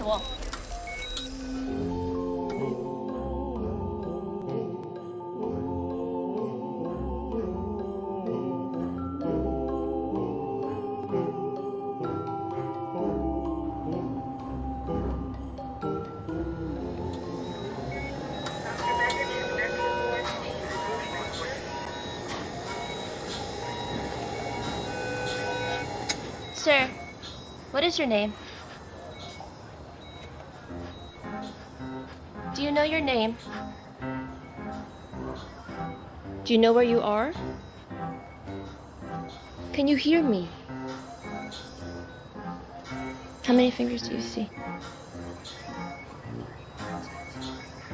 the wall. Sir, what is your name? Do you know your name? Do you know where you are? Can you hear me? How many fingers do you see?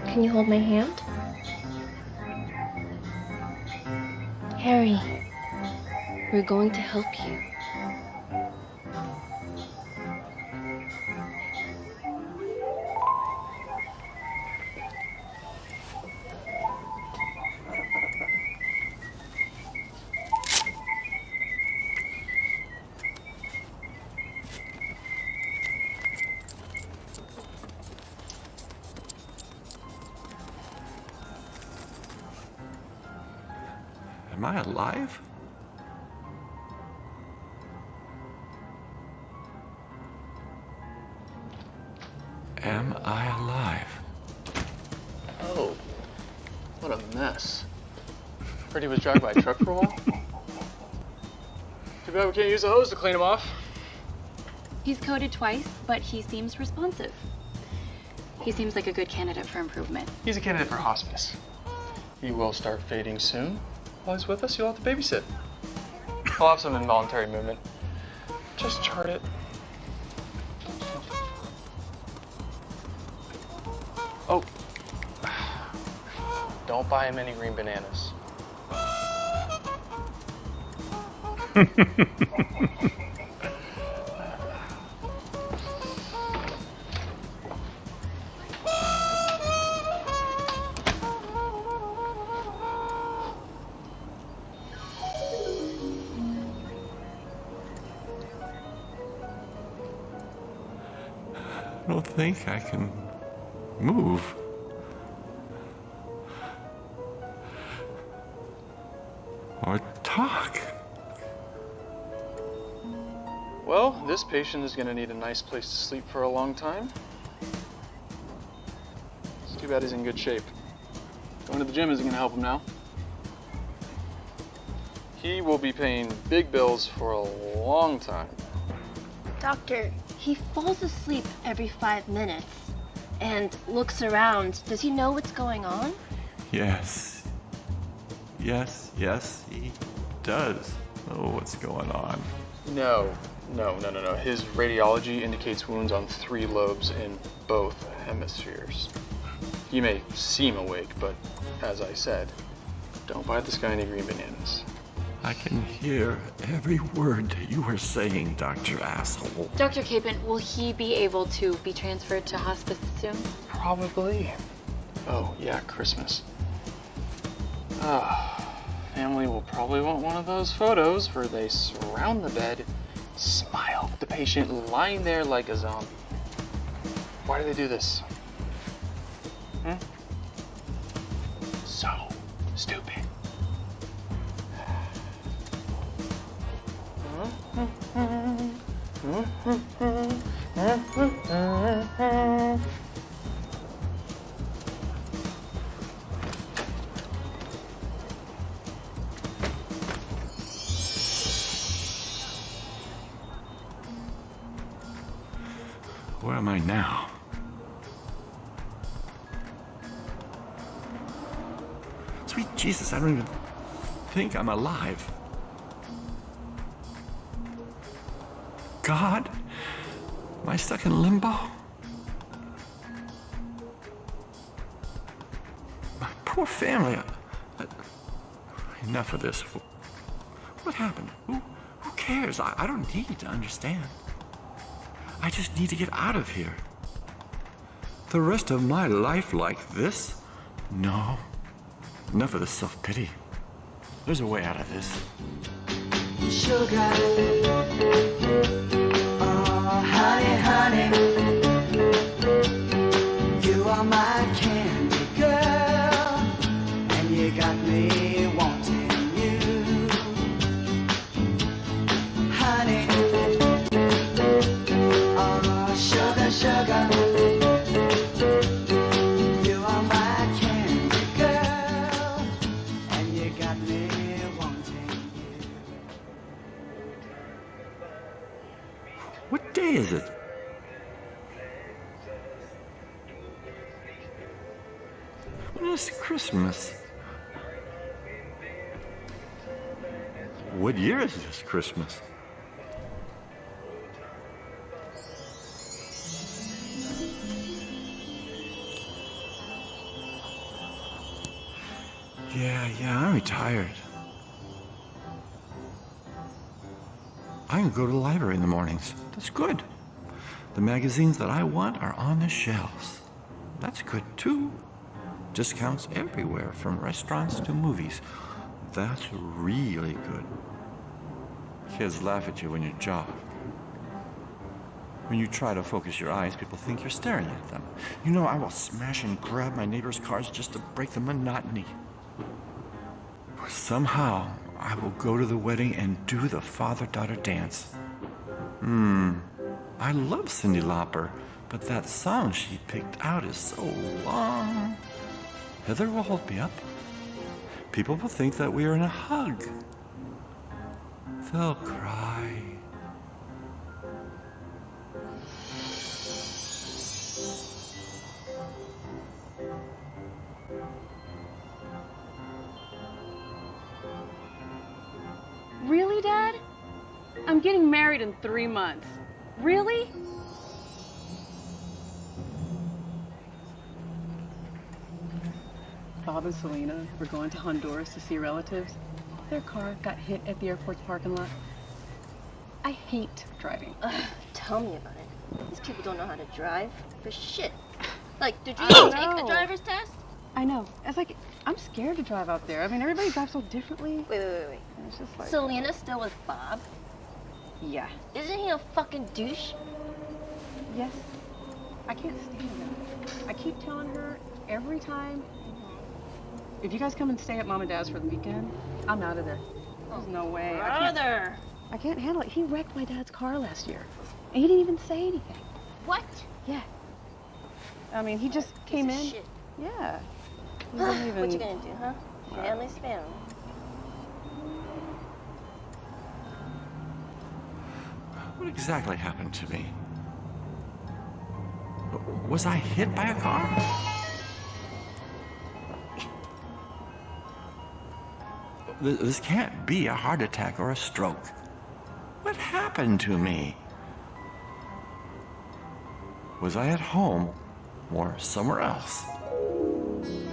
Can you hold my hand? Harry, we're going to help you. Am I alive? Am I alive? Oh, what a mess. Heard he was dragged by a truck for a while. Too bad we can't use a hose to clean him off. He's coded twice, but he seems responsive. He seems like a good candidate for improvement. He's a candidate for hospice. He will start fading soon. While he's with us, you'll have to babysit. He'll have some involuntary movement. Just chart it. Oh. Don't buy him any green bananas. I don't think I can move. Or talk. Well, this patient is going to need a nice place to sleep for a long time. It's too bad he's in good shape. Going to the gym isn't going to help him now. He will be paying big bills for a long time. Doctor, he falls asleep every 5 minutes and looks around. Does he know what's going on? Yes. Yes, he does know what's going on. No. His radiology indicates wounds on 3 lobes in both hemispheres. He may seem awake, but as I said, don't buy this guy any green bananas. I can hear every word that you are saying, Dr. Asshole. Dr. Capon, will he be able to be transferred to hospice soon? Probably. Oh, yeah, Christmas. Family will probably want one of those photos where they surround the bed, smile at the patient lying there like a zombie. Why do they do this? So stupid. Where am I now? Sweet Jesus, I don't even think I'm alive. God? Am I stuck in limbo? My poor family. Enough of this. What happened? Who cares? I don't need to understand. I just need to get out of here. The rest of my life like this? No. Enough of this self-pity. There's a way out of this. Sugar, oh honey, honey. my sugar. You are my candy girl, and you got me wanting you. What day is it? When is Christmas? What year is this Christmas? Yeah, I'm retired. I can go to the library in the mornings. That's good. The magazines that I want are on the shelves. That's good too. Discounts everywhere, from restaurants to movies. That's really good. Kids laugh at you when you jog. When you try to focus your eyes, people think you're staring at them. You know, I will smash and grab my neighbors' cars just to break the monotony. Somehow, I will go to the wedding and do the father-daughter dance. I love Cyndi Lauper, but that song she picked out is so long. Heather will hold me up. People will think that we are in a hug. They'll cry. Really, Dad? I'm getting married in 3 months. Really? Bob and Selena were going to Honduras to see relatives. Their car got hit at the airport's parking lot. I hate driving. Tell me about it. These people don't know how to drive for shit. Like, did you I even take know. a driver's test? I know. It's like, I'm scared to drive out there. I mean, everybody drives so differently. Wait. And it's just like, Selena's still with Bob? yeah. Isn't he a fucking douche? Yes. I can't stand him. I keep telling her every time, if you guys come and stay at Mom and Dad's for the weekend, I'm out of there. There's no way. Brother! I can't handle it. He wrecked my dad's car last year. And he didn't even say anything. What? Yeah. I mean, he just came Piece of in. Shit. Yeah. He didn't even... What you gonna do, huh? Family's family. What exactly happened to me? Was I hit by a car? This can't be a heart attack or a stroke. What happened to me? Was I at home or somewhere else?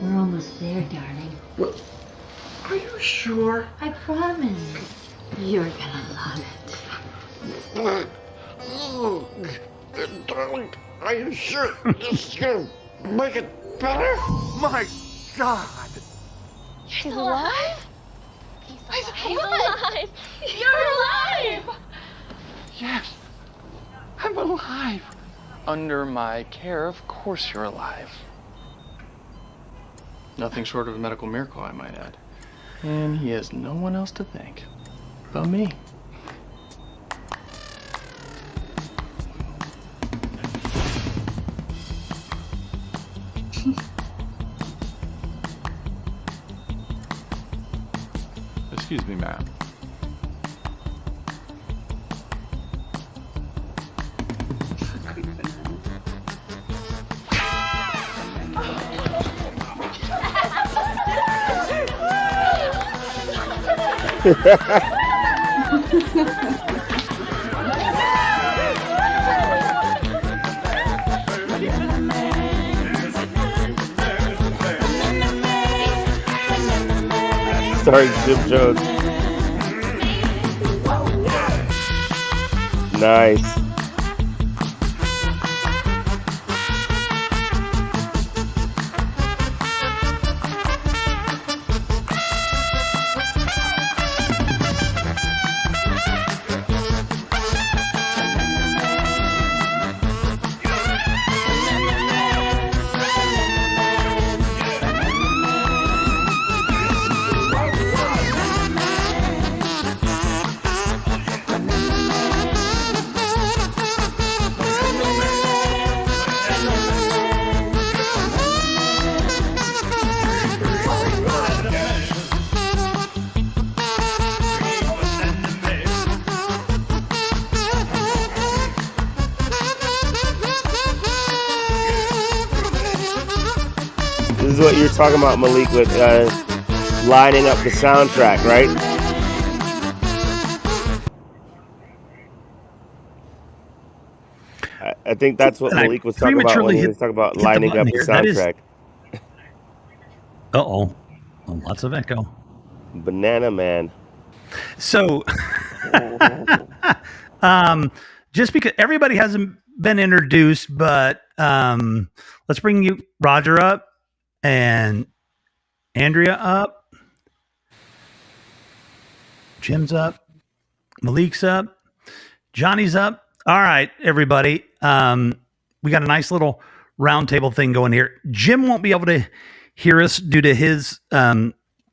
We're almost there, darling. Well, are you sure? I promise. You're gonna love it. Oh, darling, are you sure this is gonna make it better? My God! He's alive? He's alive! You're alive! Yes, I'm alive. Under my care, of course you're alive. Nothing short of a medical miracle, I might add. And he has no one else to thank but me. Excuse me, ma'am. Starring Jim Jones. Nice. This is what you're talking about, Malik, with lining up the soundtrack, right? I think that's what And I Malik was talking about when he was talking about hit the lining button up the here. That is. soundtrack. Uh-oh. Lots of echo. Banana Man. So, just because everybody hasn't been introduced, but let's bring you Roger up and Andrea up. Jim's up. Malik's up. Johnny's up. All right, everybody. We got a nice little roundtable thing going here. Jim won't be able to hear us due to his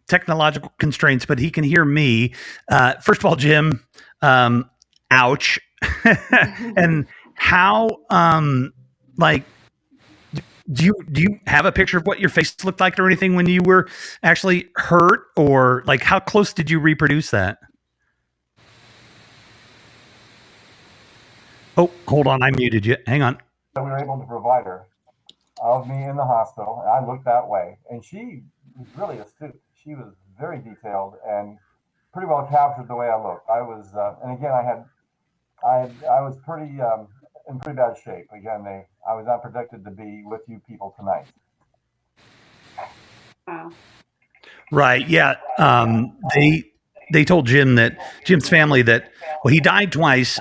technological constraints, but he can hear me. First of all, Jim, ouch. And how, like, do you have a picture of what your face looked like or anything when you were actually hurt, or like how close did you reproduce that? Oh, hold on, I muted you. Hang on. We were able to provide her of me in the hospital, and I looked that way, and she was really astute. She was very detailed and pretty well captured the way I looked. I was, and again, I was pretty in pretty bad shape. Again, I was not predicted to be with you people tonight. Wow. Right. Yeah. They told Jim's family that, well, he died twice.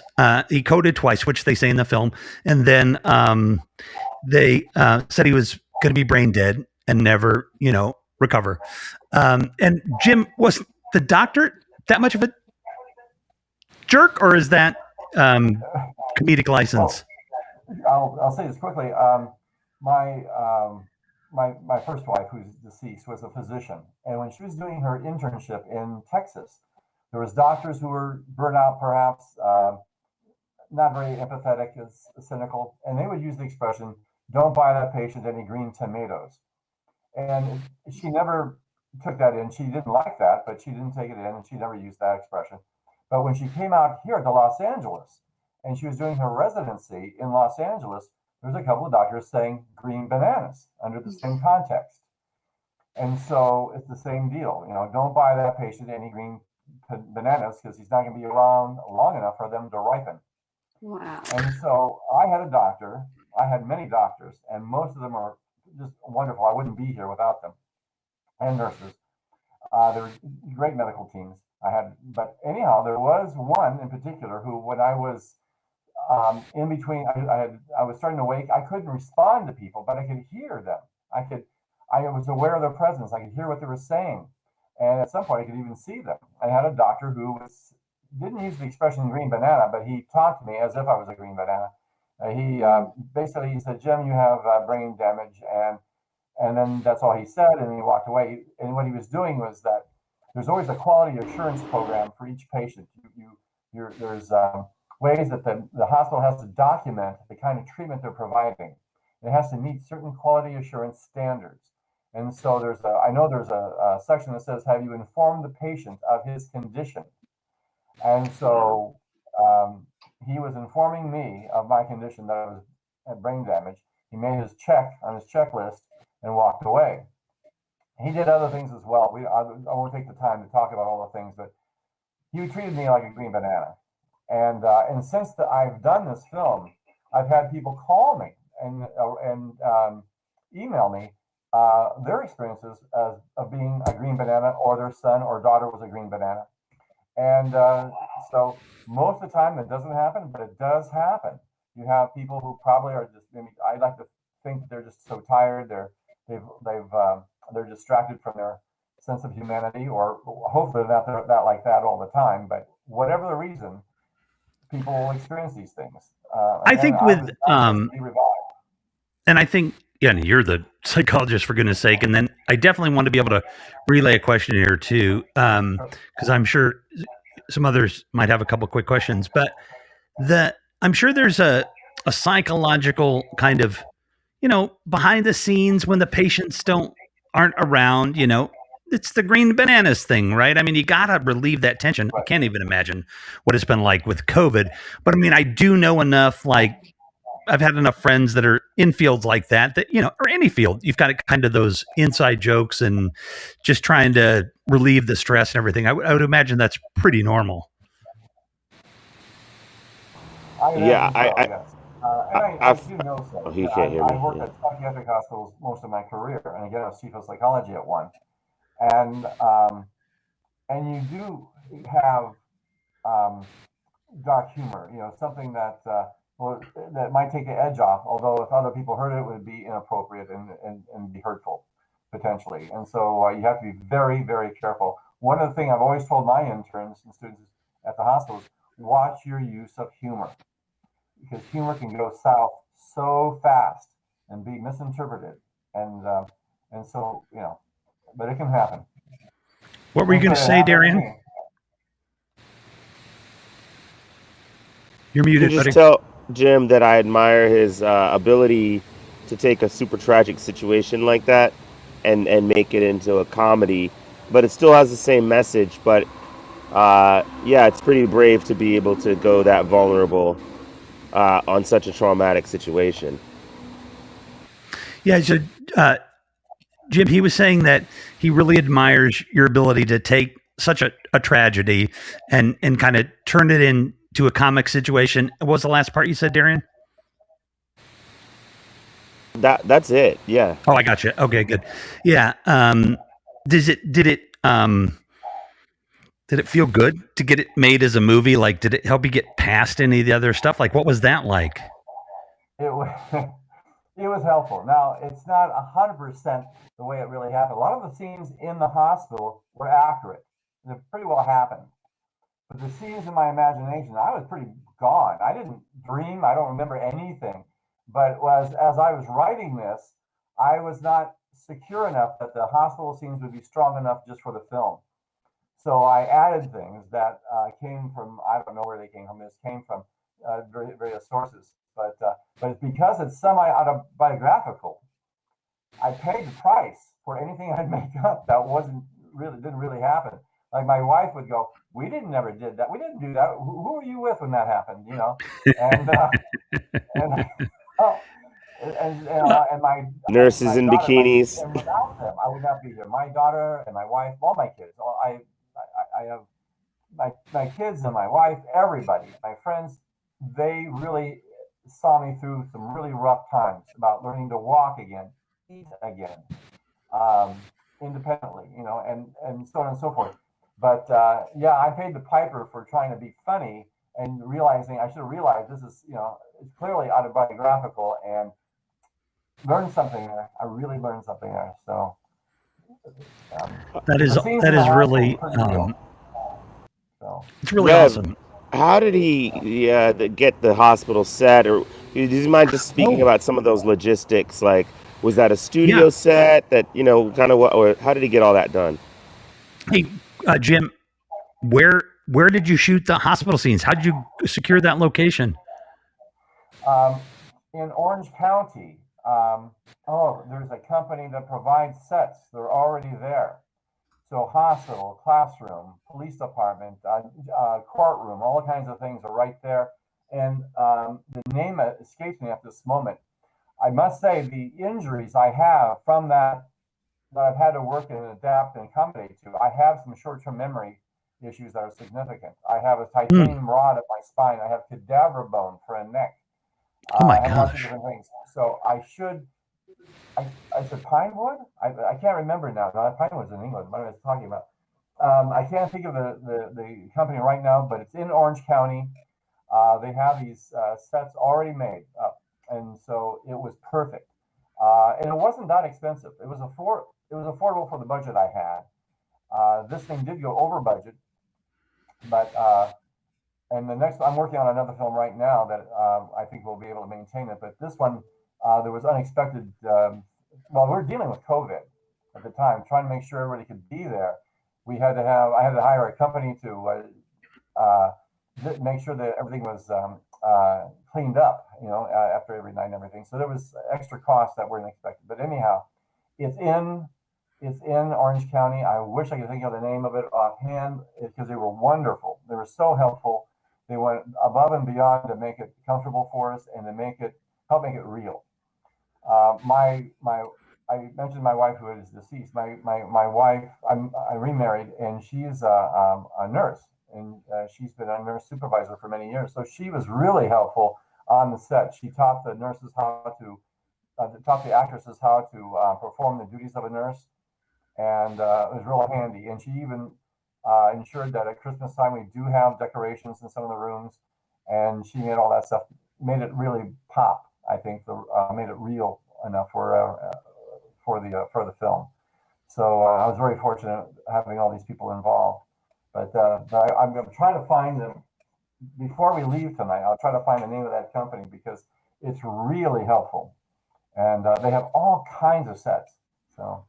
He coded twice, which they say in the film. And then they said he was going to be brain dead and never, recover. And Jim, was the doctor that much of a jerk, or is that comedic license? I'll say this quickly. My first wife, who's deceased, was a physician, and when she was doing her internship in Texas, there was doctors who were burnt out, perhaps not very empathetic, cynical, and they would use the expression, "Don't buy that patient any green tomatoes." And she never took that in. She didn't like that, but she didn't take it in, and she never used that expression. But when she came out here to Los Angeles, and she was doing her residency in Los Angeles, there's a couple of doctors saying green bananas under the same context. And so it's the same deal. Don't buy that patient any green bananas because he's not going to be around long enough for them to ripen. Wow. And so I had a doctor. I had many doctors, and most of them are just wonderful. I wouldn't be here without them. And nurses. There were great medical teams. But anyhow, there was one in particular who, when I was in between, I was starting to wake. I couldn't respond to people, but I could hear them. I was aware of their presence. I could hear what they were saying, and at some point, I could even see them. I had a doctor who didn't use the expression "green banana," but he talked to me as if I was a green banana. He said, "Jim, you have brain damage," and then that's all he said, and he walked away. And what he was doing was that there's always a quality assurance program for each patient. There's ways that the hospital has to document the kind of treatment they're providing. It has to meet certain quality assurance standards. And so I know there's a section that says, "Have you informed the patient of his condition?" And so he was informing me of my condition, that I had brain damage. He made his check on his checklist and walked away. He did other things as well. I won't take the time to talk about all the things, but he treated me like a green banana. And since I've done this film, I've had people call me and email me their experiences of being a green banana, or their son or daughter was a green banana. And so most of the time it doesn't happen, but it does happen. You have people who probably are just, I like to think they're just so tired, they're distracted from their sense of humanity, or hopefully they're not like that all the time, but whatever the reason, people will experience these things. I think and I think, you're the psychologist, for goodness sake. And then I definitely want to be able to relay a question here too, because I'm sure some others might have a couple quick questions, but I'm sure there's a psychological kind of, behind the scenes when the patients aren't around, it's the green bananas thing, right? I mean, you got to relieve that tension. I can't even imagine what it's been like with COVID. But I mean, I do know enough, I've had enough friends that are in fields like that, or any field, you've got kind of those inside jokes and just trying to relieve the stress and everything. I would imagine that's pretty normal. I Yeah, imagine so, yes. And I I've, do know so. oh, he can't hear me. I worked Yeah. at psychiatric hospitals most of my career, and again, I was chief of psychology at one. And you do have dark humor, something that that might take the edge off. Although if other people heard it, it would be inappropriate and be hurtful potentially. And so you have to be very, very careful. One of the things I've always told my interns and students at the hospitals: watch your use of humor, because humor can go south so fast and be misinterpreted, and so but it can happen. What were you going to It say, happened to Darian? me. You're You muted, just buddy. tell Jim that I admire his ability to take a super tragic situation like that and make it into a comedy, but it still has the same message. But yeah, it's pretty brave to be able to go that vulnerable on such a traumatic situation. Yeah, so Jim, he was saying that he really admires your ability to take such a tragedy and kind of turn it into a comic situation. What was the last part you said, Darian? That's it. Yeah. Oh, I got you. Okay, good. Yeah. Did it feel good to get it made as a movie? Like, did it help you get past any of the other stuff? Like, what was that like? It was it was helpful. Now it's not 100% the way it really happened. A lot of the scenes in the hospital were accurate. They pretty well happened. But the scenes in my imagination, I was pretty gone. I didn't dream. I don't remember anything. But as I was writing this, I was not secure enough that the hospital scenes would be strong enough just for the film. So I added things that came from, I don't know where they came from. This came from various sources, but it's because it's semi-autobiographical. I paid the price for anything I'd make up that didn't really happen. Like my wife would go, "We never did that. We didn't do that. Who were you with when that happened?" And and oh, and Nurses my in daughter, bikinis. and without them, I would not be here. My daughter and my wife, all my kids. I have my kids and my wife, everybody, my friends. They really saw me through some really rough times about learning to walk again, eat again, independently, and so on and so forth. But yeah, I paid the piper for trying to be funny and realizing I should have realized this is, it's clearly autobiographical, and learned something there. I really learned something there. So That is the scenes that in the is hospital really were pretty real. So it's really Rev, awesome. how did he get the hospital set? Or do you mind just speaking Oh, about some of those logistics? Like, was that a yeah. studio set that, kind of what, or how did he get all that done? Hey, Jim, where did you shoot the hospital scenes? How did you secure that location? in Orange County, there's a company that provides sets. They're already there. So hospital, classroom, police department, courtroom, all kinds of things are right there. And the name escapes me at this moment. I must say the injuries I have from that I've had to work and adapt and accommodate to. I have some short-term memory issues that are significant. I have a titanium rod at my spine. I have cadaver bone for a neck. Oh my I have lots of gosh. different things. So I said Pinewood? I can't remember now. No, Pinewood's in England. What am I talking about? I can't think of the company right now, but it's in Orange County. They have these sets already made up, and so it was perfect. And it wasn't that expensive. It was affordable for the budget I had. This thing did go over budget, but and the next I'm working on another film right now that I think we'll be able to maintain it. But this one, there was unexpected. Well, we were dealing with COVID at the time, trying to make sure everybody could be there. I had to hire a company to make sure that everything was cleaned up, after every night and everything. So there was extra costs that weren't expected. But anyhow, it's in Orange County. I wish I could think of the name of it offhand because they were wonderful. They were so helpful. They went above and beyond to make it comfortable for us and to make it help make it real. I mentioned my wife who is deceased. My wife, I remarried, and she's a nurse, and she's been a nurse supervisor for many years. So she was really helpful on the set. She taught the nurses how to, taught the actresses how to perform the duties of a nurse, and it was real handy. And she even ensured that at Christmas time we do have decorations in some of the rooms, and she made all that stuff, made it really pop. I think made it real enough for the film. So I was very fortunate having all these people involved. But I'm going to try to find them before we leave tonight. I'll try to find the name of that company because it's really helpful, and they have all kinds of sets. So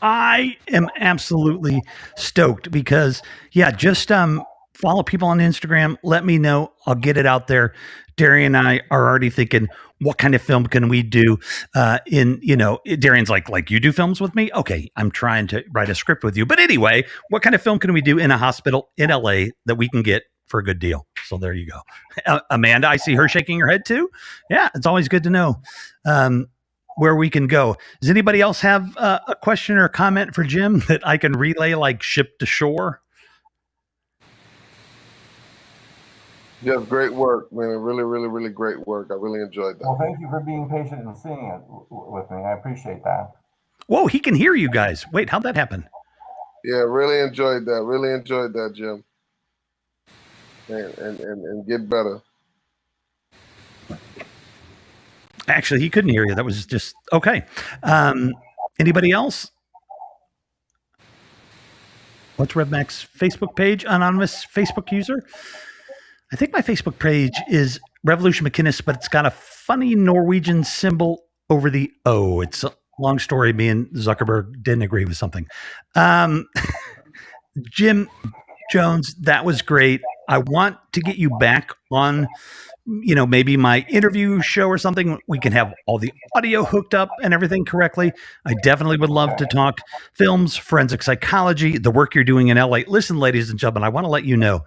I am absolutely stoked because, yeah, just follow people on Instagram. Let me know. I'll get it out there. Darian and I are already thinking, what kind of film can we do? Darian's like you do films with me? Okay, I'm trying to write a script with you. But anyway, what kind of film can we do in a hospital in LA that we can get for a good deal? So there you go. Amanda, I see her shaking her head too. Yeah, it's always good to know where we can go. Does anybody else have a question or a comment for Jim that I can relay like ship to shore? Yeah, great work, man. Really, really, really great work. I really enjoyed that. Well, thank you for being patient and seeing it with me. I appreciate that. Whoa, he can hear you guys. Wait, how'd that happen? Yeah, really enjoyed that. Really enjoyed that, Jim. And get better. Actually, he couldn't hear you. That was just okay. Anybody else? What's RevMac's Facebook page? Anonymous Facebook user? I think my Facebook page is Revolution McInnes, but it's got a funny Norwegian symbol over the O. It's a long story. Me and Zuckerberg didn't agree with something. Jim Jones, that was great. I want to get you back on, maybe my interview show or something. We can have all the audio hooked up and everything correctly. I definitely would love to talk films, forensic psychology, the work you're doing in LA. Listen, ladies and gentlemen, I want to let you know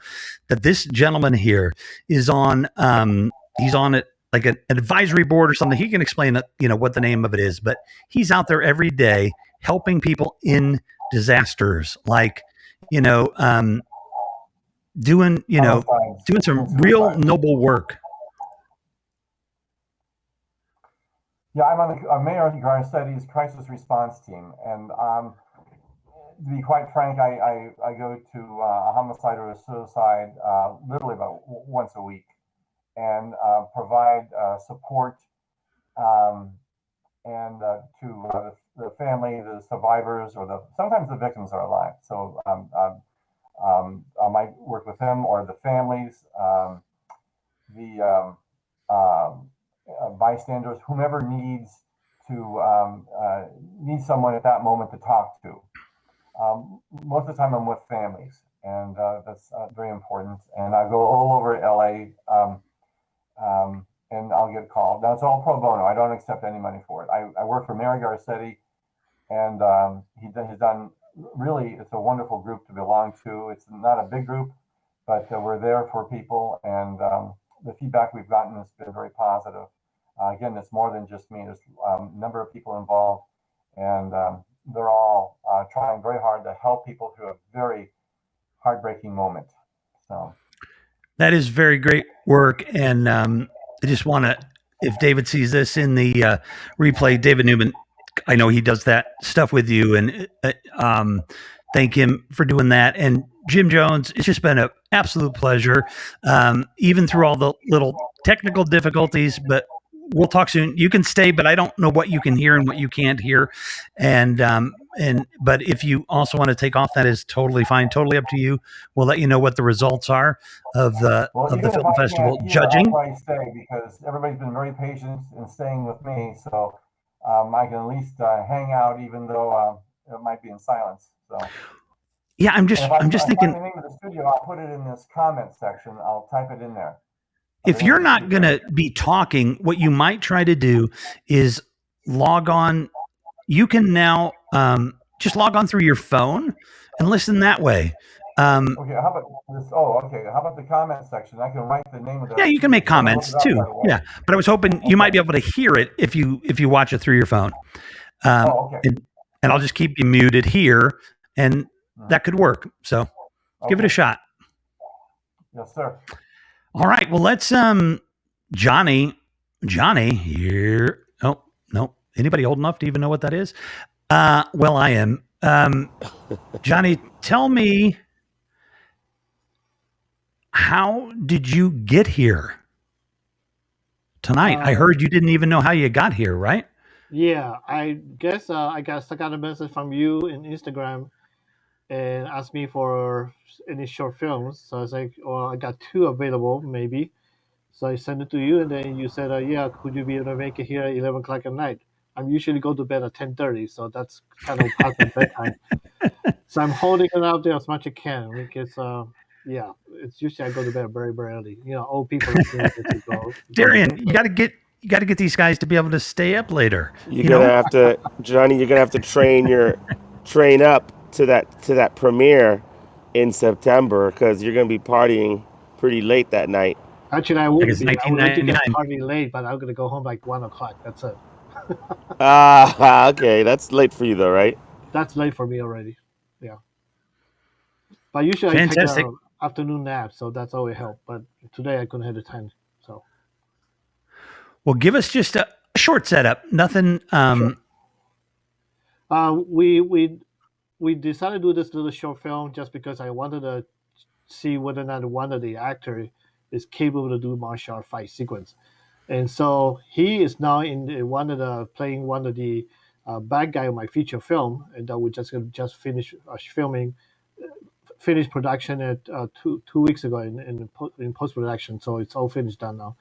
that this gentleman here is on, he's on it like an advisory board or something. He can explain what the name of it is, but he's out there every day helping people in disasters, like, doing some real noble work. Yeah, I'm on the Mayor of the Garden Studies crisis response team, and to be quite frank, I go to a homicide or a suicide literally about once a week, and provide support and to the family, the survivors, or sometimes the victims are alive. So I might work with them or the families, the bystanders, whomever needs someone at that moment to talk to. Most of the time I'm with families, and that's very important. And I go all over LA, and I'll get called. Now it's all pro bono. I don't accept any money for it. I work for Mary Garcetti, and he's done really, it's a wonderful group to belong to. It's not a big group, but we're there for people, and the feedback we've gotten has been very positive. Again, it's more than just me. There's a number of people involved, and they're all trying very hard to help people through a very heartbreaking moment. So that is very great work, and I just want to, if David sees this in the replay, David Newman, I know he does that stuff with you, and thank him for doing that. And Jim Jones, it's just been an absolute pleasure, even through all the little technical difficulties, but we'll talk soon. You can stay, but I don't know what you can hear and what you can't hear. But if you also want to take off, that is totally fine. Totally up to you. We'll let you know what the results are of the film festival judging. I'll probably stay because everybody's been very patient in staying with me. So I can at least hang out, even though it might be in silence. So yeah, I'm just thinking. The name of the studio, I'll put it in this comment section. I'll type it in there. If you're not going to be talking, what you might try to do is log on. You can now just log on through your phone and listen that way. Okay, how about this? Oh, okay. How about the comment section? I can write the name of the. Yeah, you can make I'm gonna look comments it up too. right away. Yeah, but I was hoping you might be able to hear it if you watch it through your phone. Okay. And I'll just keep you muted here, and that could work. So give it a shot. Yes, sir. All right. Well, let's Johnny here. Oh no, anybody old enough to even know what that is? Well, I am. Johnny, tell me, how did you get here tonight? I heard you didn't even know how you got here, right? Yeah, I guess I got a message from you in Instagram and asked me for any short films. So I was like, well, I got 2 available, maybe. So I sent it to you, and then you said, yeah, could you be able to make it here at 11 o'clock at night? I usually go to bed at 10:30, so that's kind of past my bedtime. So I'm holding it out there as much as I can because, yeah, it's usually I go to bed very, very early. You know, old people like me get to go. Darian, you got to get these guys to be able to stay up later. You're gonna have to, Johnny. You're gonna have to train up to that premiere in September because you're gonna be partying pretty late that night. Actually, I would It's be. I would like to get 1999. party late, but I'm gonna go home like 1 o'clock. That's it. Okay, that's late for you though, right? That's late for me already. Yeah. But usually Fantastic. I take an afternoon nap, so that's always help. But today I couldn't have the time. So Well, give us just a short setup. Nothing. we decided to do this little short film just because I wanted to see whether or not one of the actor is capable to do martial art fight sequence. And so he is now in playing one of the bad guy of my feature film, and that we just finished filming, finished production at 2 weeks ago in post production. So it's all finished done now.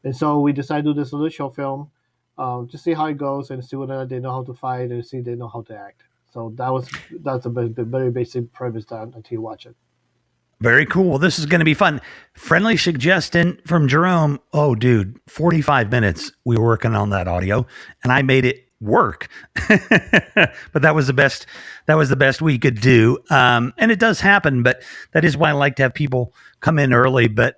And so we decided to do this little short film, to see how it goes and see whether they know how to fight and see if they know how to act. So that's a very basic premise until you watch it. Very cool. Well, this is going to be fun. Friendly suggestion from Jerome. Oh, dude, 45 minutes we were working on that audio, and I made it work. But that was the best. That was the best we could do. And it does happen, but that is why I like to have people come in early. But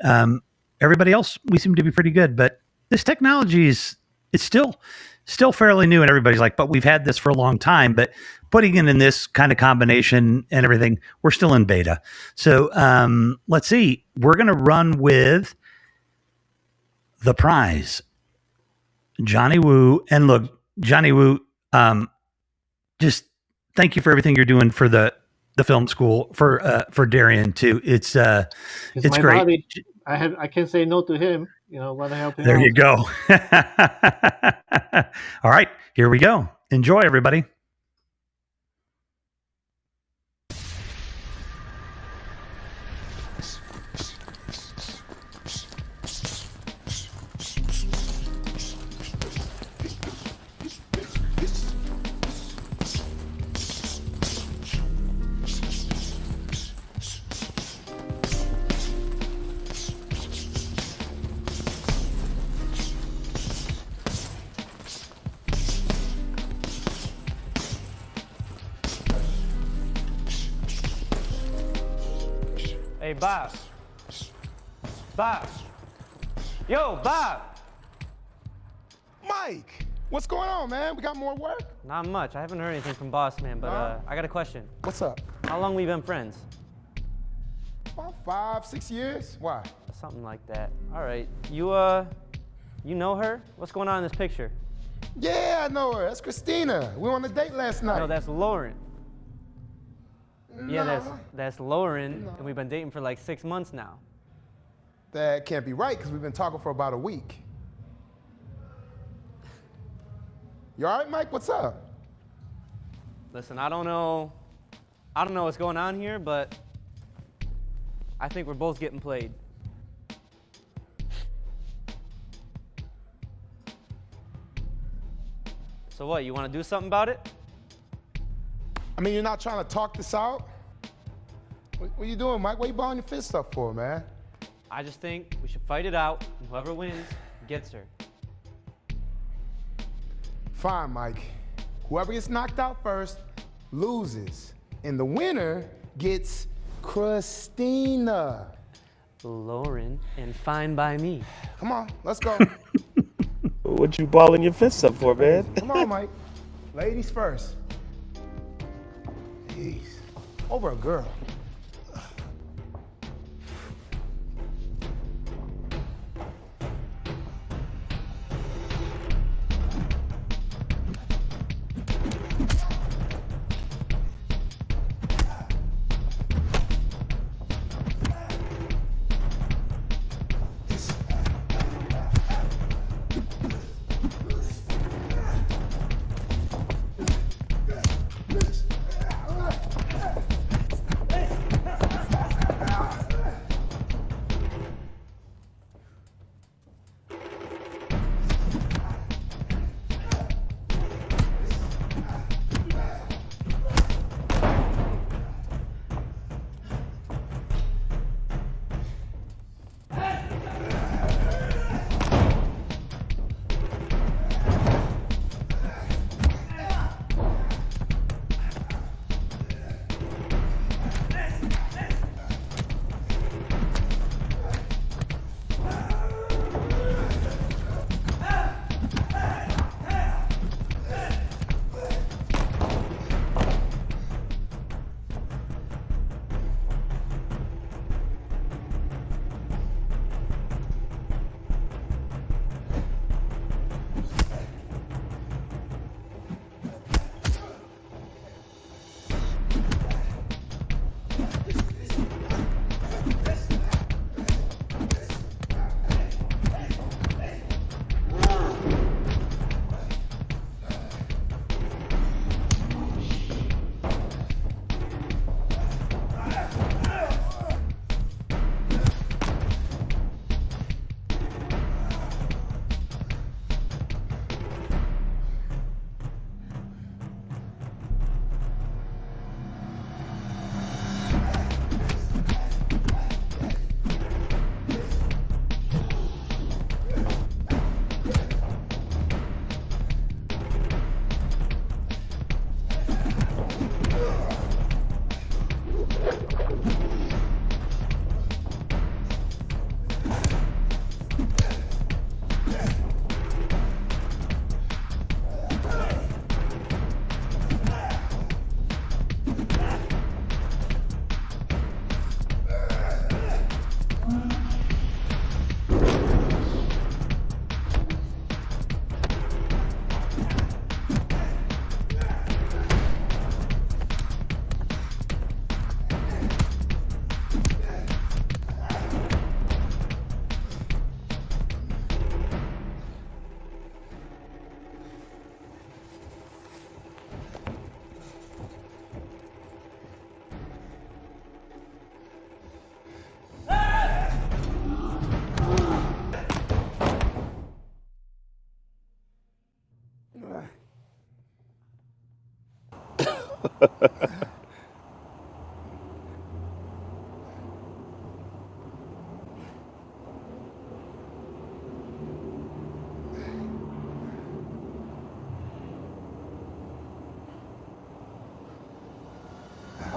everybody else, we seem to be pretty good. But this technology it's still fairly new, and everybody's like, but we've had this for a long time. But putting it in this kind of combination and everything, we're still in beta. So let's see. We're going to run with the prize. Johnny Woo. And look, Johnny Woo, just thank you for everything you're doing for the film school, for Darian too. It's great. Buddy. I can't say no to him. You know, want to help him There out. you go. All right, here we go. Enjoy, everybody. Hey, Bob. Bob. Yo, Bob. Mike, what's going on, man? We got more work? Not much. I haven't heard anything from Boss Man, but I got a question. What's up? How long we been friends? About 5, 6 years. Why? Something like that. All right. You know her? What's going on in this picture? Yeah, I know her. That's Christina. We were on a date last night. No, that's Lauren. Yeah, No. that's Lauren, and we've been dating for like 6 months now. That can't be right, because we've been talking for about a week. You all right, Mike? What's up? Listen, I don't know what's going on here, but I think we're both getting played. So what, you want to do something about it? I mean, you're not trying to talk this out? What you doing, Mike? What you balling your fist up for, man? I just think we should fight it out, and whoever wins gets her. Fine, Mike. Whoever gets knocked out first loses, and the winner gets Christina. Lauren, and fine by me. Come on, let's go. What you balling your fists up for, man? Come on, Mike. Ladies first. Jeez. Over a girl.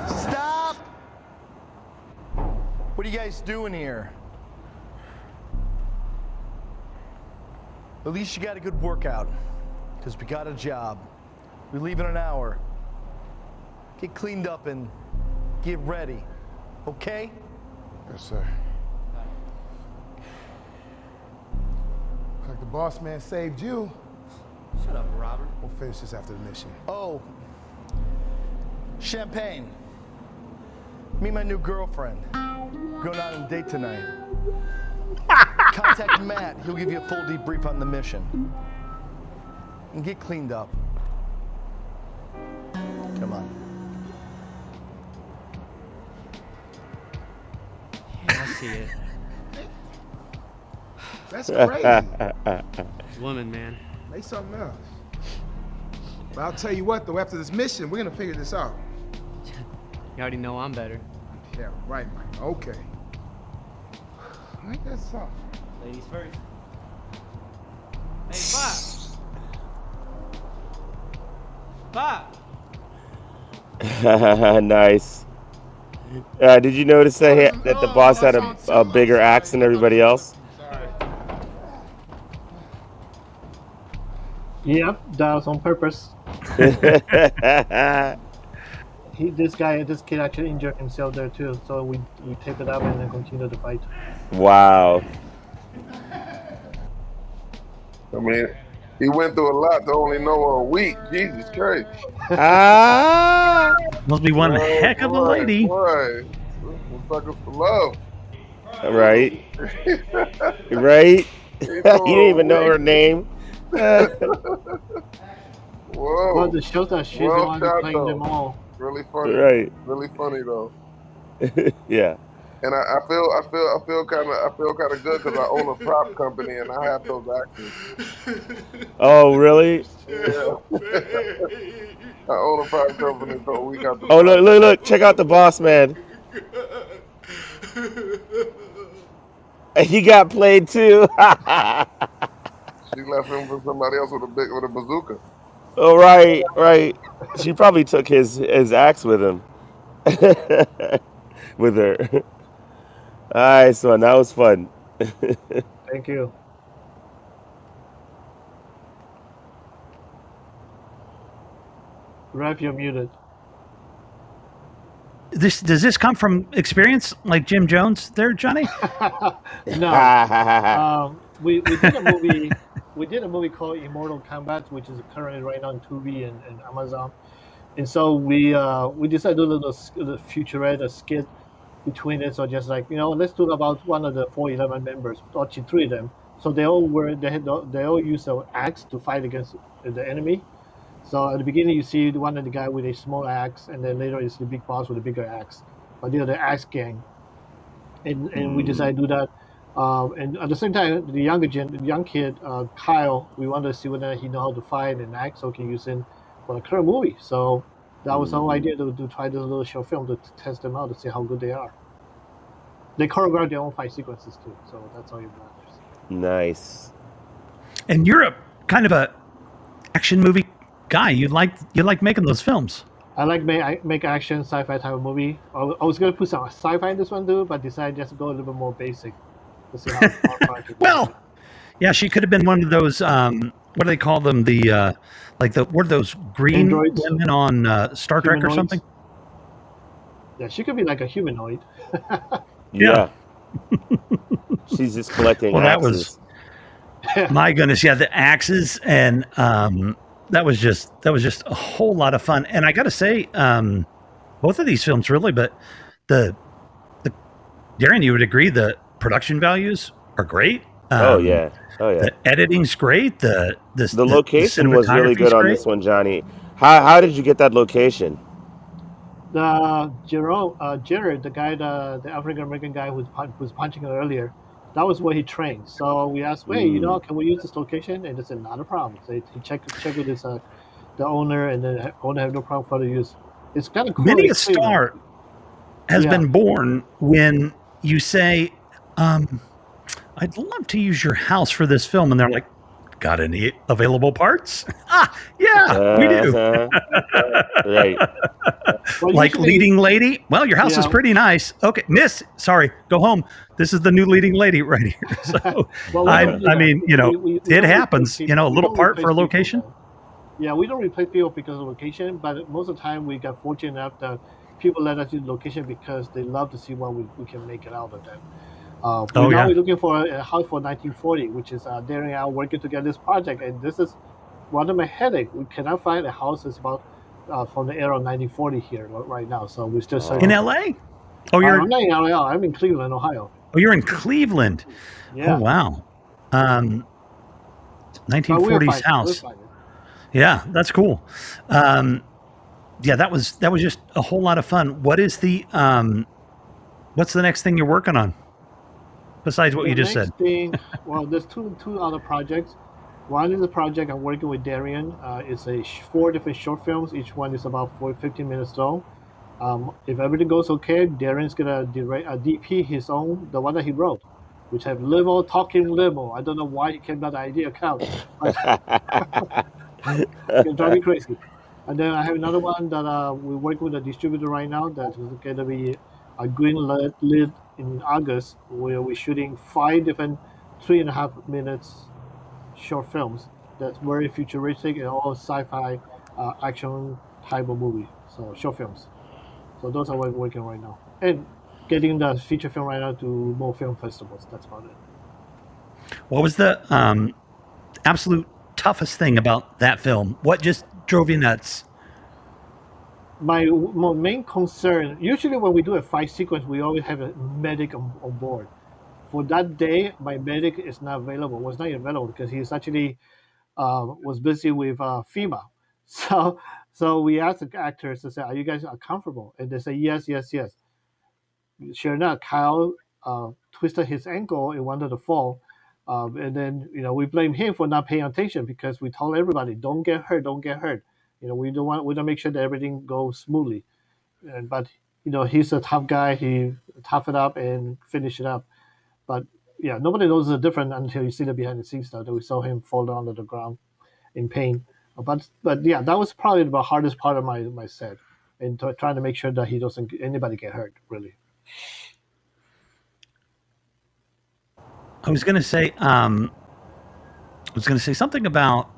Stop! What are you guys doing here? At least you got a good workout, because we got a job. We leave in an hour. Get cleaned up and get ready, okay? Yes, sir. Looks like the boss man saved you. Shut up, Robert. We'll finish this after the mission. Oh, champagne. Meet my new girlfriend. Going out on a date tonight. Contact Matt. He'll give you a full debrief on the mission. And get cleaned up. Come on. Yeah, I see it. That's crazy. Woman, man. Say something else. But I'll tell you what, though, after this mission, we're gonna figure this out. You already know I'm better. Yeah, right, Mike. Okay. Ain't that something? Ladies first. Hey, Bob! Bob! Nice. Did you notice that the boss had a bigger axe than everybody else? Yep, that was on purpose. This kid actually injured himself there too. So we tape it up and then continue the fight. Wow. I mean, he went through a lot to only know a week. Jesus Christ. Ah. Must be one heck of a lady. Right. Suckers for love. Right. Right. You didn't even know her name. Whoa. Well, the shows that she's the Well one shot, playing though. them all. Really funny. Right. Really funny though. Yeah. And I feel kind of good because I own a prop company and I have those actors. Oh, really? Yeah. I own a prop company, so we got the. Oh, look! Check out the boss man. He got played too. She left him for somebody else with a bazooka. Oh, right. She probably took his axe with him. With her. All right, son, that was fun. Thank you. Rev, you're muted. Does this come from experience, like Jim Jones there, Johnny? No. We did a movie. We did a movie called Immortal Kombat, which is currently right now on Tubi and Amazon. And so we decided to do the featurette, a skit between it. So just like, let's talk about one of the 411 members, actually three of them. So they all use an axe to fight against the enemy. So at the beginning, you see one of the guy with a small axe, and then later is the big boss with a bigger axe. But they're the axe gang, and we decided to do that. And at the same time, the young kid, Kyle, we wanted to see whether he know how to fight and axe, so we can use him for the current movie. So that was our idea to try this little short film to test them out to see how good they are. They choreograph their own fight sequences too, so that's how it matters. Nice. And you're a kind of a action movie guy. You like making those films. I like make action sci-fi type of movie. I was gonna put some sci-fi in this one too, but decided just to go a little bit more basic to see how far I could go. Well, yeah, she could have been one of those. What do they call them? The what are those green Androids? women on Star Trek or Humanoids? something? Yeah, she could be like a humanoid. Yeah. She's just collecting Well, that axes. was my goodness. Yeah, the axes, and that was just a whole lot of fun. And I got to say, both of these films really, but the Darren, you would agree the production values are great. Oh yeah. The editing's great. The location was really good on this one, Johnny. How did you get that location? Jared, the guy, the African American guy who was punching her earlier, that was where he trained. So we asked, hey, can we use this location? And they said, not a problem. So he checked with his the owner, and the owner had no problem for the use. It's kind of cool. Many a star has been born when you say, I'd love to use your house for this film. And they're like, got any available parts? Yeah, we do. Right. Well, like usually- leading lady? Well, your house is Yeah. pretty nice. Okay, miss, sorry, go home. This is the new leading lady right here. So, Well, I we- mean, we it don't happens. replace A people. We little don't part for a replace people, location. though. Yeah, we don't replace people because of location, but most of the time we got fortunate enough that people let us use location because they love to see what we can make it out of them. Now we're looking for a house for 1940, which is Darren and I working to get this project, and this is one of my headache. We cannot find a house that's about from the era of 1940 here right now, so we're still searching. In LA? Oh, you're I'm not in LA. I'm in Cleveland, Ohio. Oh, you're in Cleveland. Yeah. Oh, wow. But we'll 1940s find it. We'll house. find it. Yeah, that's cool. Yeah, that was just a whole lot of fun. What is the what's the next thing you're working on besides what The you just said? next thing, well, there's two other projects. One is a project I'm working with Darian. It's 4 different short films. Each one is about 15 minutes long. If everything goes okay, Darian's gonna DP his own, the one that he wrote, which have talking limo. I don't know why he came up with the idea count. It's drive me crazy. And then I have another one that we're working with a distributor right now that is going to be I greenlit in August, where we're shooting 5 different 3.5 minutes short films that's very futuristic and all sci-fi action type of movie. So short films. So those are what we're working right now, and getting the feature film right now to more film festivals. That's about it. What was the absolute toughest thing about that film? What just drove you nuts? My main concern, usually when we do a fight sequence, we always have a medic on board. For that day, my medic is not available. Was not available because he's actually was busy with FEMA. So so we asked the actors to say, "Are you guys comfortable?" And they say, "Yes, yes, yes." Sure enough, Kyle twisted his ankle and wanted to fall. And then, we blame him for not paying attention because we told everybody, don't get hurt, don't get hurt. We don't make sure that everything goes smoothly. But, he's a tough guy. He toughed it up and finished it up. But yeah, nobody knows the difference until you see the behind the scenes stuff that we saw him fall down to the ground in pain. But yeah, that was probably the hardest part of my set, and trying to make sure that he doesn't anybody get hurt really. I was going to say something about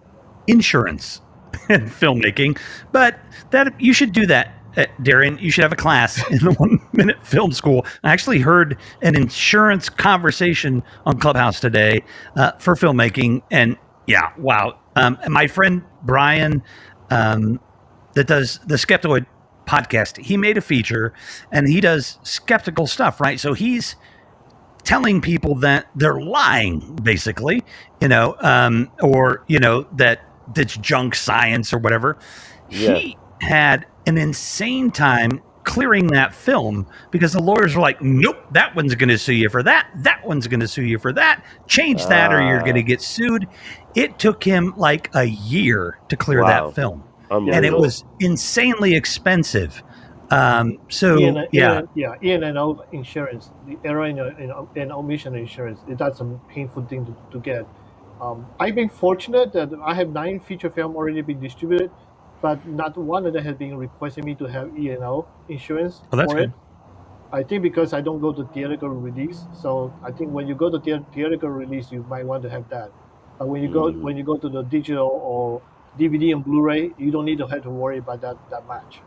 insurance and filmmaking, but that you should do that, Darren. You should have a class in the 1 Minute Film School. I actually heard an insurance conversation on Clubhouse today for filmmaking, and yeah, wow. My friend Brian, that does the Skeptoid podcast, he made a feature, and he does skeptical stuff, right? So he's telling people that they're lying, basically, or that that's junk science or whatever. Yeah. He had an insane time clearing that film because the lawyers were like, "Nope, that one's going to sue you for that. That one's going to sue you for that. Change that, or you're going to get sued." It took him like a year to clear Wow. that film, Unbelievable. and it was insanely expensive. So E&O insurance, the error in omission insurance, that's a painful thing to get. I've been fortunate that I have 9 feature film already been distributed, but not one of them has been requesting me to have E&O insurance Oh, that's for good. it. I think because I don't go to theatrical release, so I think when you go to theatrical release, you might want to have that. But when you go to the digital or DVD and Blu-ray, you don't need to have to worry about that much.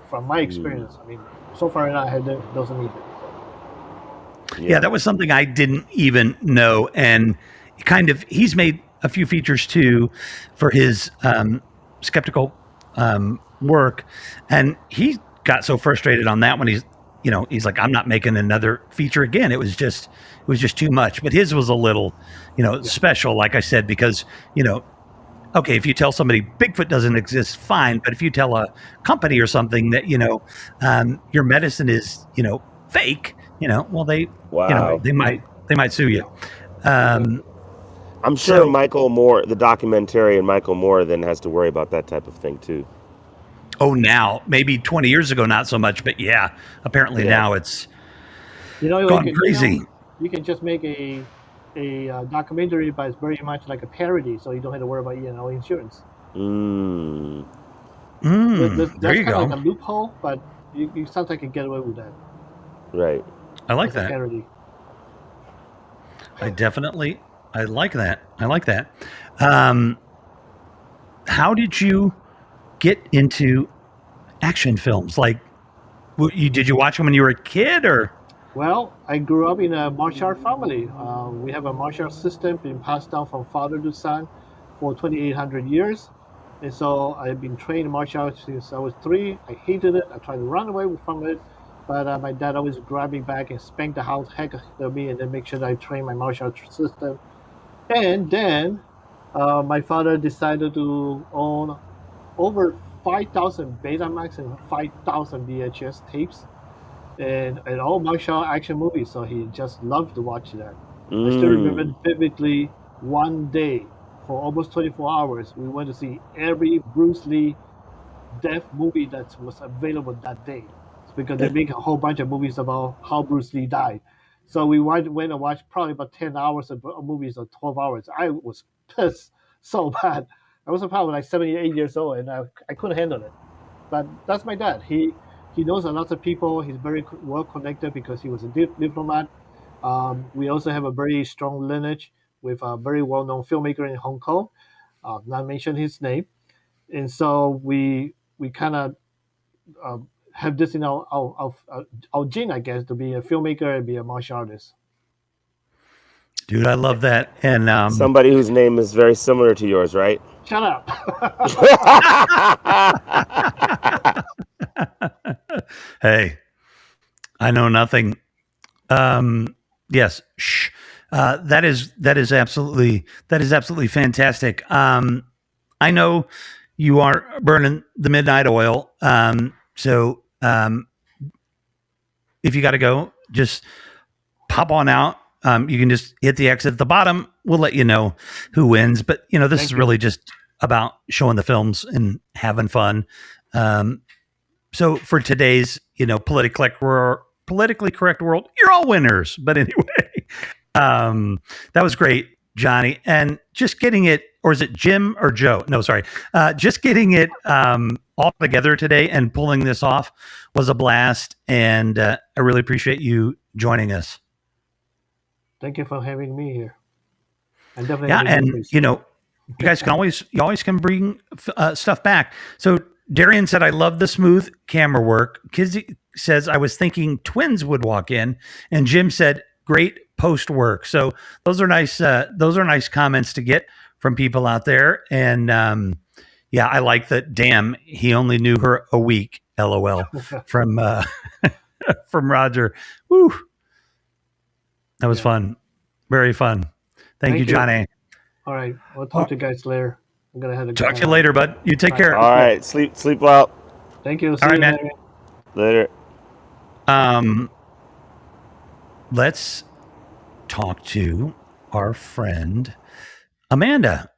From my experience, I mean, so far I had doesn't need it. So. Yeah, that was something I didn't even know, and he's made a few features too for his skeptical work, and he got so frustrated on that one. He's like, I'm not making another feature again. It was just too much. But his was a little, special, like I said, because okay, if you tell somebody Bigfoot doesn't exist, fine. But if you tell a company or something that your medicine is fake, well they might sue you. I'm sure Michael Moore, the documentarian Michael Moore, then has to worry about that type of thing too. Oh, now maybe 20 years ago, not so much, but yeah, apparently now it's gone crazy. You can just make a documentary, but it's very much like a parody, so you don't have to worry about insurance. That's there you go. Like a loophole, but you sometimes can get away with that. Right. I like that. Parody. I like that. How did you get into action films? Like, did you watch them when you were a kid, or? Well, I grew up in a martial art family. We have a martial art system being passed down from father to son for 2,800 years. And so I've been trained in martial arts since I was 3. I hated it. I tried to run away from it. But my dad always grabbed me back and spanked the heck out of me and then make sure that I train my martial arts system. And then my father decided to own over 5,000 Betamax and 5,000 VHS tapes. And all martial action movies, so he just loved to watch that. I still remember vividly one day for almost 24 hours, we went to see every Bruce Lee death movie that was available that day. It's because they make a whole bunch of movies about how Bruce Lee died. So we went and watched probably about 10 hours of movies or 12 hours. I was pissed so bad. I was probably like 78 years old and I couldn't handle it. But that's my dad. He he knows a lot of people. He's very well connected because he was a diplomat. We also have a very strong lineage with a very well-known filmmaker in Hong Kong. Not mention his name, and so we kind of have this in our gene, I guess, to be a filmmaker and be a martial artist. Dude, I love that. And somebody whose name is very similar to yours, right? Shut up. Hey, I know nothing. Yes. Shh. That is absolutely fantastic. I know you are burning the midnight oil. So if you got to go, just pop on out. You can just hit the exit at the bottom. We'll let you know who wins. But this is really just about showing the films and having fun. So for today's politically correct world, you're all winners. But anyway, that was great, Johnny. And just getting it, or is it Jim or Joe? No, sorry. Just getting it all together today and pulling this off was a blast. And I really appreciate you joining us. Thank you for having me here. And definitely, yeah, and you guys can always bring stuff back. So Darian said, "I love the smooth camera work." Kizzy says, "I was thinking twins would walk in," and Jim said, "Great post work." So those are nice. Those are nice comments to get from people out there. And yeah, I like that. Damn, he only knew her a week. LOL from from Roger. Woo. That was fun. Very fun. Thank you, Johnny. All right. I'll talk to you guys later. I'm going to have to talk to you later, bud. You take care. All right. Sleep well. Thank you. See All right, you man. later. Let's talk to our friend Amanda.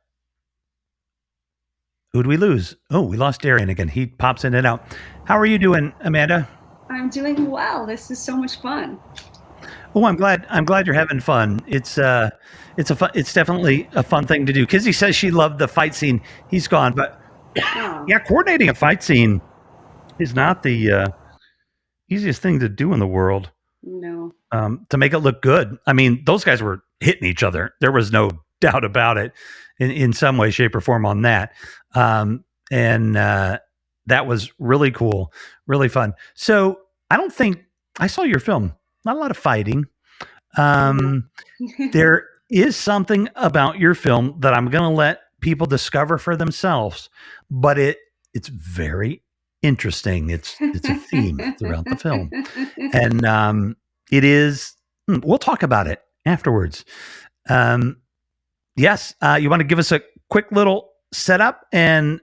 Who'd we lose? Oh, we lost Darian again. He pops in and out. How are you doing, Amanda? I'm doing well. This is so much fun. Oh, I'm glad you're having fun. It's definitely a fun thing to do. Kizzy says she loved the fight scene. He's gone, but yeah, coordinating a fight scene is not the easiest thing to do in the world. No. To make it look good. I mean, those guys were hitting each other. There was no doubt about it in some way, shape, or form on that. And that was really cool, really fun. So I don't think I saw your film. Not a lot of fighting. There is something about your film that I'm going to let people discover for themselves, but it's very interesting. It's a theme throughout the film, and it is. We'll talk about it afterwards. Yes, you want to give us a quick little setup, and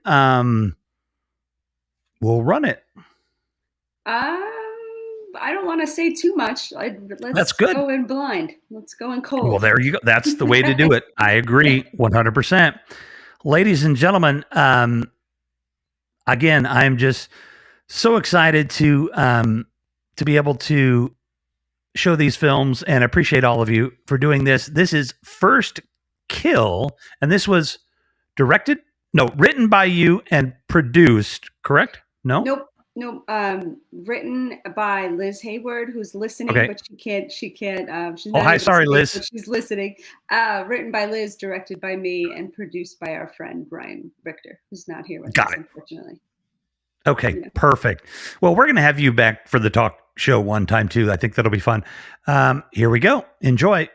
we'll run it. I don't want to say too much. Let's go in blind. Let's go in cold. Well, there you go. That's the way to do it. I agree 100%. Ladies and gentlemen, again, I'm just so excited to be able to show these films and appreciate all of you for doing this. This is First Kill, and this was written by you and produced, correct? No? Nope. Written by Liz Hayward, who's listening, but she can't. She's not hi, sorry, Liz. But she's listening. Written by Liz, directed by me, and produced by our friend Brian Richter, who's not here with us, unfortunately. Okay, perfect. Well, we're going to have you back for the talk show one time too. I think that'll be fun. Here we go. Enjoy.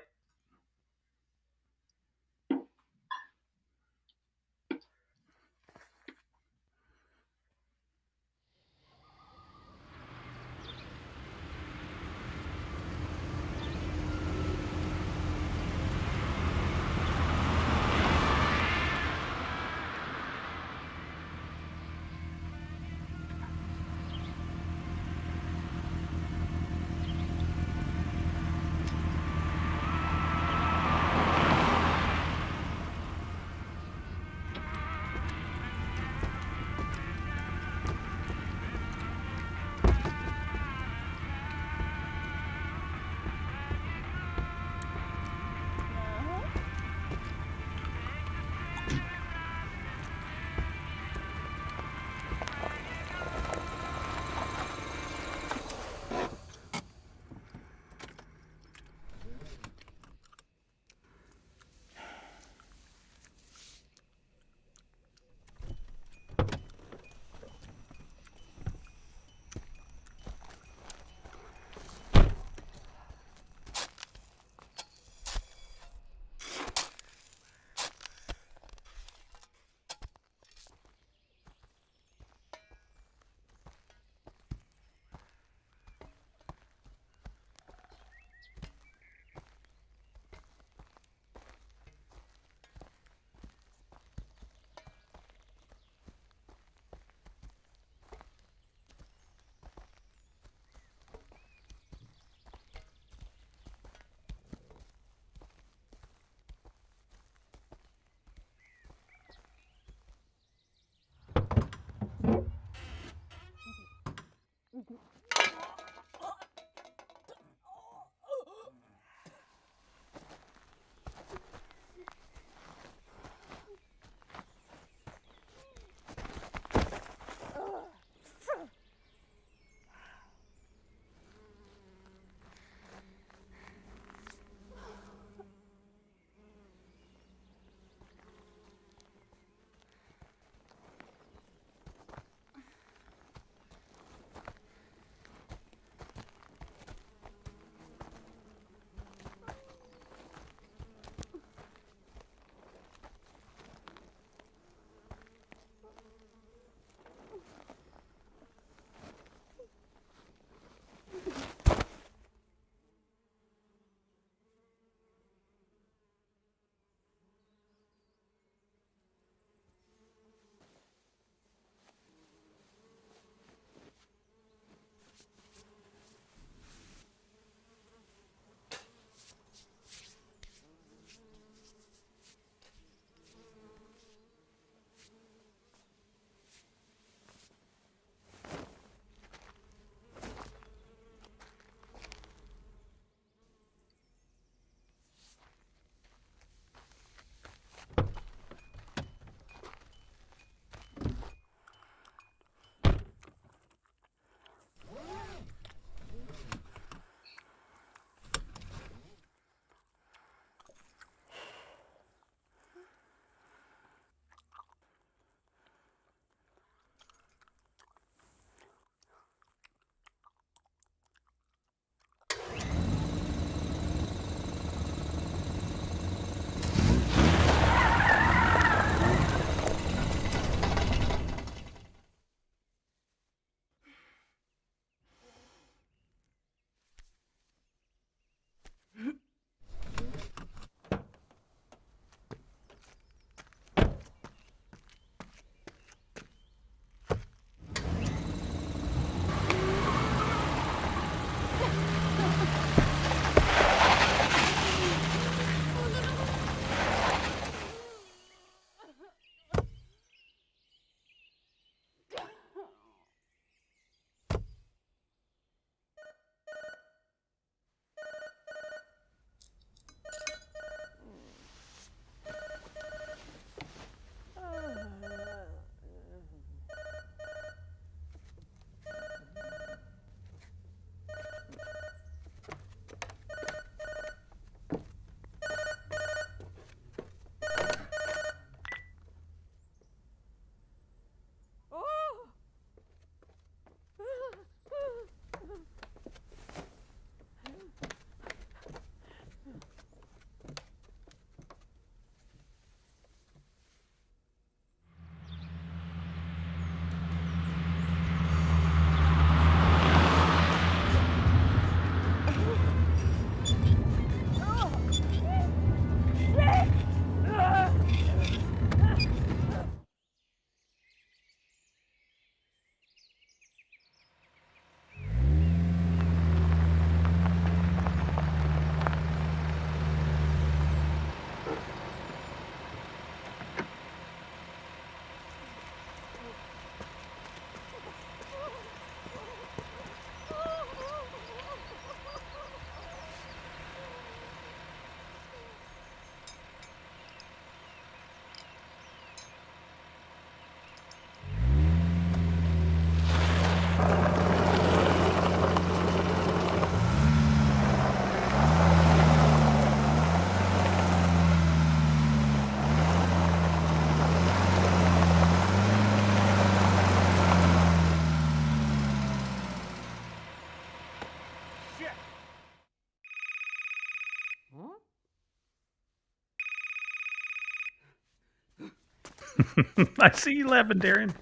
I see you laughing, Darren.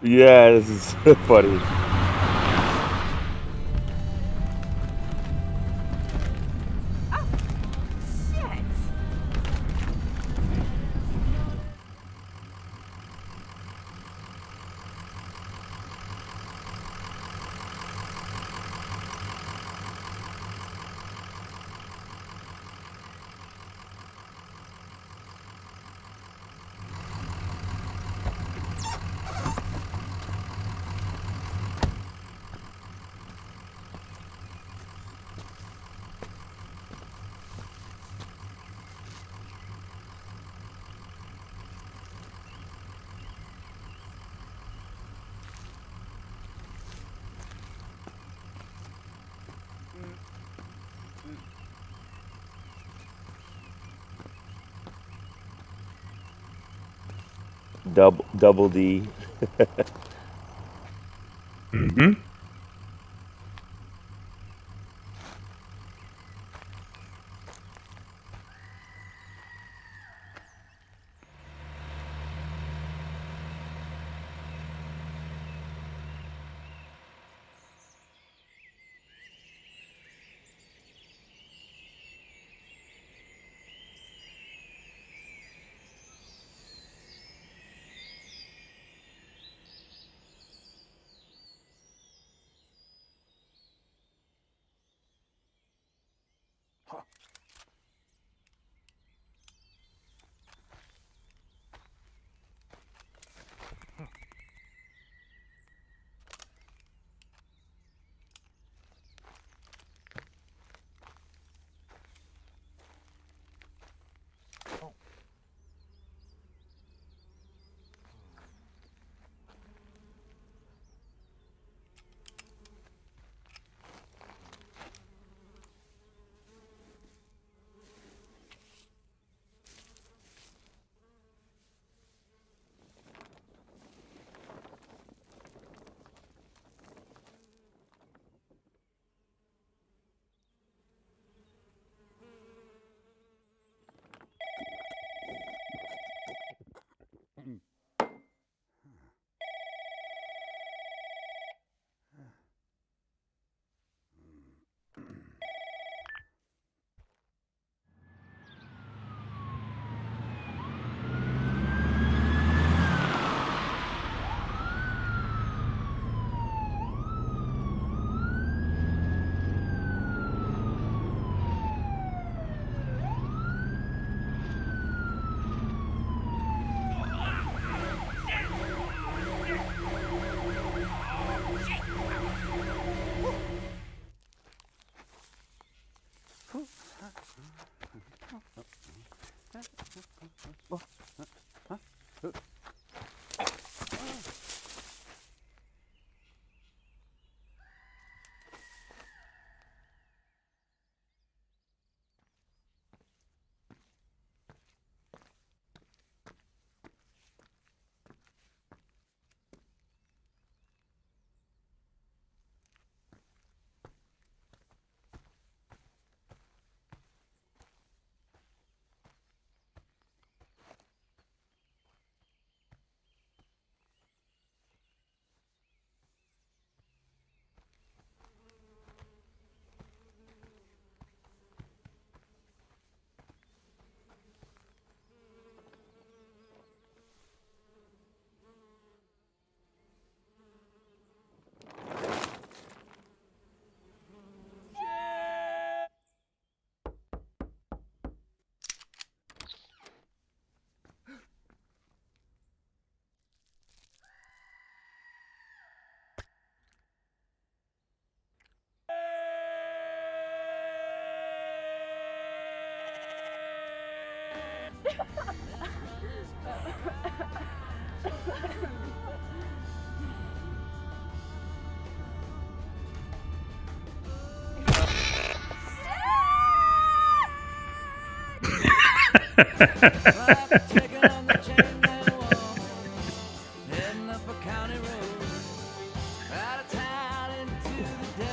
Yeah, this is funny. Double D. Mm-hmm.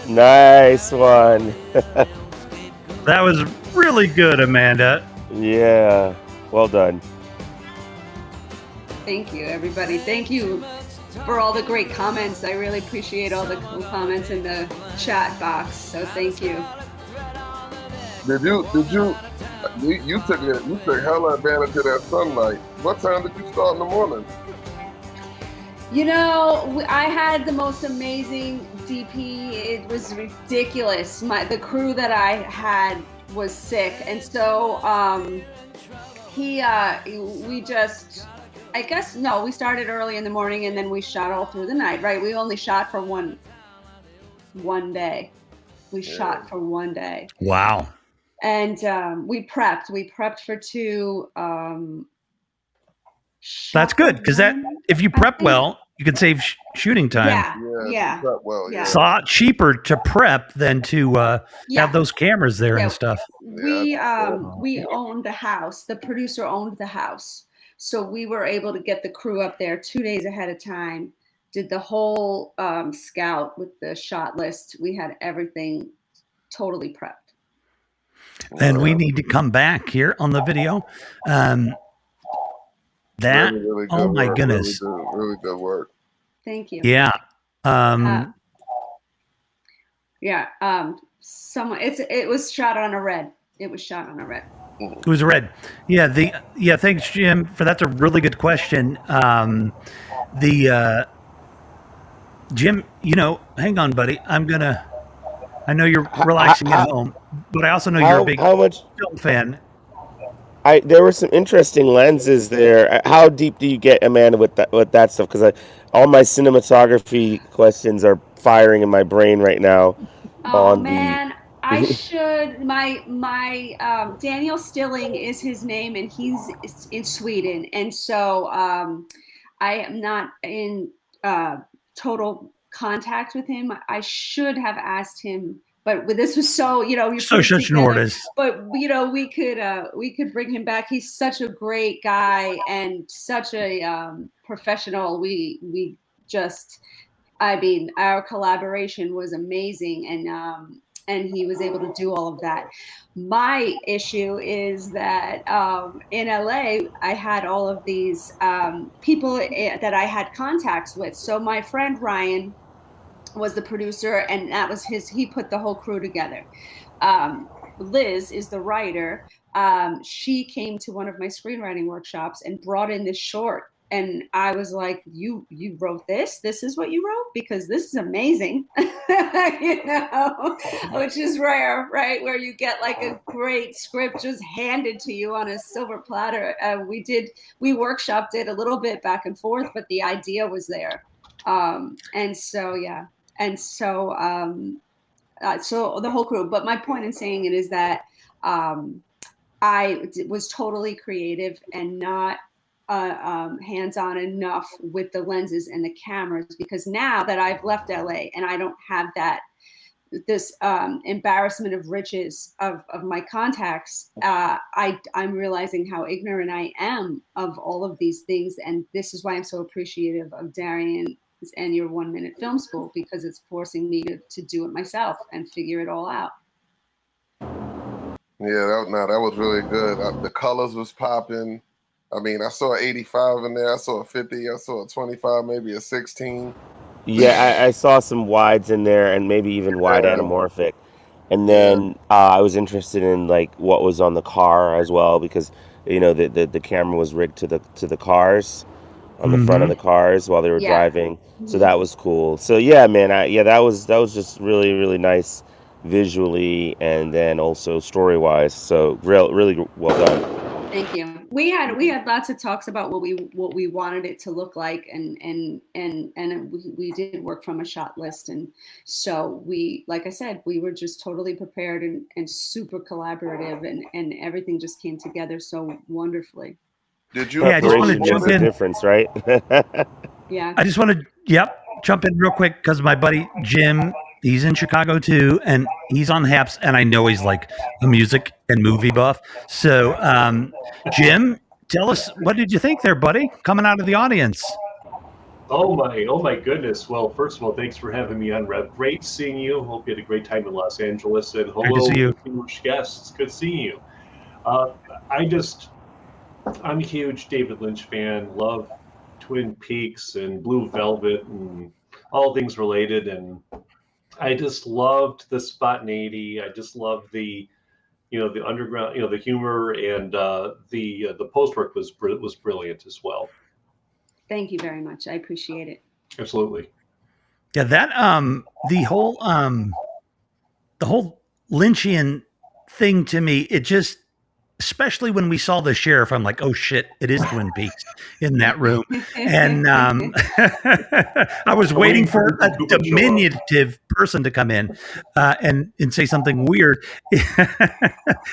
Nice one. That was really good, Amanda. Yeah, well done. Thank you, everybody. Thank you for all the great comments. I really appreciate all the cool comments in the chat box. So thank you. You took hella advantage of that sunlight. What time did you start in the morning? You know, I had the most amazing DP. It was ridiculous. The crew that I had was sick, and so we just, I guess, no, we started early in the morning and then we shot all through the night, right? We only shot for one day. We shot for one day. Wow. And we prepped for two. That's good, because that if you prep well, you can save shooting time. Yeah. Prep well, yeah. It's a lot cheaper to prep than to have those cameras there and stuff. We owned the house. The producer owned the house. So we were able to get the crew up there 2 days ahead of time, did the whole scout with the shot list. We had everything totally prepped. And we need to come back here on the video. That, really oh good my work, goodness. really good work. Thank you. Yeah. Someone, it was shot on a red. It was shot on a red. It was red. Yeah. Thanks, Jim, for that's a really good question. Jim, hang on, buddy. I know you're relaxing at home, but I also know you're a big film fan. There were some interesting lenses there. How deep do you get, Amanda, with that stuff? Because all my cinematography questions are firing in my brain right now. Oh man, I should. My Daniel Stilling is his name, and he's in Sweden, and so I am not in total contact with him. I should have asked him. But this was so, you're such an orders. But we could bring him back. He's such a great guy and such a professional. We just, our collaboration was amazing, and he was able to do all of that. My issue is that in LA, I had all of these people that I had contacts with. So my friend Ryan was the producer, and that was he put the whole crew together. Liz is the writer. She came to one of my screenwriting workshops and brought in this short, and I was like, you wrote this is what you wrote, because this is amazing. Which is rare, right? Where you get like a great script just handed to you on a silver platter. We workshopped it a little bit back and forth, but the idea was there. So the whole crew. But my point in saying it is that I was totally creative and not hands-on enough with the lenses and the cameras, because now that I've left LA and I don't have this embarrassment of riches of my contacts, I'm realizing how ignorant I am of all of these things, and this is why I'm so appreciative of Darian and your 1 Minute Film School, because it's forcing me to do it myself and figure it all out. Yeah, that was really good. The colors was popping. I mean, I saw 85 in there. I saw a 50. I saw a 25, maybe a 16. Yeah, I saw some wides in there, and maybe even wide anamorphic. And then I was interested in like what was on the car as well, because the camera was rigged to the cars, on the front of the cars while they were driving. So that was cool. So yeah, man, that was just really, really nice visually, and then also story wise. So really well done. Thank you. We had lots of talks about what we wanted it to look like, and we did work from a shot list, and so like I said, we were just totally prepared and super collaborative, and everything just came together so wonderfully. Did you? Yeah, I just want to jump in. Difference, right? Yeah. I just want to jump in real quick, because my buddy Jim, he's in Chicago too, and he's on HAPS, and I know he's like a music and movie buff. So, Jim, tell us, what did you think there, buddy, coming out of the audience? Oh my goodness. Well, first of all, thanks for having me on, Rev. Great seeing you. Hope you had a great time in Los Angeles, and hello, good to see you. Distinguished guests. Good seeing you. I'm a huge David Lynch fan. Love Twin Peaks and Blue Velvet and all things related. And I just loved the spontaneity. I just loved the the underground, the humor, and the post work was brilliant as well. Thank you very much. I appreciate it. Absolutely. Yeah, that the whole Lynchian thing to me, it just, especially when we saw the sheriff, I'm like, oh shit, it is Twin Peaks in that room. And I was waiting for a diminutive person to come in and say something weird.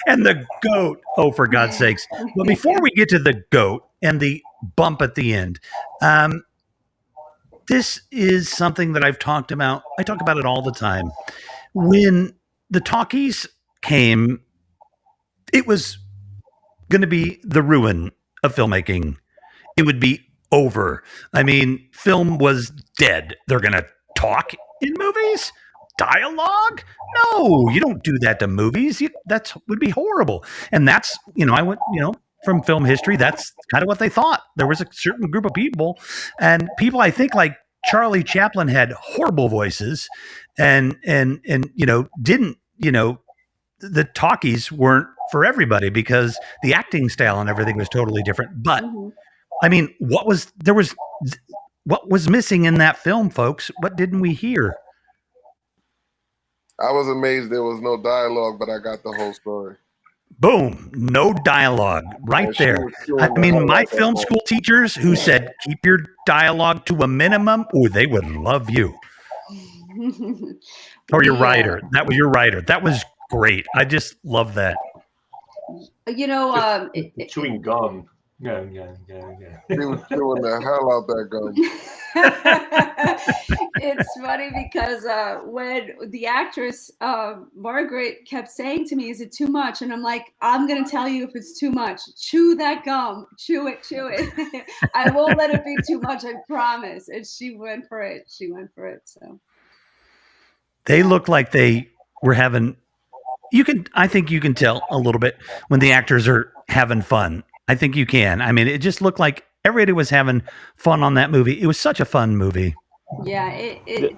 And the goat, oh, for God's sakes. But before we get to the goat and the bump at the end, this is something that I've talked about. I talk about it all the time. When the talkies came, it was going to be the ruin of filmmaking. It would be over. I mean, film was dead. They're going to talk in movies? Dialogue? No, you don't do that to movies. That would be horrible. And that's, I went, from film history, that's kind of what they thought. There was a certain group of people, and people, I think, like Charlie Chaplin, had horrible voices and didn't, the talkies weren't for everybody because the acting style and everything was totally different. But I mean, what was missing in that film, folks? What didn't we hear? I was amazed there was no dialogue, but I got the whole story. Boom, no dialogue right there. I mean, my film school teachers who said, keep your dialogue to a minimum, they would love you. Or your writer. That was your writer. That was great. I just love that. Chewing gum. Yeah. He was chewing the hell out that gum. It's funny because when the actress Margaret kept saying to me, "Is it too much?" And I'm like, "I'm gonna tell you if it's too much. Chew that gum. Chew it. I won't let it be too much. I promise." And she went for it. So they look like they were having. I think you can tell a little bit when the actors are having fun. I think you can. I mean, it just looked like everybody was having fun on that movie. It was such a fun movie. Yeah,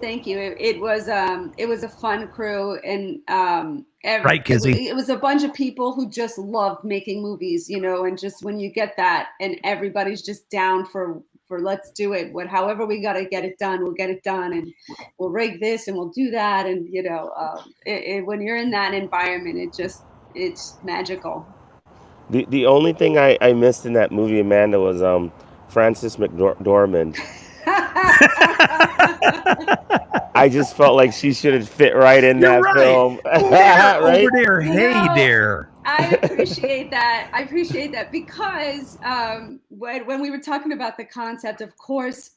thank you. It was a fun crew, and right, Kizzy. It was a bunch of people who just loved making movies, and just when you get that, and everybody's just down for let's do it. However we got to get it done, we'll get it done, and we'll rig this and we'll do that, and when you're in that environment, it's magical. The only thing I missed in that movie, Amanda, was Frances McDormand. I just felt like she should have fit right in that film. Right? Over there. Hey there. I appreciate that because when we were talking about the concept, of course,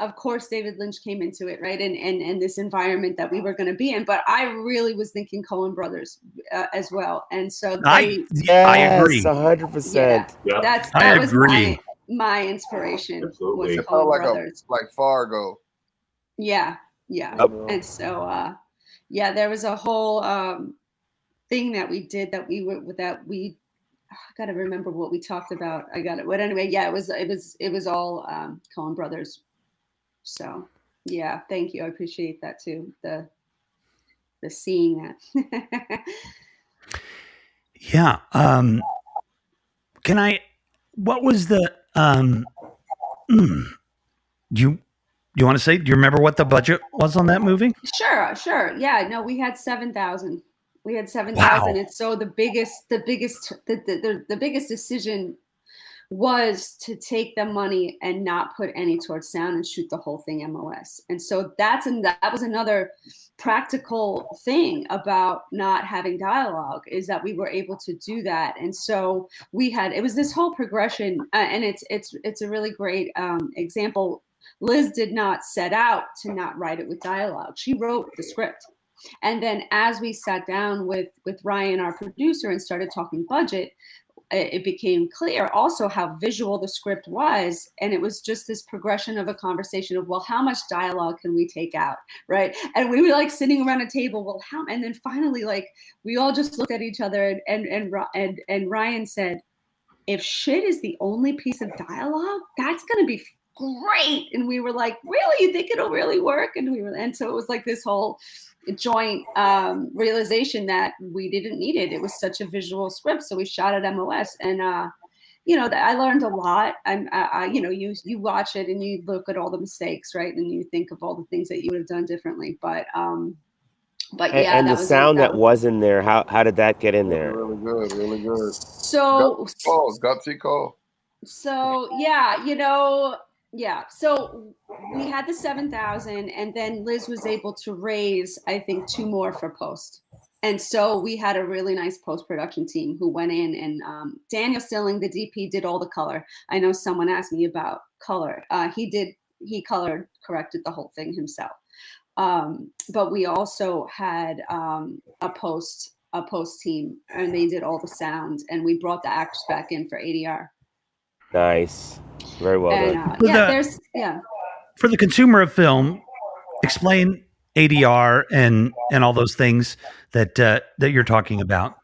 David Lynch came into it, right? And this environment that we were going to be in. But I really was thinking Coen Brothers as well. And so I agree. 100%. Yeah, that was my inspiration. Absolutely. Was Coen Brothers. Like Fargo. Yeah. And so there was a whole thing that we did I gotta remember what we talked about. I got it. But anyway, yeah, it was all Coen Brothers. So yeah, thank you. I appreciate that too. The seeing that. Yeah. What was the do you want to say? Do you remember what the budget was on that movie? Sure. Yeah, no, we had 7,000. Wow. And so the biggest decision was to take the money and not put any towards sound and shoot the whole thing MOS. And so that was another practical thing about not having dialogue, is that we were able to do that. And so it was this whole progression, and it's a really great example. Liz did not set out to not write it with dialogue. She wrote the script. And then as we sat down with Ryan, our producer, and started talking budget, it became clear also how visual the script was. And it was just this progression of a conversation of, well, how much dialogue can we take out, right? And we were like sitting around a table, well, how? And then finally, like, we all just looked at each other, and Ryan said, if shit is the only piece of dialogue, that's going to be great. And we were like, really, you think it'll really work? And so it was like this whole joint realization that we didn't need it. It was such a visual script. So we shot at MOS, and I learned a lot. You watch it and you look at all the mistakes, right? And you think of all the things that you would have done differently. But yeah, And the sound that was in there, how did that get in there? Really good, really good. So Gutsy call. So So we had the 7,000, and then Liz was able to raise, I think, 2 more for post. And so we had a really nice post-production team who went in, and Daniel Stilling, the DP, did all the color. I know someone asked me about color. He color corrected the whole thing himself. But we also had a post team, and they did all the sound, and we brought the actors back in for ADR. Nice. Very well done. For the consumer of film, explain ADR and all those things that you're talking about.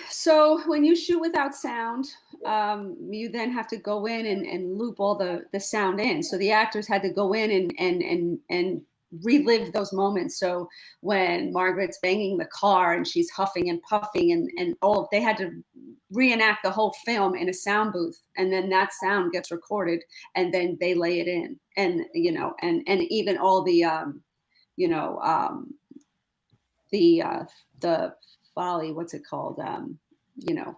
So when you shoot without sound, you then have to go in and loop all the sound in. So the actors had to go in and relive those moments. So when Margaret's banging the car and she's huffing and puffing and all, they had to reenact the whole film in a sound booth, and then that sound gets recorded, and then they lay it in, and and even all the Foley, what's it called?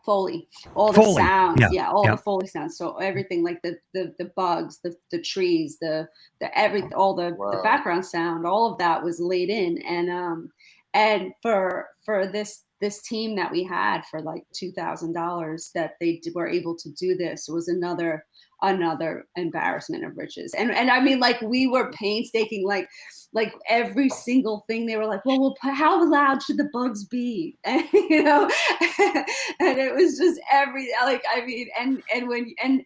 Foley, all the Foley. sounds, Yeah. the Foley sounds. So everything like the bugs, the trees, the background sound, all of that was laid in, and for this team that we had for like $2,000 that they were able to do this was another embarrassment of riches. And I mean, like, we were painstaking, like every single thing. They were like, well, how loud should the bugs be? And, and it was just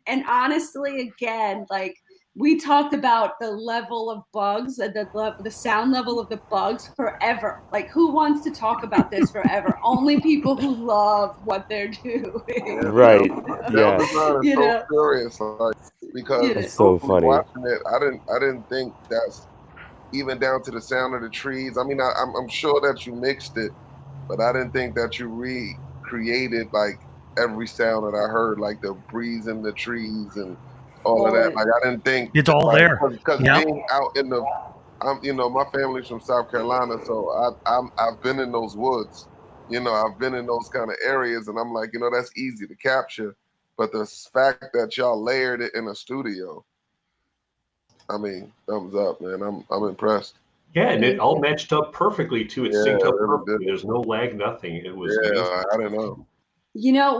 and honestly, again, like, we talked about the level of bugs, the sound level of the bugs forever. Like, who wants to talk about this forever? Only people who love what they're doing. Right. That Yeah. was so curious, like, because It's so funny. watching it, I didn't think that's even down to the sound of the trees. I mean, I'm sure that you mixed it, but I didn't think that you recreated like every sound that I heard, like the breeze in the trees and all of that. Like, I didn't think it's all there. Because being out in the, my family's from South Carolina, so I've been in those woods. I've been in those kind of areas, and I'm like, that's easy to capture. But the fact that y'all layered it in a studio, I mean, thumbs up, man. I'm impressed. Yeah, and it all matched up perfectly too. It synced up perfectly. There's no lag, nothing. It was amazing. I don't know.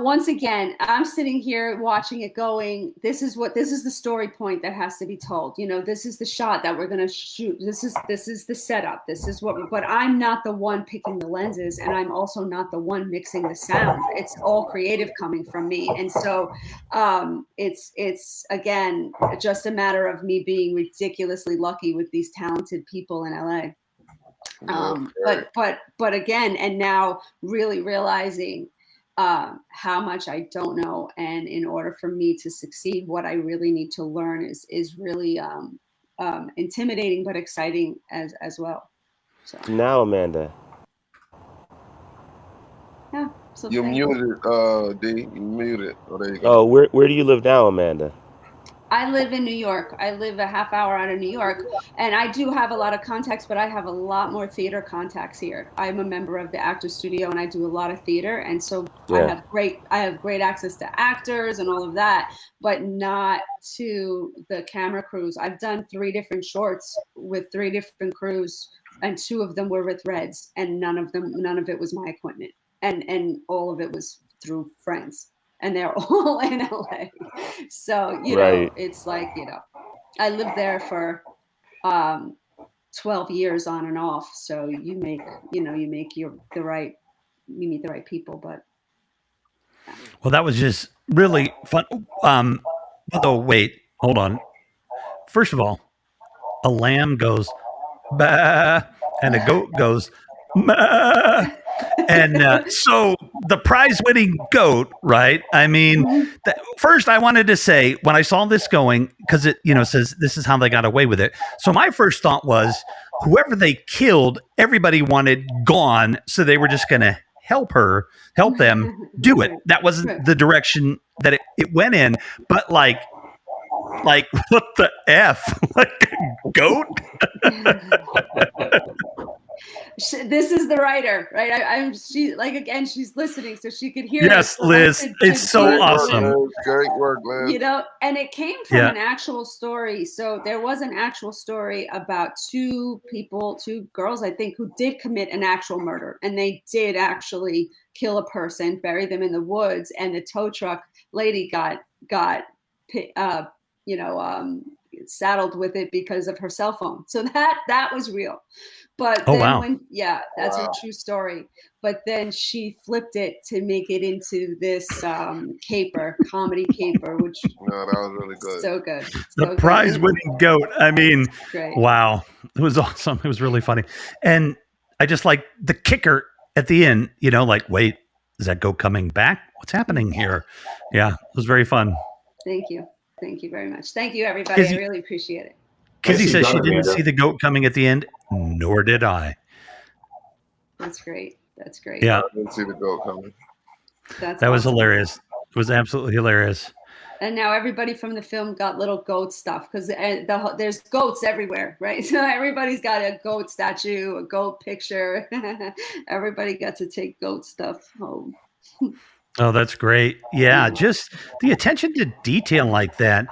Once again, I'm sitting here watching it going, this is the story point that has to be told. This is the shot that we're going to shoot. This is the setup. But I'm not the one picking the lenses, and I'm also not the one mixing the sound. It's all creative coming from me. And so it's again, just a matter of me being ridiculously lucky with these talented people in LA. But again, and now really realizing how much I don't know, and in order for me to succeed, what I really need to learn is really intimidating but exciting as well. So Now, Amanda. Yeah. So You thanks. muted, D. You muted. Oh, there you go. Oh, where do you live now, Amanda? I live in New York. I live a half hour out of New York, and I do have a lot of contacts, but I have a lot more theater contacts here. I'm a member of the Actors Studio, and I do a lot of theater, and so I have great access to actors and all of that, but not to the camera crews. I've done 3 different shorts with 3 different crews, and 2 of them were with Reds, and none of it was my equipment, and all of it was through friends. And they're all in LA. So, it's like, I lived there for 12 years on and off. So you meet the right people, but. Well, that was just really fun. Oh, wait, hold on. First of all, a lamb goes, bah, and a goat goes, bah. And so the prize-winning goat, right? I mean, first I wanted to say when I saw this going, because it says this is how they got away with it. So my first thought was whoever they killed, everybody wanted gone, so they were just going to help them do it. That wasn't the direction that it went in, but like what the F? Like a goat? This is the writer, right? She again, she's listening, so she could hear. Yes, this, Liz, it's so awesome. Great work, Liz. And it came from an actual story. So there was an actual story about two girls, I think, who did commit an actual murder, and they did actually kill a person, bury them in the woods, and the tow truck lady got saddled with it because of her cell phone. So that was real. But then that's a true story. But then she flipped it to make it into this comedy caper, which that was really good. So good. The prize-winning goat. I mean, Great. Wow. It was awesome. It was really funny. And I just like the kicker at the end, wait, is that goat coming back? What's happening here? Yeah, it was very fun. Thank you. Thank you very much. Thank you, everybody. I really appreciate it. Kizzy says she didn't see the goat coming at the end, nor did I. That's great. That's great. Yeah. I didn't see the goat coming. That was hilarious. It was absolutely hilarious. And now everybody from the film got little goat stuff because there's goats everywhere, right? So everybody's got a goat statue, a goat picture. Everybody got to take goat stuff home. Oh, that's great. Yeah, just the attention to detail like that.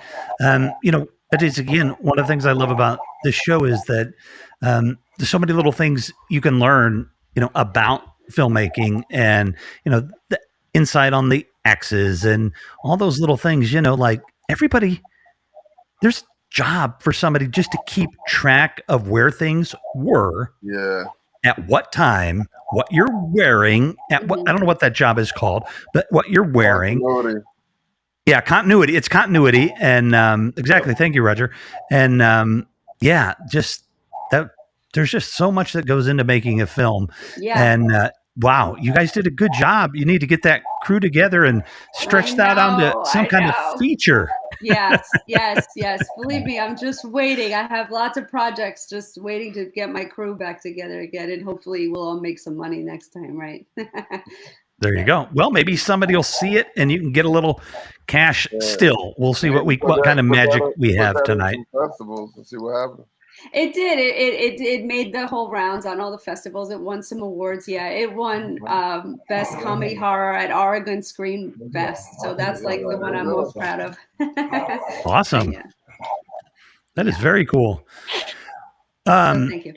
It is, again, one of the things I love about this show is that there's so many little things you can learn, about filmmaking and, the insight on the X's and all those little things, like everybody, there's a job for somebody just to keep track of where things were. Yeah. At what time, what you're wearing, at what, I don't know what that job is called, but what you're wearing. Continuity. Yeah, continuity. It's continuity. And exactly. Thank you, Roger. And just that there's just so much that goes into making a film. Yeah. And wow, you guys did a good job. You need to get that crew together and stretch that onto some kind of feature. Yes. Believe me, I'm just waiting. I have lots of projects just waiting to get my crew back together again. And hopefully we'll all make some money next time, right? There you go. Well, maybe somebody will see it and you can get a little cash still. We'll see what kind of magic we have tonight. Festivals and see what happens. It did. It made the whole rounds on all the festivals. It won some awards. Yeah, it won Best Comedy Horror at Oregon Screen Fest. So that's like the one I'm most proud of. Awesome. Yeah. That is very cool. Thank you.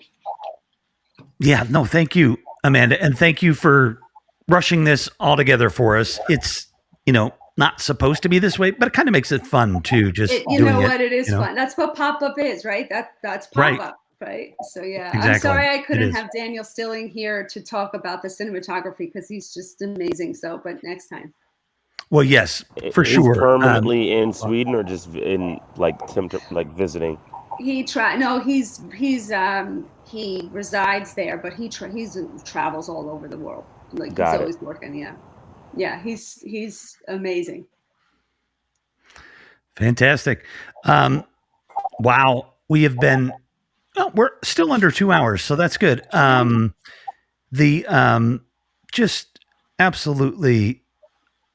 Yeah, no, thank you, Amanda. And thank you for rushing this all together for us. It's, not supposed to be this way, but it kind of makes it fun too. Just it is fun. That's what pop-up is, right? That's pop-up, right? So yeah, exactly. I'm sorry I couldn't have Daniel Stilling here to talk about the cinematography because he's just amazing. So, but next time. Well, yes, for sure. Permanently in Sweden or just in visiting? He resides there, but he travels all over the world. He's always working. Yeah, he's amazing. Fantastic. Wow, we have been. Oh, we're still under 2 hours, so that's good. Just absolutely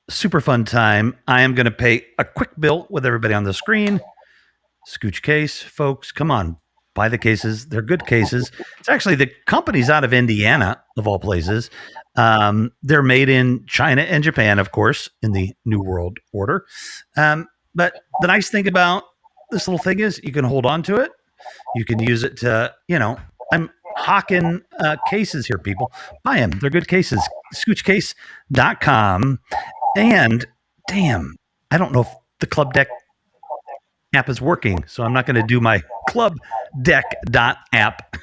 super fun time. I am going to pay a quick bill with everybody on the screen. Scooch case, folks. Come on, buy the cases. They're good cases. It's actually the company's out of Indiana, of all places. They're made in China and Japan, of course, in the New World Order. But the nice thing about this little thing is you can hold on to it. You can use it to, I'm hawking cases here, people. Buy them. They're good cases. Scoochcase.com. And damn, I don't know if the Club Deck app is working, so I'm not going to do my clubdeck.app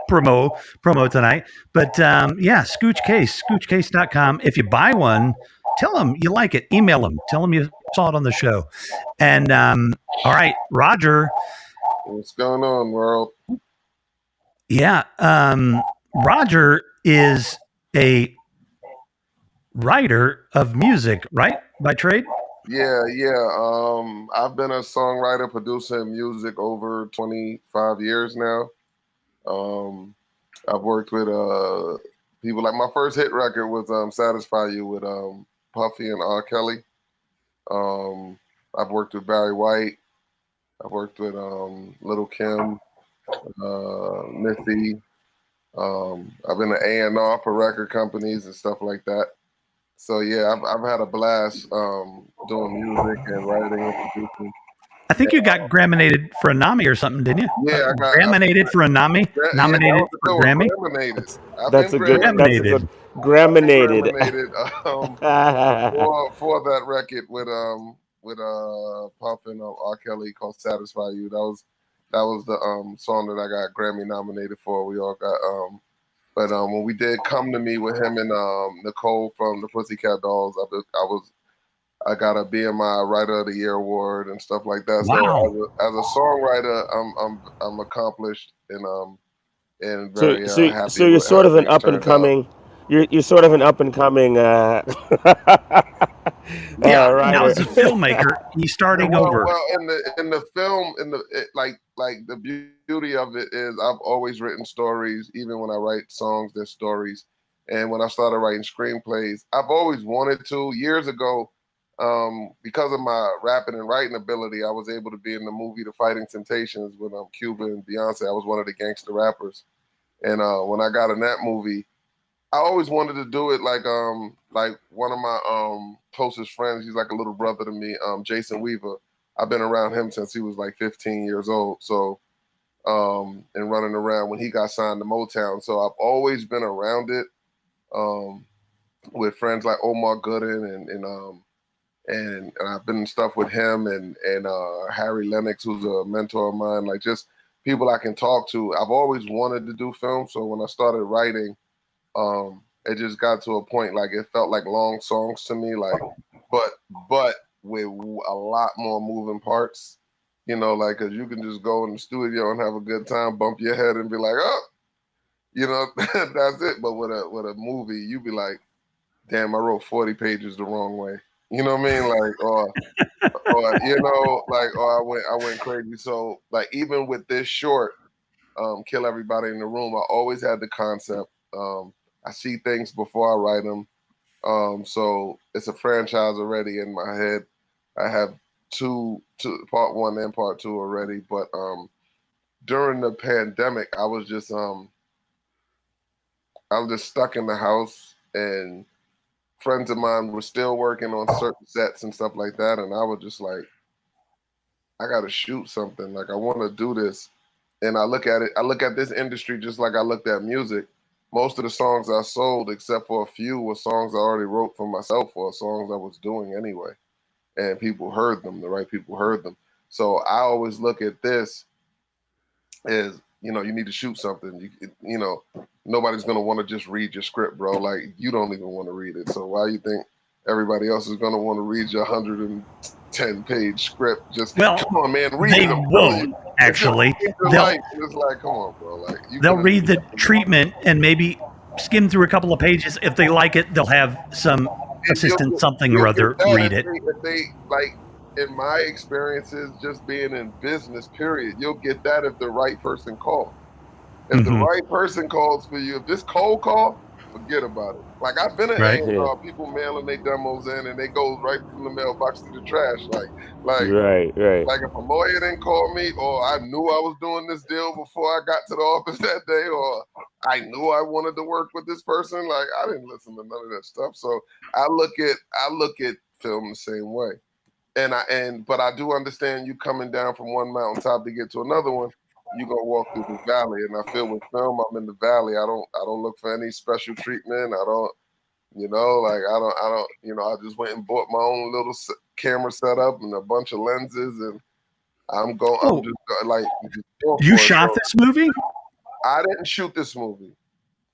promo tonight. But scoochcase.com. If you buy one, tell them you like it. Email them. Tell them you saw it on the show. And all right, Roger. What's going on, world? Yeah, Roger is a writer of music, right? By trade? Yeah, yeah. I've been a songwriter, producer, and music over 25 years now. Um, I've worked with people like my first hit record was "Satisfy You" with Puffy and R. Kelly. Um, I've worked with Barry White. I've worked with Little Kim, Missy. I've been an A&R for record companies and stuff like that. So yeah, I've had a blast doing music and writing and producing. I think you got Graminated for a Nami or something, didn't you? Yeah, Graminated for a Nami? yeah, that Nominated was the for good one. Grammy? Graminated. I've That's been a good. That's a good. Graminated. Graminated. For that record with Puff and R. Kelly called "Satisfy You." That was the song that I got Grammy nominated for. We all got but when we did "Come to Me" with him and Nicole from the Pussycat Dolls, I got a BMI Writer of the Year award and stuff like that. Wow. So as a songwriter, I'm accomplished and So very so happy so you're with sort how of an things up and turned out. coming. You're sort of an up and coming Yeah, now writer. as a filmmaker, he's starting over. Well, in the film, like the beauty of it is I've always written stories. Even when I write songs, they're stories. And when I started writing screenplays, I've always wanted to. Years ago, because of my rapping and writing ability, I was able to be in the movie The Fighting Temptations with Cuba and Beyonce. I was one of the gangster rappers. And when I got in that movie, I always wanted to do it like one of my closest friends. He's like a little brother to me, Jason Weaver. I've been around him since he was like 15 years old. So and running around when he got signed to Motown. So I've always been around it um, with friends like Omar Gooden and I've been in stuff with him and Harry Lennox, who's a mentor of mine. Like just people I can talk to. I've always wanted to do film. So when I started writing. It just got to a point like it felt like long songs to me, like, but with a lot more moving parts, like, cause you can just go in the studio and have a good time, bump your head and be like, oh, that's it. But with a movie, you be like, damn, I wrote 40 pages the wrong way. You know what I mean? Like, or or I went crazy. So like, even with this short, Kill Everybody in the Room, I always had the concept. I see things before I write them. So it's a franchise already in my head. I have two part one and part two already. But during the pandemic, I was just stuck in the house, and friends of mine were still working on certain sets and stuff like that, and I was just like, I gotta shoot something. Like I want to do this, and I look at it. I look at this industry just like I looked at music. Most of the songs I sold, except for a few, were songs I already wrote for myself or songs I was doing anyway, and people heard them. The right people heard them. So I always look at this as you need to shoot something. Nobody's gonna want to just read your script, bro. Like you don't even want to read it. So why you think everybody else is gonna want to read your 110-page script? Just Well, come on, man, read they it. I'm telling won't you. actually. It's They'll life. It's like, come on, bro. Like they'll read the treatment and maybe skim through a couple of pages. If they like it, they'll have some assistant something or you'll other get that read it. if they like. In my experiences, just being in business, period, you'll get that if the right person calls. If the Mhm. right person calls for you, if this cold call, forget about it. Like I've been at Right. A&R, people mailing their demos in, and they go right from the mailbox to the trash. Like Right. if a lawyer didn't call me, or I knew I was doing this deal before I got to the office that day, or I knew I wanted to work with this person, like I didn't listen to none of that stuff. So I look at film the same way. But I do understand you coming down from one mountaintop to get to another one. You're gonna walk through the valley, and I feel with film, I'm in the valley. I don't look for any special treatment. I don't, I just went and bought my own little camera setup and a bunch of lenses, and I'm going. Oh. I'm just like going You for it. shot So this movie? I didn't shoot this movie.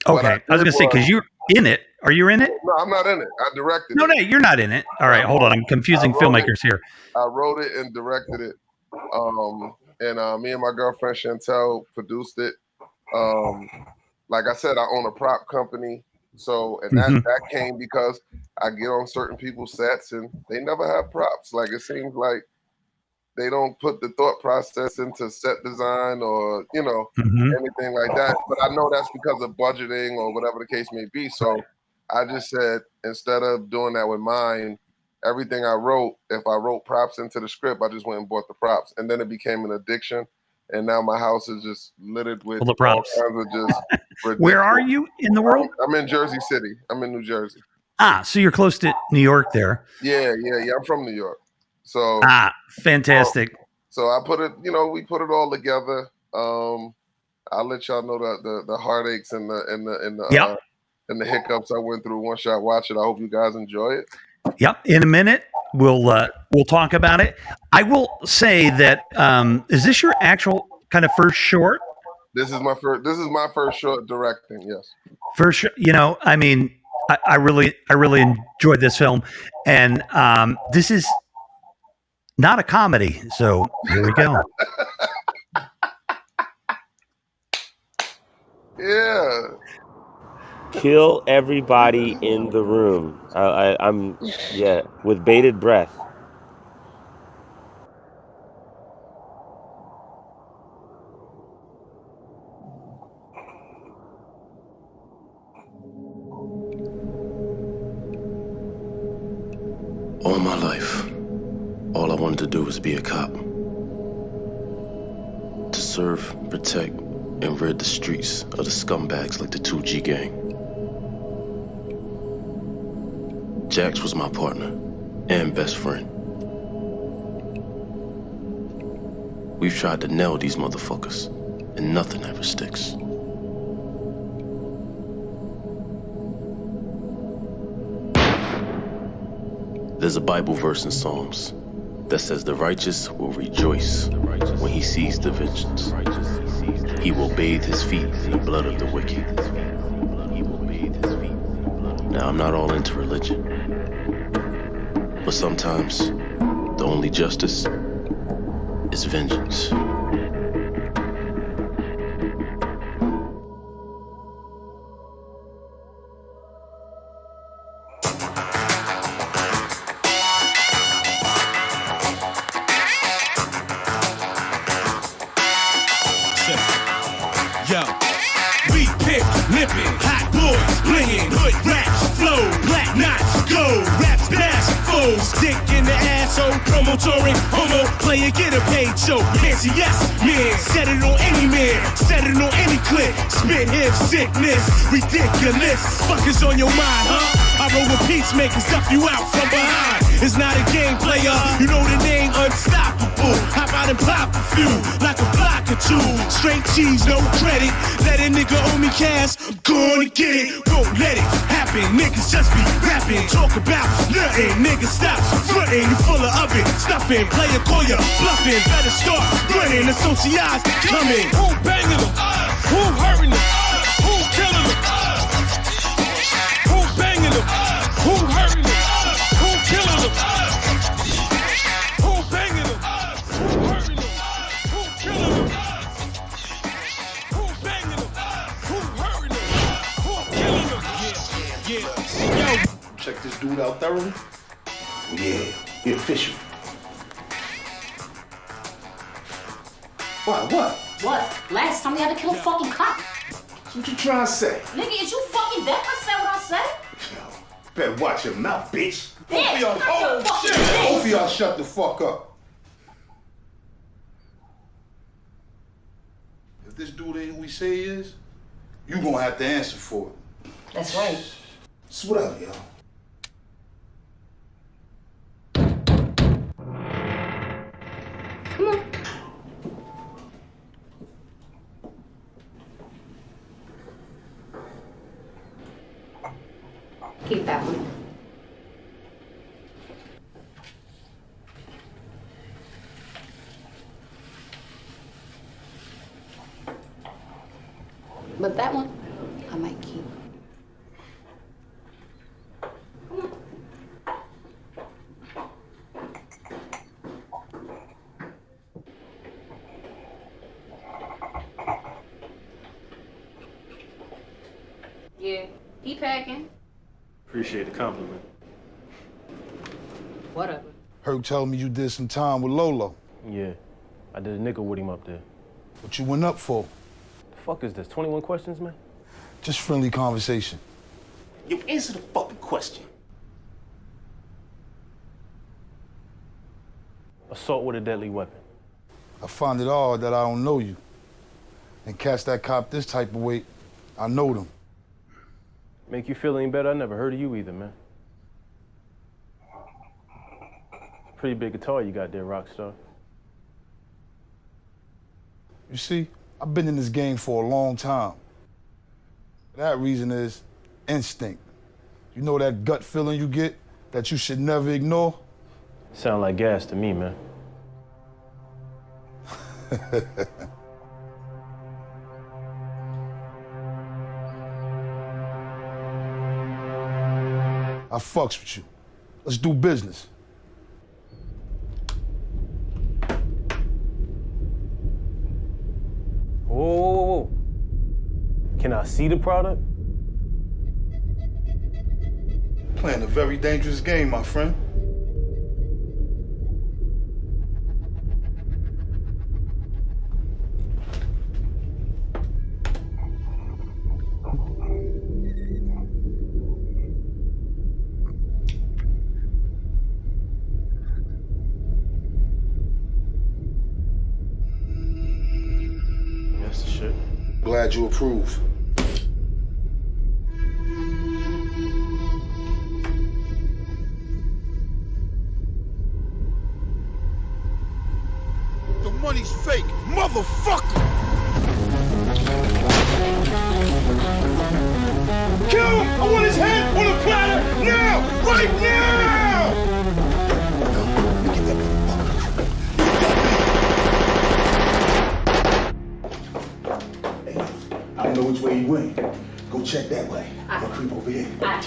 What Okay. I was gonna say because you're in it. Are you in it? No, I'm not in it. I directed No, it. no, you're not in it. All right, hold on. I'm confusing I wrote it. filmmakers here. I wrote it and directed it. And me and my girlfriend Chantel produced it. Like I said, I own a prop company. So, and that came because I get on certain people's sets and they never have props. Like it seems like they don't put the thought process into set design or, you know, anything like that. But I know that's because of budgeting or whatever the case may be. So I just said, instead of doing that with mine, everything I wrote, if I wrote props into the script, I just went and bought the props. And then it became an addiction. And now my house is just littered with Full of props. all kinds of just ridiculous. Where are you in the world? I'm in Jersey City. I'm in New Jersey. Ah, so you're close to New York there. Yeah. I'm from New York. So fantastic. So I put it, you know, we put it all together. I'll let y'all know the heartaches and the hiccups I went through once y'all watch it. I hope you guys enjoy it. Yep. In a minute, we'll talk about it. I will say that is this your actual kind of first short? This is my first short directing. Yes. First, you know, I mean, I really enjoyed this film, and this is not a comedy. So here we go. Yeah. Kill everybody in the room. I'm with bated breath. All my life, all I wanted to do was be a cop. To serve, protect, and rid the streets of the scumbags like the 2G gang. Jax was my partner and best friend. We've tried to nail these motherfuckers, and nothing ever sticks. There's a Bible verse in Psalms that says the righteous will rejoice when he sees the vengeance. He will bathe his feet in the blood of the wicked. Now, I'm not all into religion, but sometimes the only justice is vengeance. Yo, we pick, lippin', hot boys, blingin', hood rats, flow, black knots, gold, rap smash, foes, stick in the asshole, promo touring, homo, player, get a paid show, fancy yes, man, set it on any man, set it on any clip, spit him sickness, ridiculous, fuckers on your mind, huh? I roll with peacemakers, duck you out from behind. It's not a game, player. You know the name, unstoppable. Hop out and pop a few, like a block or two. Straight cheese, no credit. Let a nigga owe me cash, I'm gonna get it. Won't let it happen. Niggas just be rapping, talk about nothing. Niggas stop frontin', you full of oven. Stuffing, player call ya bluffing. Better start running, associates coming. Who banging them? Who hurting them? Who killing them? Who banging them? Who hurting them? Who killing them? Who banging them? Who hurting them? Who killing them? Who banging them? Who hurting them? Who killing them? Yeah. Yo. Check this dude out thoroughly. Yeah, he official. What? What? Last time we had to kill a fucking cop. What you trying to say? Nigga, is you fucking deaf? I said what I said. Better watch your mouth, bitch. Bitch, Both of y'all shut the fuck up. If this dude ain't who he say he is, you gonna have to answer for it. That's right. So what up, y'all? Come on. Keep that one. But that one, I might keep. Yeah, he packing. Appreciate the compliment. Whatever. Herb told me you did some time with Lolo. Yeah, I did a nickel with him up there. What you went up for? The fuck is this, 21 questions, man? Just friendly conversation. You answer the fucking question. Assault with a deadly weapon. I find it odd that I don't know you. And cats that cop this type of weight, I know them. Make you feel any better? I never heard of you either, man. Pretty big guitar you got there, Rockstar. You see, I've been in this game for a long time. That reason is instinct. You know that gut feeling you get that you should never ignore? Sound like gas to me, man. I fucks with you. Let's do business. Whoa. Can I see the product? Playing a very dangerous game, my friend. That's the shit. Glad you approve. The money's fake, motherfucker! Kill him! I want his head on a platter now! Right now! I don't know which way he went. Go check that way. I'll creep over here. All right.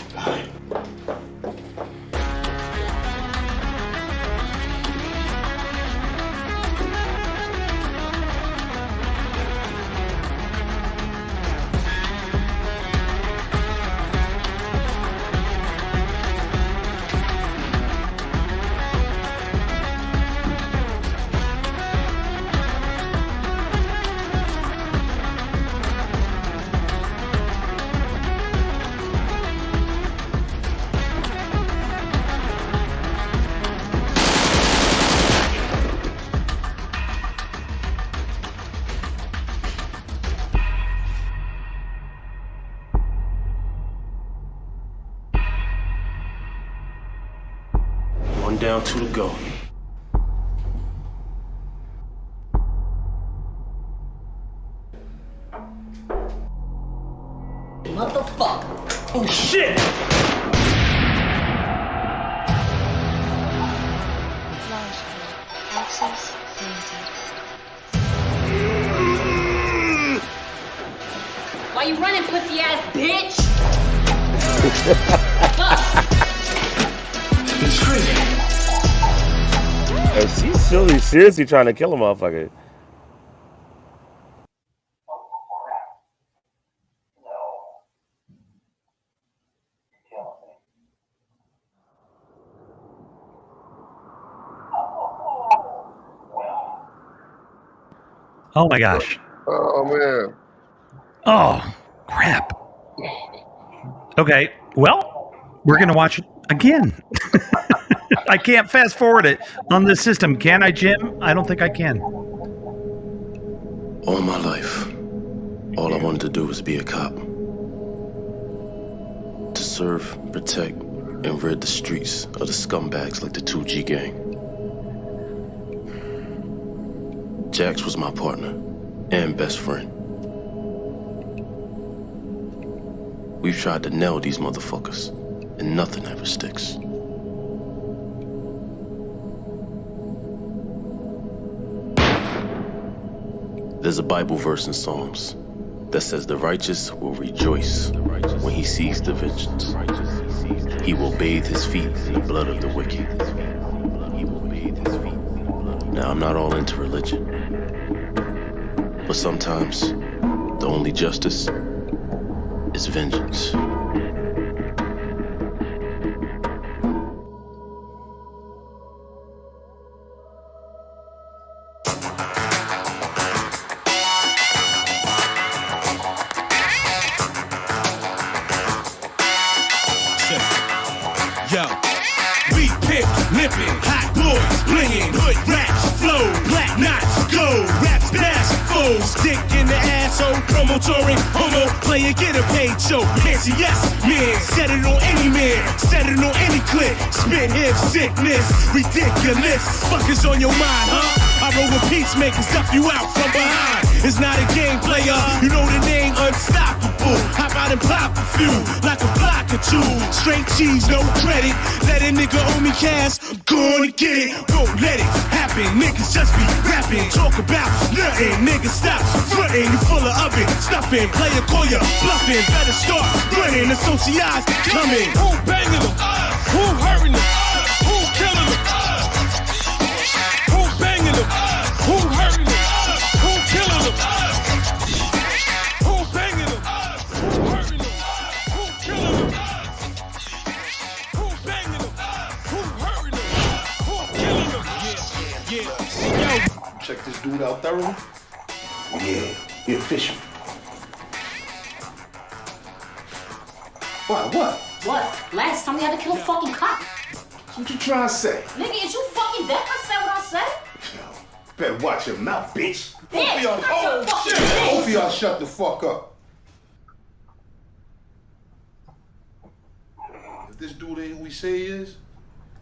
One down, two to go. Motherfucker. Oh shit! Access limited. Why you running, pussy ass bitch? It's crazy. She's really seriously trying to kill a motherfucker. Oh my gosh. Oh man. Oh, crap. Okay, well, we're going to watch it again. I can't fast forward it on this system. Can I, Jim? I don't think I can. All my life, all I wanted to do was be a cop. To serve, protect, and rid the streets of the scumbags like the 2G gang. Jax was my partner and best friend. We've tried to nail these motherfuckers, and nothing ever sticks. There's a Bible verse in Psalms that says the righteous will rejoice when he sees the vengeance. He will bathe his feet in the blood of the wicked. Now, I'm not all into religion, but sometimes the only justice is vengeance. asshole. Promotoring, homo, player, get a paid show. Answer yes, man. Set it on any man. Set it on any clip. Spit hip sickness. Ridiculous. Fuck is on your mind, huh? I roll with peacemakers, duck you out from behind. It's not a game, player. You know the name, unstoppable. Hop out and pop a few, like a block or two. Straight cheese, no credit. Let a nigga owe me cash, I'm gonna get it. Won't let it happen. Niggas just be rapping, talk about nothing. Niggas stop fronting, you full of oven. Stuffing, player call ya bluffing. Better start running, associates coming. Who banging them? Who hurting them? Who killing them? Who banging them? Who hurting them? Who killing them? Who banging them? Who hurting them? Who killing them? Who banging them? Who hurting them? Who killing them? Yeah. Check this dude out thoroughly. Yeah, he official. What? What? Last time we had to kill a fucking cop. What you trying to say? Nigga, is you fucking deaf? I said what I said. Better watch your mouth, bitch. Bitch, Both of y'all shut the fuck up. If this dude ain't who he say he is,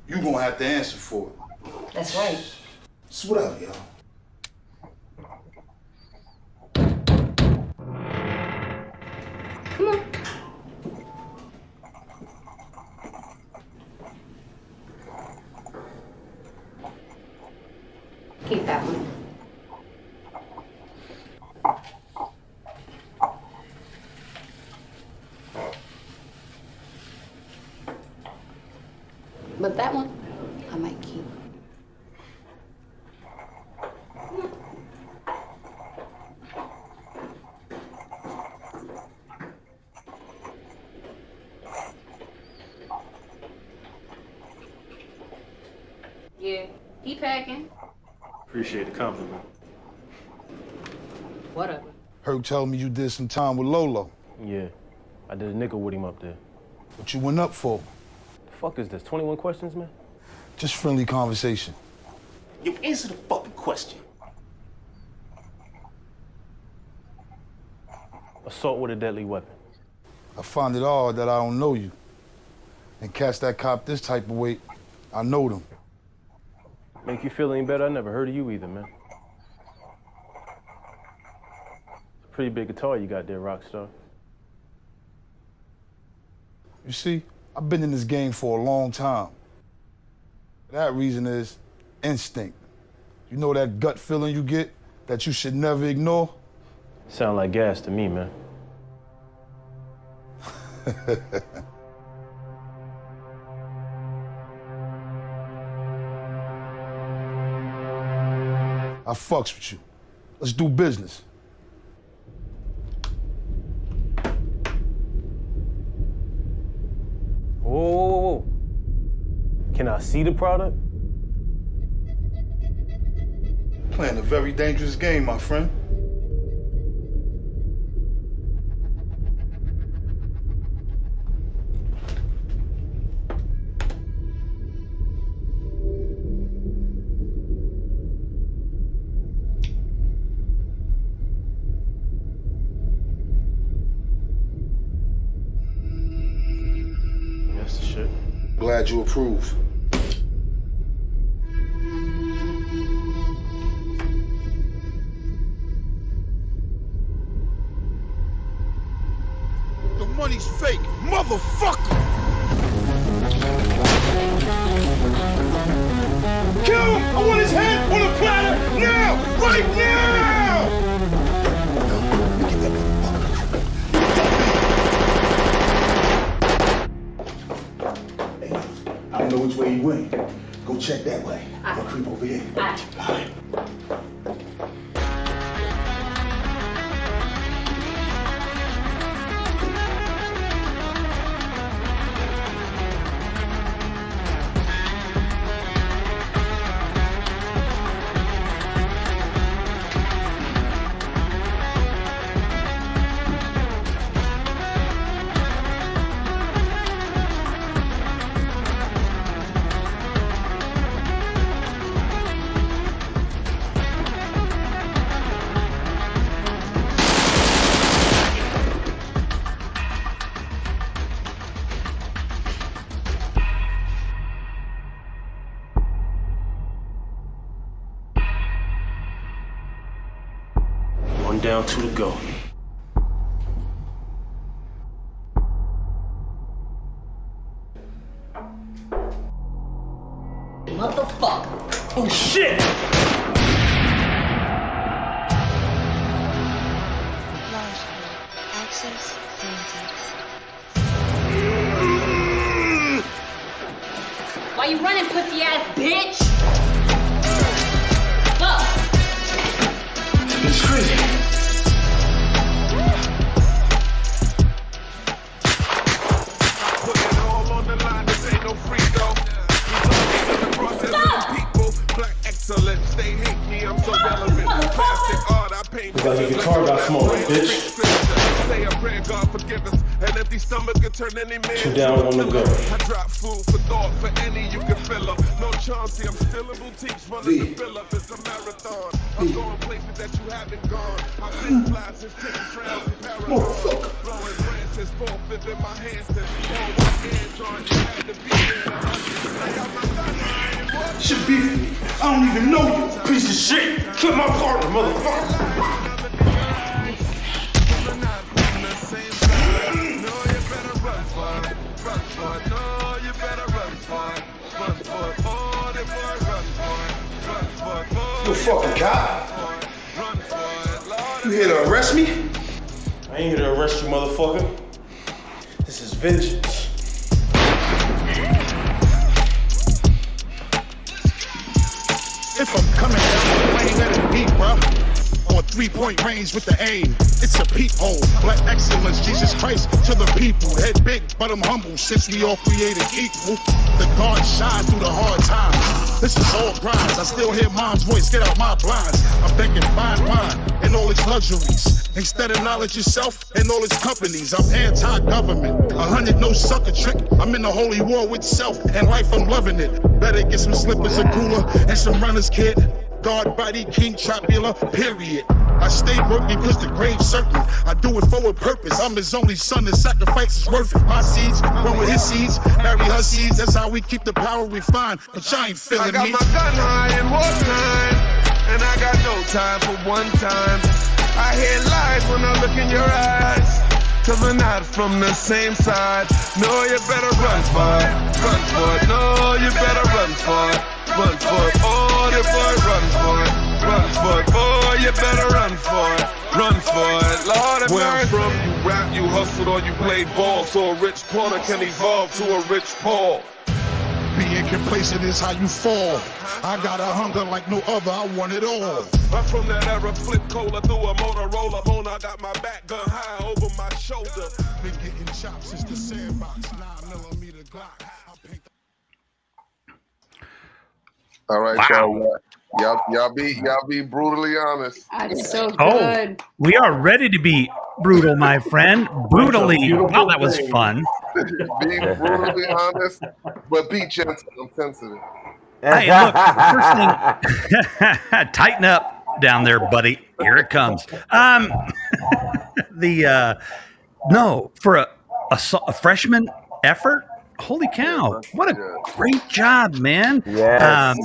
you gonna have to answer for it. That's right. So what up, y'all? Come on. Keep that one. But that one, I might keep. Yeah, he packing. Appreciate the compliment. Whatever. Herb told me you did some time with Lolo. Yeah, I did a nickel with him up there. What you went up for? The fuck is this, 21 questions, man? Just friendly conversation. You answer the fucking question. Assault with a deadly weapon. I find it odd that I don't know you. And catch that cop this type of weight, I know them. Make you feel any better? I never heard of you either, man. It's a pretty big guitar you got there, Rockstar. You see, I've been in this game for a long time. That reason is instinct. You know that gut feeling you get that you should never ignore? Sound like gas to me, man. I fucks with you. Let's do business. Whoa. Can I see the product? Playing a very dangerous game, my friend. That's the shit. Glad you approve. The money's fake, motherfucker! Kill him! I want his head on a platter now! Right now! I don't know which way he went. Go check that way. I'm gonna creep over here. All right. down, 2 to go. What the fuck? Oh shit! Access granted. Why you running, pussy ass bitch? Go! It's crazy. Put it all on the line, this ain't no free throw. Black excellence, they hate me, I'm so relevant. Classic art, I paint. You got your guitar back smaller, bitch. Say a prayer, God forgive us. An empty stomach can turn any man. 2 down, 1 to go. I drop food for thought for any you can fill up. No Chauncey, I'm still in boutiques running the fill up. It's a marathon. I'm going places that you haven't gone. I've been fly since taking trails in Paragon. Blowing branches, both in my hands. And all my hands on, you had to be there. Should be me. I don't even know you, piece of shit. Kill my partner, motherfucker. You a fucking cop? You here to arrest me? I ain't here to arrest you, motherfucker. This is vengeance. If I'm coming down the lane, let it be, bro. On 3-point range with the aim, it's a peephole. Black excellence, Jesus Christ to the people. Head big, but I'm humble since we all created equal. The God shines through the hard times. This is all grinds. I still hear mom's voice, get out my blinds. I'm thinking fine wine and all its luxuries. Instead of knowledge yourself and all its companies. I'm anti-government, 100 no sucker trick. I'm in the holy war with self and life, I'm loving it. Better get some slippers, a cooler, and some runners, kid. God, body, king, chopula, period. I stay working cause the grave's certain. I do it for a purpose. I'm his only son, the sacrifice is worth it. My seeds grow with his seeds, marry her seeds. That's how we keep the power refined. But y'all ain't feeling me. I got my gun high in wartime, and I got no time for one time. I hear lies when I look in your eyes, cause we're not from the same side. No, you better run for it, run for it. No, you better run for it, run for it. Oh, the boy, run for it, run for it. Oh, you better run for it, run for it. Lord have mercy. Where I'm from, you rap, you hustled, or you played ball, so a rich Porter can evolve to a rich Paul. Being complacent is how you fall. I got a hunger like no other, I want it all. I'm from that era, flip cola through a Motorola phone. I got my back gun high over my shoulder. Been getting chopped since the sandbox, 9mm Glock. All right, Wow. y'all be brutally honest. That's so Oh, good. we are ready to be brutal, my friend. Brutally. Wow, that was fun. Be brutally honest, but be gentle. I'm sensitive. Hey, look, first thing, tighten up down there, buddy. Here it comes. No, for a freshman effort, holy cow. What a great job, man. Yes.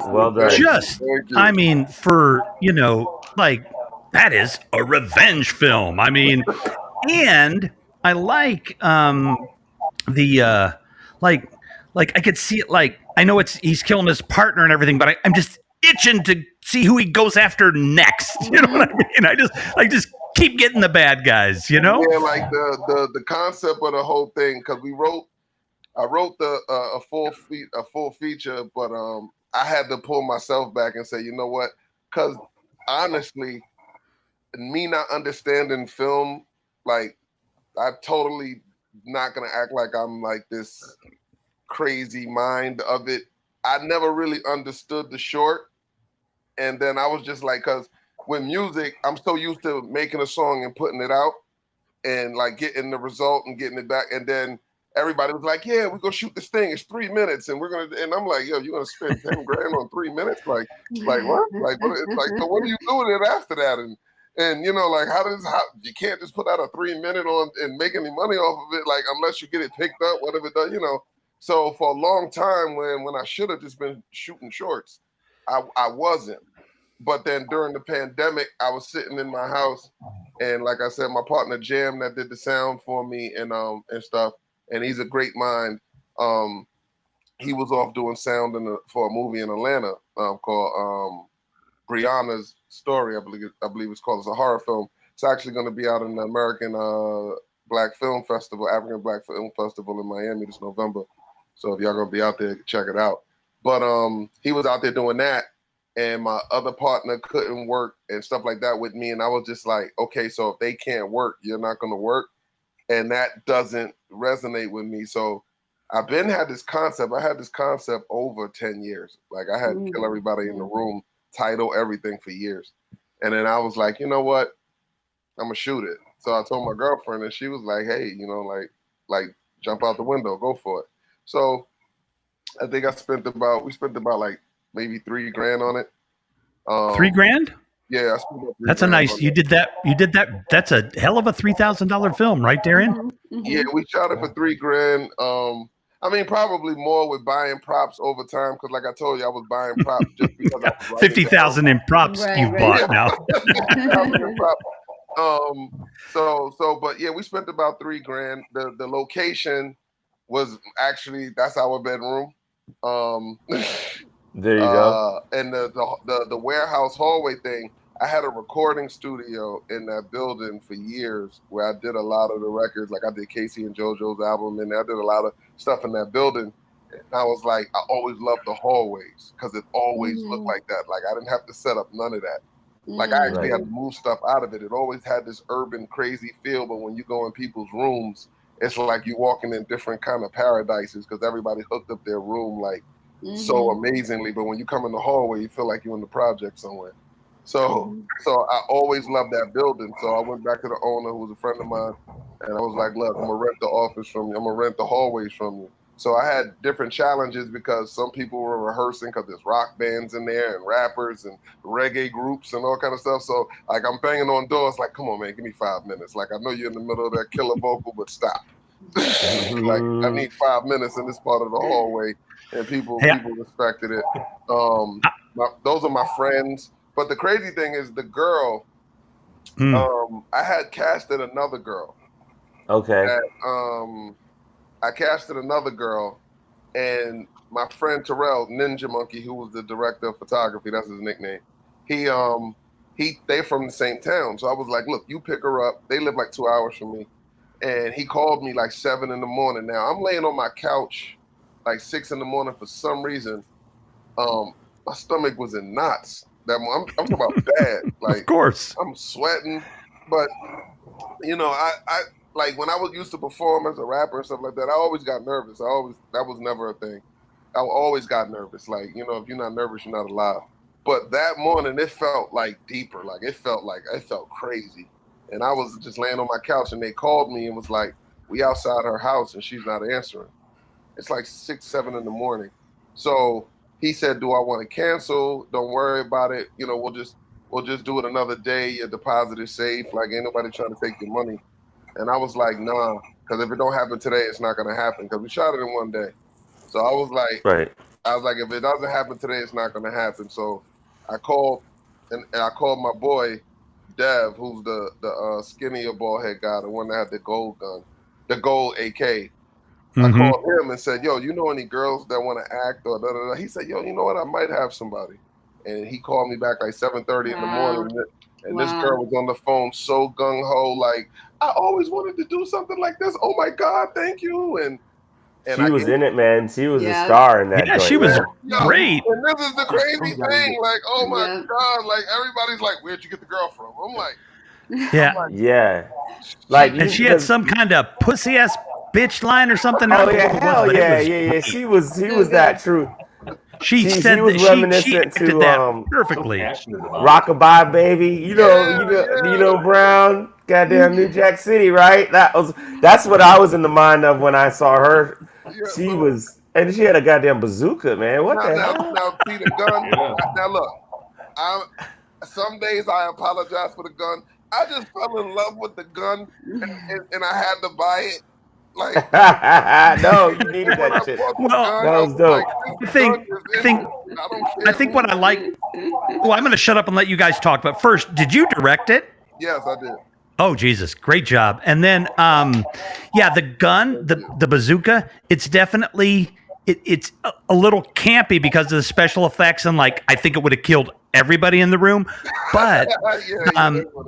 Well done. Just, I mean, for, like, that is a revenge film. I mean, and I like like I could see it, like, I know he's killing his partner and everything, but I'm just itching to see who he goes after next. You know what I mean? I just keep getting the bad guys, Yeah, like the concept of the whole thing, because I wrote a full feature, but I had to pull myself back and say, you know what? Because honestly, me not understanding film, like, I'm totally not gonna act like I'm like this crazy mind of it. I never really understood the short, and then I was just like, because with music, I'm so used to making a song and putting it out, and like getting the result and getting it back, and then everybody was like, "Yeah, we're gonna shoot this thing. It's 3 minutes, and we're gonna." And I'm like, "Yo, you're gonna spend 10 grand on 3 minutes? Like what? Like what? It's like, so what do you do with it after that?" And like, how you can't just put out a 3 minute on and make any money off of it, like, unless you get it picked up, whatever it does, So for a long time, when I should have just been shooting shorts, I wasn't. but then during the pandemic, I was sitting in my house, and like I said, my partner Jam that did the sound for me and stuff, and he's a great mind. He was off doing sound for a movie in Atlanta called Brianna's Story. I believe it's called. It's a horror film. It's actually going to be out in the American Black Film Festival, African Black Film Festival in Miami this November. So if y'all gonna be out there, check it out. But he was out there doing that, and my other partner couldn't work and stuff like that with me, and I was just like, okay, so if they can't work, you're not gonna work, and that doesn't resonate with me. So I've had this concept. I had this concept over 10 years. Like I had Kill Everybody in the Room title, everything for years, and then I was like, you know what, I'm gonna shoot it. So I told my girlfriend, and she was like, hey, you know, like jump out the window, go for it. So I think we spent about like maybe $3,000 on it. $3,000? Yeah, I spent about That's a $3,000 nice. on You it. did that. That's a hell of a $3,000 film, right, Darian? Yeah, we shot it for $3,000. I mean, probably more with buying props over time because, like I told you, I was buying props just because I was writing 50,000 in props you bought now. But yeah, we spent about $3,000. The location was actually that's our bedroom. There you go. And the warehouse hallway thing, I had a recording studio in that building for years where I did a lot of the records. Like I did Casey and JoJo's album, and I did a lot of stuff in that building. And I was like, I always loved the hallways because it always looked like that. Like I didn't have to set up none of that. Like I actually had to move stuff out of it. It always had this urban, crazy feel, but when you go in people's rooms, it's like you're walking in different kind of paradises because everybody hooked up their room like so amazingly. But when you come in the hallway, you feel like you're in the project somewhere. So I always loved that building. So I went back to the owner, who was a friend of mine, and I was like, look, I'm gonna rent the office from you. I'm gonna rent the hallways from you. So I had different challenges because some people were rehearsing because there's rock bands in there and rappers and reggae groups and all kind of stuff. So like I'm banging on doors like, come on, man, give me 5 minutes. Like I know you're in the middle of that killer vocal, but stop. Like I need 5 minutes in this part of the hallway, and people respected it. Those are my friends. But the crazy thing is the girl, I had casted another girl. Okay. I casted another girl, and my friend Terrell Ninja Monkey, who was the director of photography, that's his nickname. They from the same town, so I was like, look, you pick her up. They live like 2 hours from me, and he called me like 7 in the morning. Now I'm laying on my couch like 6 in the morning for some reason. My stomach was in knots. I'm talking about bad. Like, of course, I'm sweating, but you know, I like when I was used to perform as a rapper and stuff like that, I always got nervous. That was never a thing. I always got nervous. Like, you know, if you're not nervous, you're not alive. But that morning, it felt like deeper. Like it felt crazy. And I was just laying on my couch, and they called me and was like, "We outside her house, and she's not answering." It's like 6, 7 in the morning. So he said, "Do I want to cancel? Don't worry about it. You know, we'll just do it another day. Your deposit is safe. Like ain't nobody trying to take your money." And I was like, nah, because if it don't happen today, it's not gonna happen. Because we shot it in one day. So I was like, if it doesn't happen today, it's not gonna happen. So I called and I called my boy Dev, who's the skinnier bald head guy, the one that had the gold gun, the gold AK. I called him and said, yo, you know any girls that want to act or da da da? He said, yo, you know what? I might have somebody. And he called me back like 7:30 in the morning. And this girl was on the phone so gung-ho, like, I always wanted to do something like this. Oh my God, thank you. And she was in it, man. She was a star in that joint. She was yo, great. And this is the crazy thing. Like, oh my God, like everybody's like, where'd you get the girl from? I'm like, Yeah. Like, and she had some kind of pussy ass bitch line or something. Oh yeah, hell yeah. She was that true. She said she was that reminiscent she to perfectly. Rockabye Baby. You know Brown, goddamn New Jack City, right? That's what I was in the mind of when I saw her. She was, and she had a goddamn bazooka, man. What the hell? Now see the gun. Now look, some days I apologize for the gun. I just fell in love with the gun, and I had to buy it. Like, No, you needed that shit. Well, That was dope. I think what I like. Well, I'm going to shut up and let you guys talk. But first, did you direct it? Yes, I did. Oh Jesus, great job! And then, yeah, the gun, the bazooka, it's definitely it's a little campy because of the special effects, and like I think it would have killed everybody in the room, but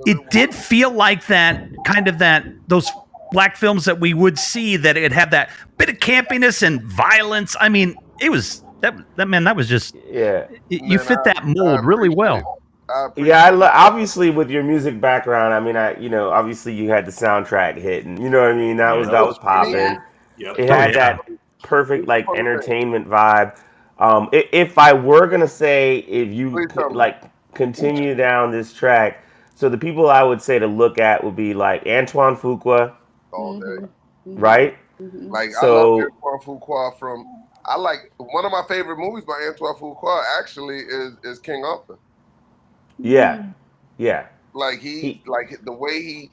it did feel like that kind of those black films that we would see, that it had that bit of campiness and violence. I mean, it was that man, that was just you fit that mold really well. Yeah, obviously with your music background, I mean, obviously you had the soundtrack hit, and you know what I mean. That was popping. Yep. It had that perfect like entertainment vibe. If I were gonna say, if you like continue down this track, so the people I would say to look at would be like Antoine Fuqua, all day. right? Like, I So love Antoine Fuqua I like one of my favorite movies by Antoine Fuqua actually is King Arthur. yeah. Like the way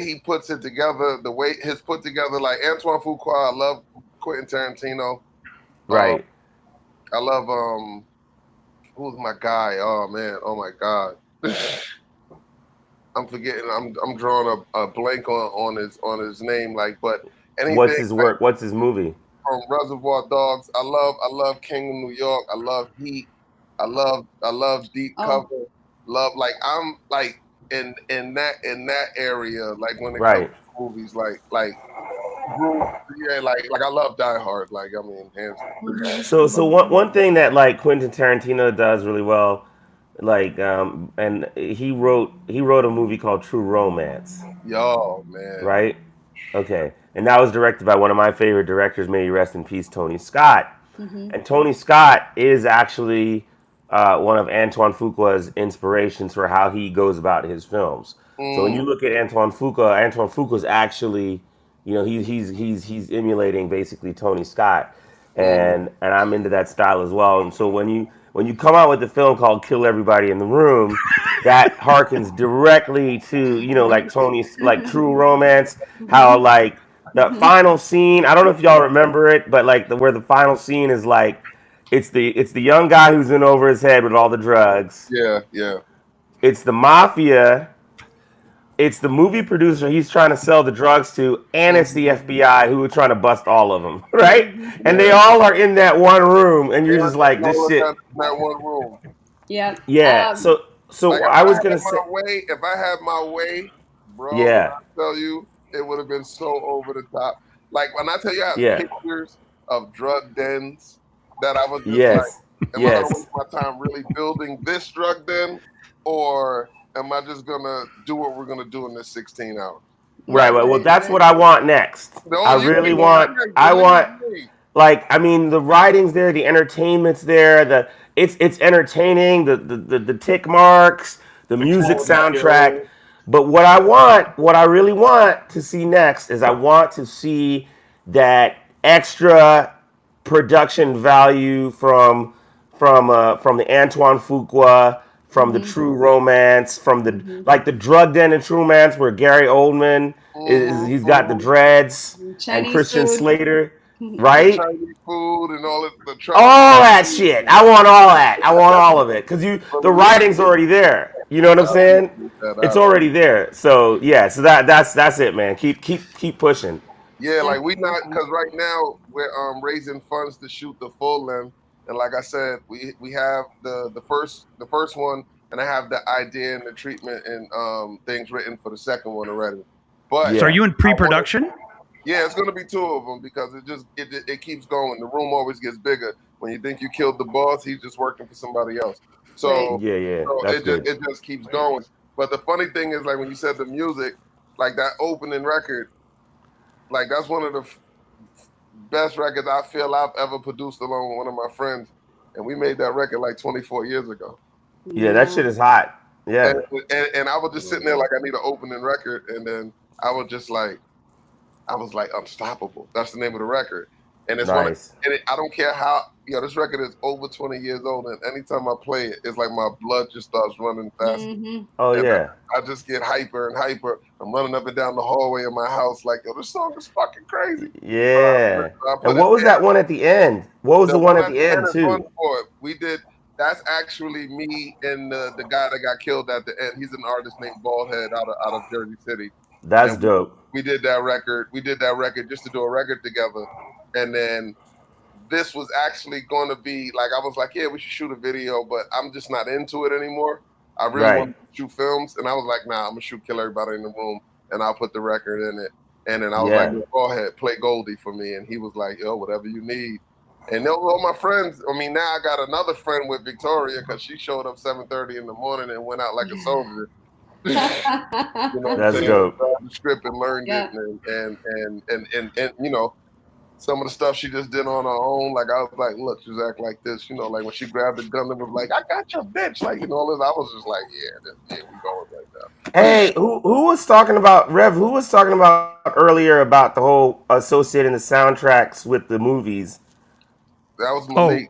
he puts it together, the way his put together, like Antoine Fuqua. I love Quentin Tarantino. Right. I love who's my guy? Oh man, oh my god. I'm forgetting. I'm drawing a blank on his name. Like, but anything. What's his work? Like, What's his movie? From Reservoir Dogs. I love King of New York. I love Heat. I love Deep Cover. Love, like, I'm like in that area, like when it comes to movies, like yeah, like I love Die Hard. Like, I mean, hands. So one thing that like Quentin Tarantino does really well, like and he wrote a movie called True Romance. Yo, man. Right? Okay. And that was directed by one of my favorite directors, may he rest in peace, Tony Scott. And Tony Scott is actually one of Antoine Fuqua's inspirations for how he goes about his films. So when you look at Antoine Fuqua's actually, you know, he's emulating basically Tony Scott, and I'm into that style as well. And so when you come out with a film called Kill Everybody in the Room, that harkens directly to, you know, like like True Romance, how like the final scene, I don't know if y'all remember it, but like where the final scene is like, it's the young guy who's in over his head with all the drugs. Yeah. It's the mafia. It's the movie producer he's trying to sell the drugs to, and it's the FBI who are trying to bust all of them, right? And they all are in that one room, and you're just like, this shit. That one room. Yeah. Yeah. So like, I was gonna say, if I had my way, bro, yeah, I tell you, it would have been so over the top. Like, when I tell you, I have pictures of drug dens that I was just like, am I gonna waste my time really building this drug den, or am I just gonna do what we're gonna do in this 16 hours? Right. Well, that's what I want next. I want, like, I mean, the writing's there, the entertainment's there, it's entertaining, the tick marks, the music soundtrack. But what I really want to see next is I want to see that extra production value from the Antoine Fuqua, from the True Romance, from the like the Drug Den and True Romance, where Gary Oldman he's got the dreads, and Christian Slater, right? Chinese food and all that shit. I want all that. I want all of it because the writing's already there. You know what I'm saying? It's already there. So yeah. So that's it, man. Keep pushing. Yeah, like we not, because right now we're raising funds to shoot the full length, and like I said, we have the first one, and I have the idea and the treatment and things written for the second one already. But so are you in pre-production? Yeah, it's gonna be 2 of them because it keeps going. The room always gets bigger. When you think you killed the boss, he's just working for somebody else. So yeah, so it just keeps going. But the funny thing is, like when you said the music, like that opening record, like that's one of the best records I feel I've ever produced along with one of my friends, and we made that record like 24 years ago. Yeah, that shit is hot. Yeah, and I was just sitting there like I need an opening record, and then I was like Unstoppable. That's the name of the record. And it's Nice. I don't care how, this record is over 20 years old, and anytime I play it, it's like my blood just starts running fast. Oh And yeah. I just get hyper and hyper. I'm running up and down the hallway in my house like, yo, this song is fucking crazy. Yeah. I put And it what was in. that one at the end? What was the one one at at the the end end is Run too? For It. That's actually me and the guy that got killed at the end. He's an artist named Baldhead out of Jersey City. That's And dope. we did that record. We did that record just to do a record together. And then this was actually going to be like, I was like, yeah, we should shoot a video, but I'm just not into it anymore. I really Right. want to shoot films. And I was like, nah, I'm going to shoot Kill Everybody in the Room, and I'll put the record in it. And then I was like, Yeah. go ahead, play Goldie for me. And he was like, yo, whatever you need. And those were all my friends. I mean, now I got another friend with Victoria because she showed up 7:30 in the morning and went out like a soldier. You know what I'm That's saying? dope. Read the script and learned Yeah. it, and you know, some of the stuff she just did on her own. Like I was like, look, she's act like this, you know, like when she grabbed the gun and was like, I got your bitch, like, you know, all this. I was just like, yeah, we going like that. Hey, who was talking about Rev? Who was talking about earlier about the whole associating the soundtracks with the movies? That was Malik.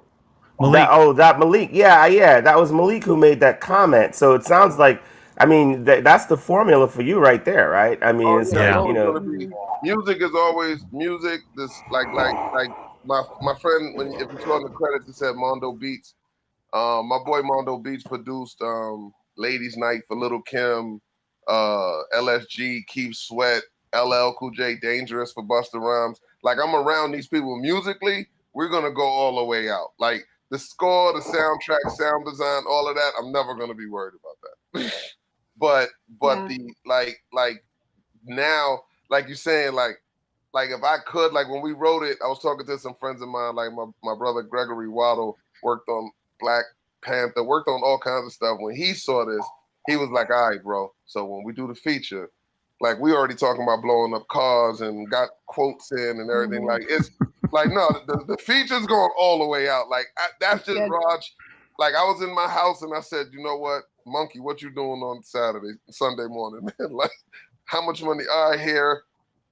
That Malik. Yeah. That was Malik who made that comment. So it sounds like, I mean, that's the formula for you right there, right? I mean, Oh it's yeah, it's like, always gonna be music. Is always music. This like my friend, when if you saw in the credits, it said Mondo Beats. My boy Mondo Beats produced Ladies Night for Little Kim, LSG, Keith Sweat, LL Cool J, Dangerous for Busta Rhymes. Like I'm around these people musically. We're gonna go all the way out. Like the score, the soundtrack, sound design, all of that. I'm never gonna be worried about that. but the like now, like you're saying, like if I could, like when we wrote it, I was talking to some friends of mine, like my brother Gregory Waddle worked on Black Panther, worked on all kinds of stuff. When he saw this, he was like, all right, bro. So when we do the feature, like we already talking about blowing up cars and got quotes in and everything. Like it's like, no, the feature's going all the way out. Like that's just Raj. Like I was in my house and I said, you know what, Monkey, what you doing on Sunday morning, man? Like how much money I here,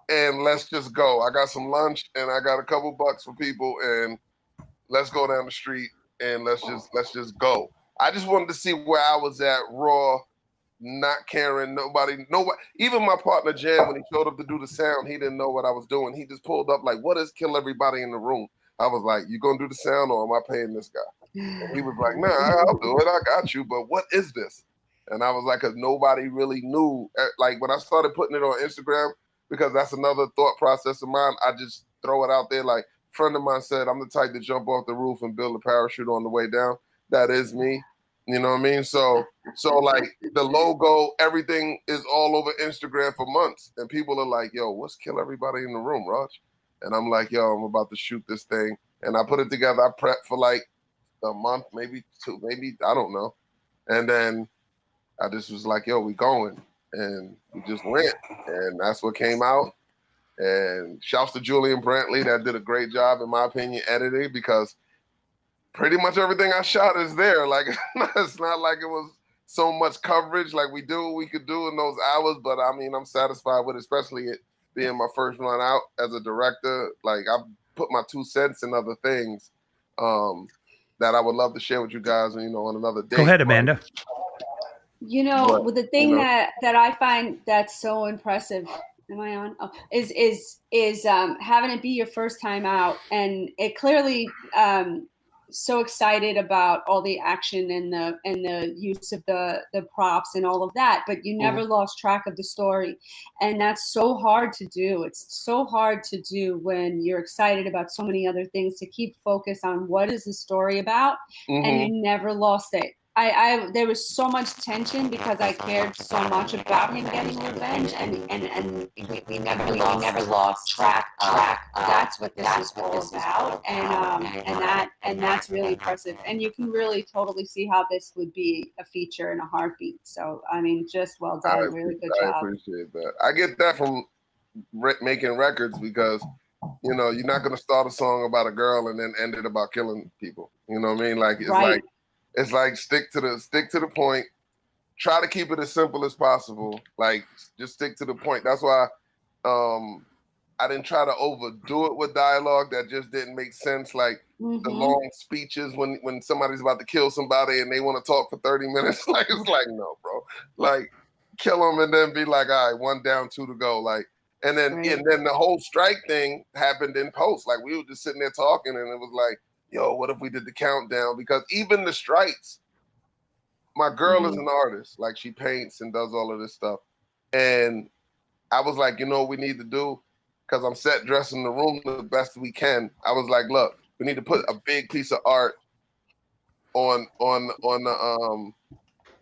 and let's just go. I got some lunch and I got a couple bucks for people, and let's go down the street and let's just go. I just wanted to see where I was at raw, not caring, nobody, even my partner Jan, when he showed up to do the sound, he didn't know what I was doing. He just pulled up like, what is Kill Everybody in the Room? I was like, you gonna do the sound or am I paying this guy? And he was like, nah, I'll do it. I got you. But what is this? And I was like, because nobody really knew. Like when I started putting it on Instagram, because that's another thought process of mine, I just throw it out there. Like a friend of mine said, I'm the type to jump off the roof and build a parachute on the way down. That is me. You know what I mean? So like the logo, everything is all over Instagram for months. And people are like, yo, what's Kill Everybody in the Room, Raj? And I'm like, yo, I'm about to shoot this thing. And I put it together. I prepped for like a month, maybe two, maybe, I don't know. And then I just was like, yo, we going. And we just went. And that's what came out. And shouts to Julian Brantley that did a great job, in my opinion, editing, because pretty much everything I shot is there. Like, it's not like it was so much coverage. Like we could do in those hours. But I mean, I'm satisfied with it, especially it being my first run out as a director. Like I've put my 2 cents in other things that I would love to share with you guys, you know, on another day. Go ahead, Amanda. You know, the thing that I find that's so impressive, am I on? Oh, is having it be your first time out, and it clearly so excited about all the action and the use of the props and all of that, but you never lost track of the story, and that's so hard to do. It's so hard to do when you're excited about so many other things, to keep focus on what is the story about, and you never lost it. There was so much tension because I cared so much about him getting revenge, and we never lost track. That's what this is all about, and that's really impressive. And you can really totally see how this would be a feature in a heartbeat. So I mean, just well done, really good job. I appreciate that. I get that from making records, because you know you're not gonna start a song about a girl and then end it about killing people. You know what I mean? Like it's like stick to the point. Try to keep it as simple as possible. Like just stick to the point. That's why I didn't try to overdo it with dialogue that just didn't make sense. Like the long speeches when somebody's about to kill somebody and they want to talk for 30 minutes. Like, it's like, no, bro. Like, kill them and then be like, all right, 1 down, 2 to go. Like, and then the whole strike thing happened in post. Like, we were just sitting there talking and it was like, yo, what if we did the countdown? Because even the strikes, my girl is an artist. Like, she paints and does all of this stuff. And I was like, you know what we need to do? Because I'm set dressing the room the best we can. I was like, look, we need to put a big piece of art on the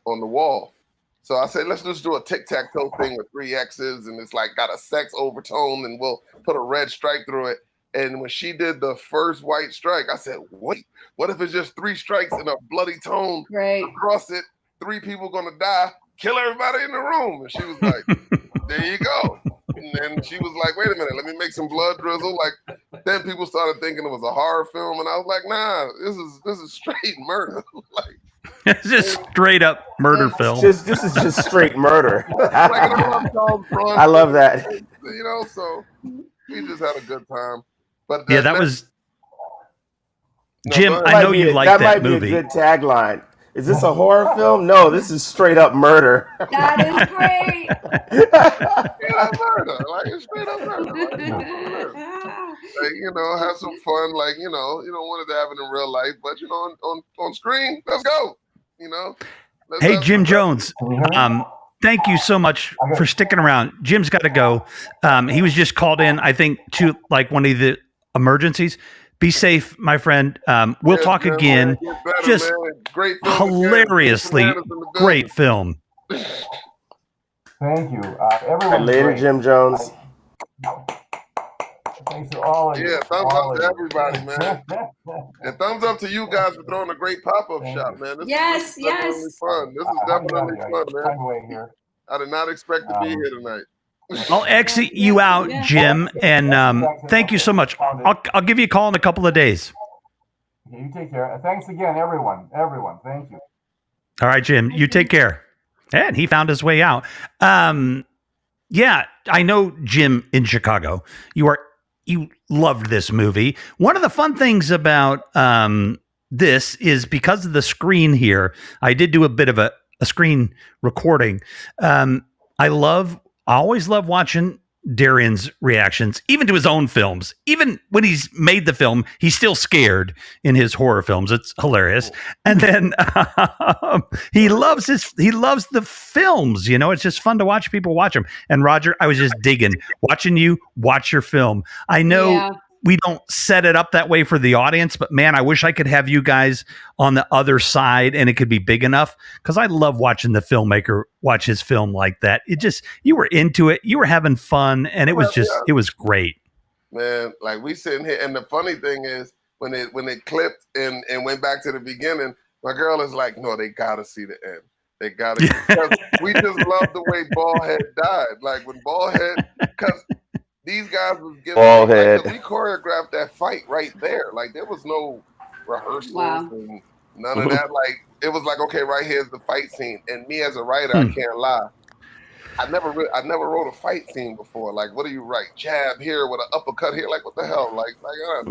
wall. So I said, let's just do a tic-tac-toe thing with 3 X's, and it's like got a sex overtone, and we'll put a red stripe through it. And when she did the first white strike, I said, wait, what if it's just 3 strikes and a bloody tone across it? 3 people gonna die, kill everybody in the room. And she was like, there you go. And then she was like, wait a minute, let me make some blood drizzle. Like, then people started thinking it was a horror film, and I was like, nah, this is straight murder. Like, it's just straight up murder film. This is just straight murder. I love that. You know, so we just had a good time. But yeah, that was Jim. I know you like that might movie. Be a good tagline. Is this a horror film? No, this is straight up murder. That is great. Straight up murder. Like, it's straight up murder. Like, you know, have some fun. Like, you know, you don't want it to happen in real life, but you know, on screen, let's go. You know. Hey, Jim Jones. Thank you so much for sticking around. Jim's got to go. He was just called in, I think, to like one of the emergencies. Be safe, my friend. We'll talk again. Better, just great hilariously great film. Thank you. Everyone. Later, Jim Jones. Thanks to all of you. Yeah, thumbs up to everybody, man. And thumbs up to you guys for throwing a great pop-up shop, man. This is definitely fun. This is definitely fun, man. I did not expect to be here tonight. I'll exit you out, Jim, and thank you so much. I'll give you a call in a couple of days. Okay, you take care. Thanks again, everyone. Thank you. All right, Jim, you take care. And he found his way out. Yeah, I know, Jim, in Chicago. You loved this movie. One of the fun things about this is because of the screen here, I did do a bit of a screen recording. I always love watching Darian's reactions, even to his own films. Even when he's made the film, he's still scared in his horror films. It's hilarious. And then he loves the films. You know, it's just fun to watch people watch them. And Roger, I was just digging watching you watch your film. I know we don't set it up that way for the audience, but man, I wish I could have you guys on the other side and it could be big enough, because I love watching the filmmaker watch his film like that. You were into it, you were having fun, and it was it was great. Man, like, we sitting here, and the funny thing is when it clipped and went back to the beginning, my girl is like, no, they gotta see the end. They gotta, because we just love the way Ballhead died. Like, when Ballhead, because these guys was giving like, we choreographed that fight right there. Like, there was no rehearsals and none of that. Like, it was like, okay, right here's the fight scene. And me as a writer, I can't lie, I never wrote a fight scene before. Like, what do you write? Jab here with an uppercut here. Like, what the hell? Like I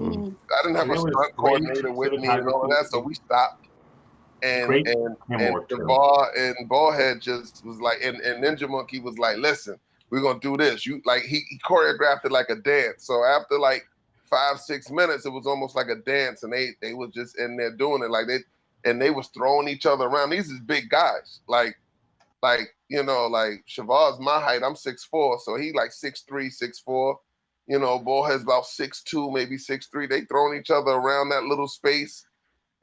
didn't have a stunt coordinator with me and all of that, so we stopped. And Duval and Ballhead just was like, and Ninja Monkey was like, listen, we're gonna do this. You like he choreographed it like a dance. So after like 5-6 minutes, it was almost like a dance, and they was just in there doing it. Like they was throwing each other around. These is big guys. Like you know, like Shavar's my height. I'm 6'4", so he like 6'3", 6'4". You know, Ballhead's about 6'2", maybe 6'3". They throwing each other around that little space.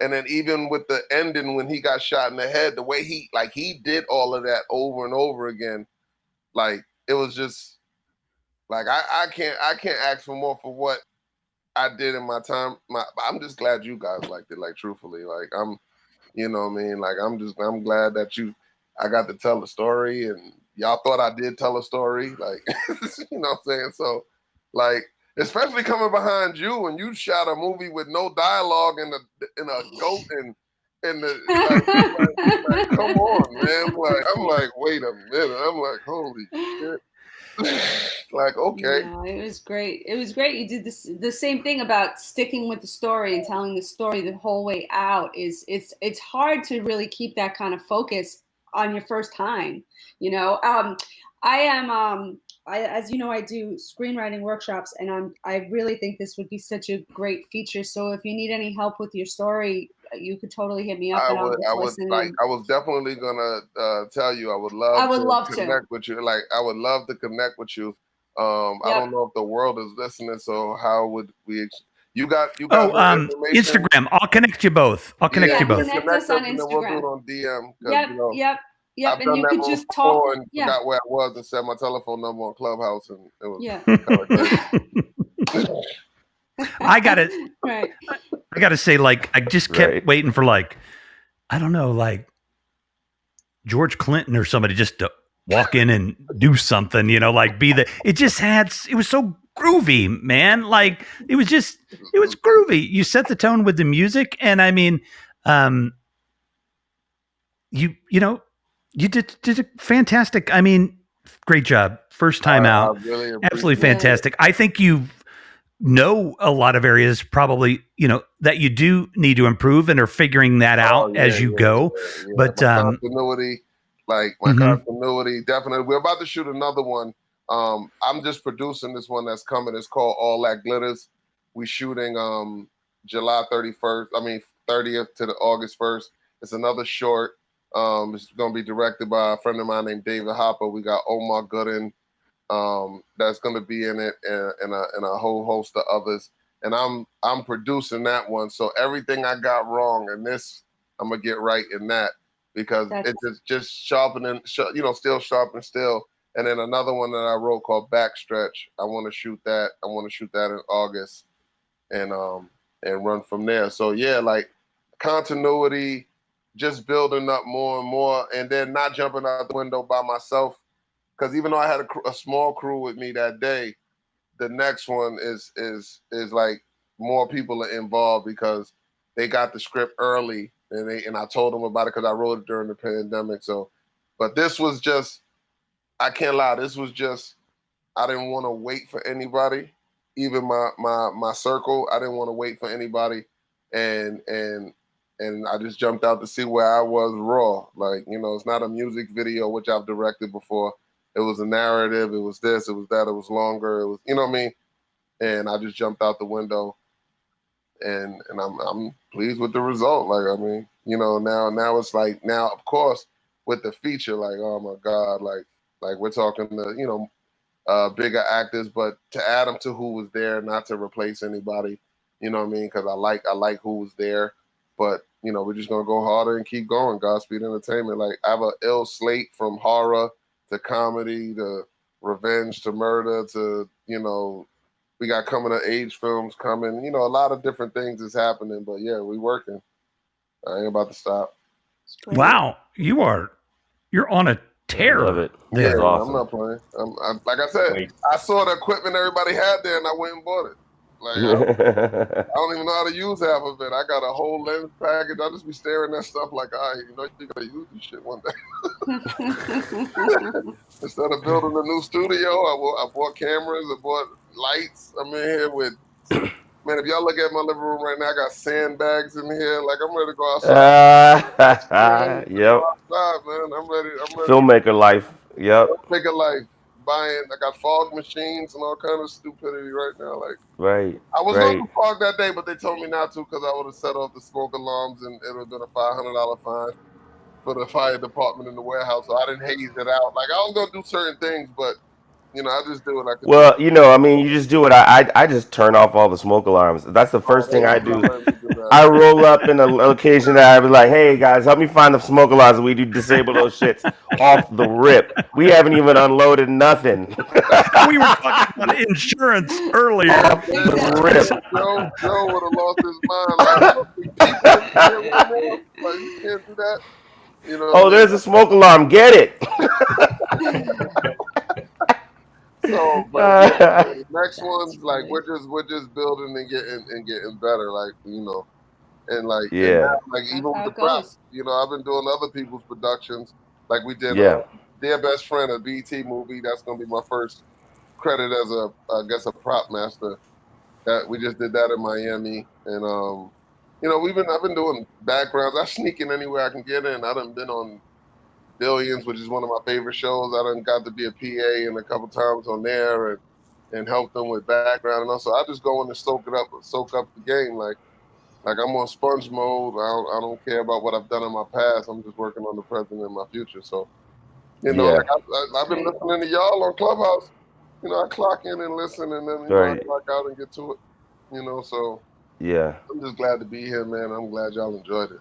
And then even with the ending when he got shot in the head, the way he did all of that over and over again, like, it was just like I can't ask for more for what I did in my time. I'm just glad you guys liked it. Like, truthfully, like you know what I mean? Like, I'm glad that I got to tell the story, and y'all thought I did tell a story. Like, you know what I'm saying? So, like, especially coming behind you when you shot a movie with no dialogue and a goat and the like, come on, man. Like, I'm like, wait a minute. I'm like, holy shit. Like, okay. No, it was great. It was great. You did the same thing about sticking with the story and telling the story the whole way out. It's hard to really keep that kind of focus on your first time. You know, I am as you know, I do screenwriting workshops, and I really think this would be such a great feature. So if you need any help with your story, you could totally hit me up, and I'll just listen in. I was definitely gonna tell you I would love to connect with you. Like, I would love to connect with you. I don't know if the world is listening, so how would we? You got her information. Instagram. I'll connect you both. I'll connect you both. Connect us on and then we'll do it Instagram. on DM. Yep, You know, yep. I've And done you that could once just before talk. and Yeah. forgot where I was and set my telephone number on Clubhouse, and it was Yeah. kind of crazy. I gotta Right. I gotta say, like, I just kept waiting for, like, I don't know, like George Clinton or somebody just to walk in and do something, you know, like be the. It was so groovy, man. Like it was groovy. You set the tone with the music, and I mean, you know, you did a fantastic. I mean, great job. First time out, really absolutely fantastic. I think you know a lot of areas probably, you know, that you do need to improve and are figuring that out as you go. Yeah. But my continuity, continuity, definitely. We're about to shoot another one. I'm just producing this one that's coming. It's called All That Glitters. We shooting July 31st. I mean 30th to the August 1st. It's another short. It's going to be directed by a friend of mine named David Hopper. We got Omar Gooden that's going to be in it, and a whole host of others. And I'm producing that one. So everything I got wrong in this, I'm gonna get right in that, because it's just sharpening, still sharp and still. And then another one that I wrote called Backstretch. I want to shoot that. I want to shoot that in August, and run from there. So yeah, like continuity, just building up more and more, and then not jumping out the window by myself. Because even though I had a small crew with me that day, the next one is like more people are involved because they got the script early, and I told them about it because I wrote it during the pandemic. So, but this was just, I can't lie, this was just, I didn't want to wait for anybody, even my circle. I didn't want to wait for anybody, and I just jumped out to see where I was raw. Like, you know, it's not a music video, which I've directed before. It was a narrative. It was this. It was that. It was longer. It was, you know what I mean? And I just jumped out the window, and I'm pleased with the result. Like, I mean, you know, now it's like, now of course with the feature, like, oh my God, like we're talking to, you know, bigger actors, but to add them to who was there, not to replace anybody. You know what I mean? Because I like who was there, but you know, we're just gonna go harder and keep going. Godspeed Entertainment. Like, I have an ill slate from horror to comedy to revenge to murder to, you know, we got coming of age films coming. You know, a lot of different things is happening. But yeah, we working. I ain't about to stop. Wow, you're on a tear. Love it. Yeah, Awesome. I'm not playing. Like I said, I saw the equipment everybody had there, and I went and bought it. Like, I don't even know how to use half of it. I got a whole lens package. I just be staring at stuff like, you know, you gotta use this shit one day. Instead of building a new studio, I bought cameras, I bought lights. I'm in here with, man, if y'all look at my living room right now, I got sandbags in here. Like, I'm ready to go outside. Yep. Outside, man. I'm ready. Filmmaker life. Yep. Filmmaker life. I got fog machines and all kind of stupidity right now. Like, Right. I was going to fog that day, but they told me not to because I would have set off the smoke alarms and it would have been a $500 fine for the fire department in the warehouse. So I didn't haze it out. Like, I was going to do certain things, but, you know, I just do what I could do. Well, you know, I mean, you just do it. I just turn off all the smoke alarms. That's the first thing I do. I roll up in a location that I was like, hey, guys, help me find the smoke alarms. And we do disable those shits off the rip. We haven't even unloaded nothing. We were talking about insurance earlier. Off the rip. Joe would have lost his mind. Like, you can't do that. You know, oh, there's a smoke alarm. Get it. So, but the next one's like we're just building and getting better, like, you know, and like, and now, like, even with the press, you know, I've been doing other people's productions, like we did Dear Best Friend, a BT movie. That's gonna be my first credit as I guess a prop master. That we just did that in Miami, and I've been doing backgrounds. I sneak in anywhere I can get in. I done been on Billions, which is one of my favorite shows. I done got to be a PA and a couple times on there and help them with background, and also I just go in and soak up the game. Like I'm on sponge mode. I don't care about what I've done in my past. I'm just working on the present and my future. So Yeah. I've been listening to y'all on Clubhouse. I clock in and listen, and then I Right. clock out and get to it. So Yeah. I'm just glad to be here, man. I'm glad y'all enjoyed it.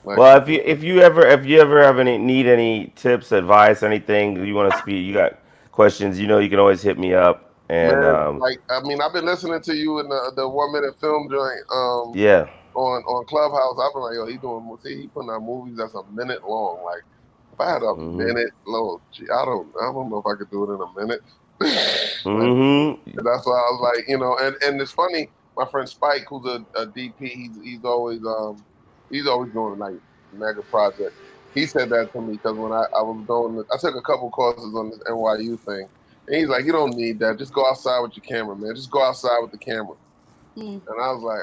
Well, if you ever have need any tips, advice, anything you want to speak, you got questions, you can always hit me up. And Man, I've been listening to you in the 1 minute film joint yeah. on Clubhouse. I've been like, yo, he putting out movies that's a minute long. Like if I had a minute long, I don't know if I could do it in a minute. That's why I was like, and it's funny. My friend Spike, who's a DP, he's always doing like mega projects. He said that to me because when I was I took a couple courses on this NYU thing, and he's like, you don't need that. Just go outside with your camera, man. Just go outside with the camera. And I was like,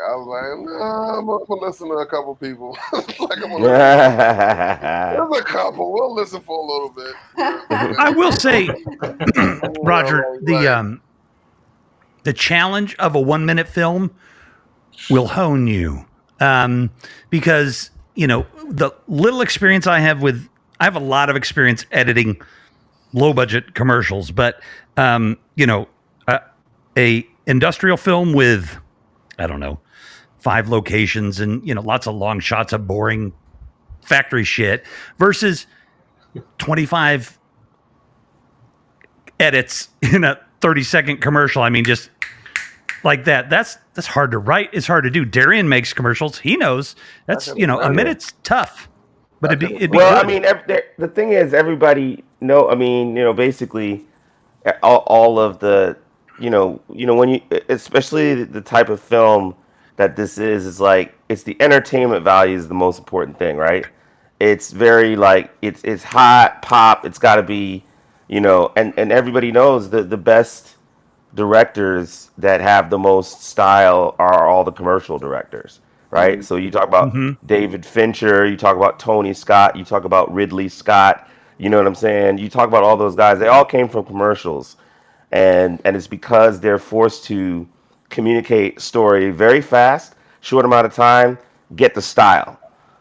nah, I'm gonna listen to a couple people. There's a couple. We'll listen for a little bit. I will say, Roger, the challenge of a 1 minute film will hone you, because the little experience I have a lot of experience editing low budget commercials, but a industrial film with, I don't know, 5 locations and lots of long shots of boring factory shit versus 25 edits in a 30-second commercial. I mean, just like that. That's hard to write. It's hard to do. Darian makes commercials. He knows that's a minute's tough, but it'd be well, good. I mean, the thing is, everybody know. I mean, basically, all of the, when you, especially the type of film that this is like, it's the entertainment value is the most important thing, right? It's very like it's hot pop. It's got to be, and everybody knows the best directors that have the most style are all the commercial directors, right? So you talk about David Fincher, you talk about Tony Scott, you talk about Ridley Scott, you know what I'm saying? You talk about all those guys, they all came from commercials. And it's because they're forced to communicate story very fast, short amount of time, get the style.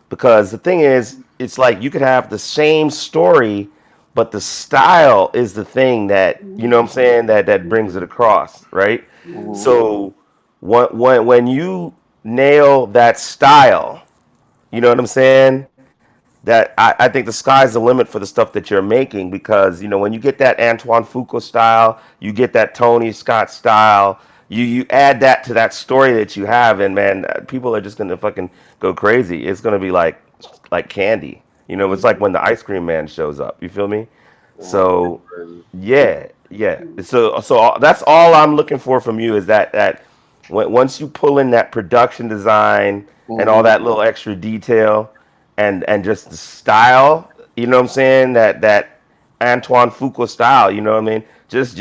Because the thing is, it's like you could have the same story, but the style is the thing that, what I'm saying, that brings it across, right? So when you nail that style, you know what I'm saying? That I think the sky's the limit for the stuff that you're making, because when you get that Antoine Fuqua style, you get that Tony Scott style, you add that to that story that you have, and man, people are just gonna fucking go crazy. It's gonna be like candy. It's like when the ice cream man shows up. You feel me? So yeah. So that's all I'm looking for from you is that once you pull in that production design and all that little extra detail and just the style, you know what I'm saying? That Antoine Fuqua style, you know what I mean? Just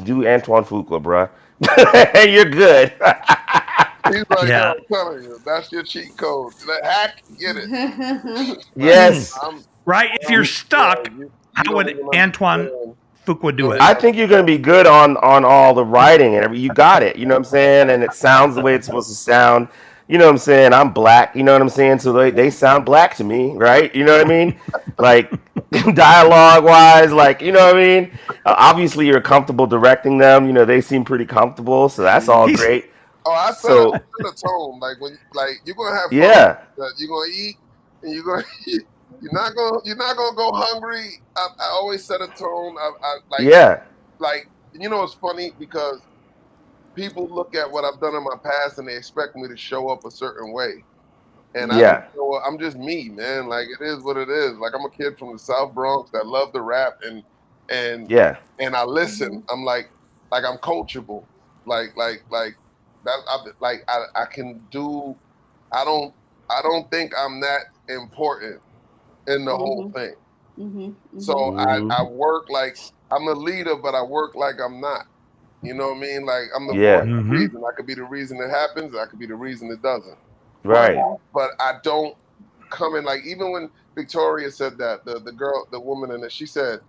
do Antoine Fuqua, bruh. You're good. He's like, Yeah. I'm telling you, that's your cheat code. That hack, get it. Yes. Right. If you're stuck, how would Antoine Fuqua do it? I think you're gonna be good on all the writing and you got it. You know what I'm saying? And it sounds the way it's supposed to sound. You know what I'm saying? I'm black. You know what I'm saying? So they sound black to me, right? You know what I mean? Like dialogue wise, like you know what I mean? Obviously, you're comfortable directing them. They seem pretty comfortable, so that's all great. Oh, I set a tone. Like when you're gonna have fun. Yeah. You're gonna eat and you're gonna eat. You're not gonna go hungry. I always set a tone. Yeah. Like it's funny because people look at what I've done in my past and they expect me to show up a certain way. And I just I'm just me, man. Like it is what it is. Like I'm a kid from the South Bronx that love to rap and I listen. I'm like I'm coachable. Like that. I can do. I don't think I'm that important in the whole thing. So I work like I'm a leader, but I work like I'm not. You know what I mean? Like I'm the Yeah. voice of reason. I could be the reason it happens. I could be the reason it doesn't. But Right. but I don't come in like even when Victoria said that the girl the woman in it she said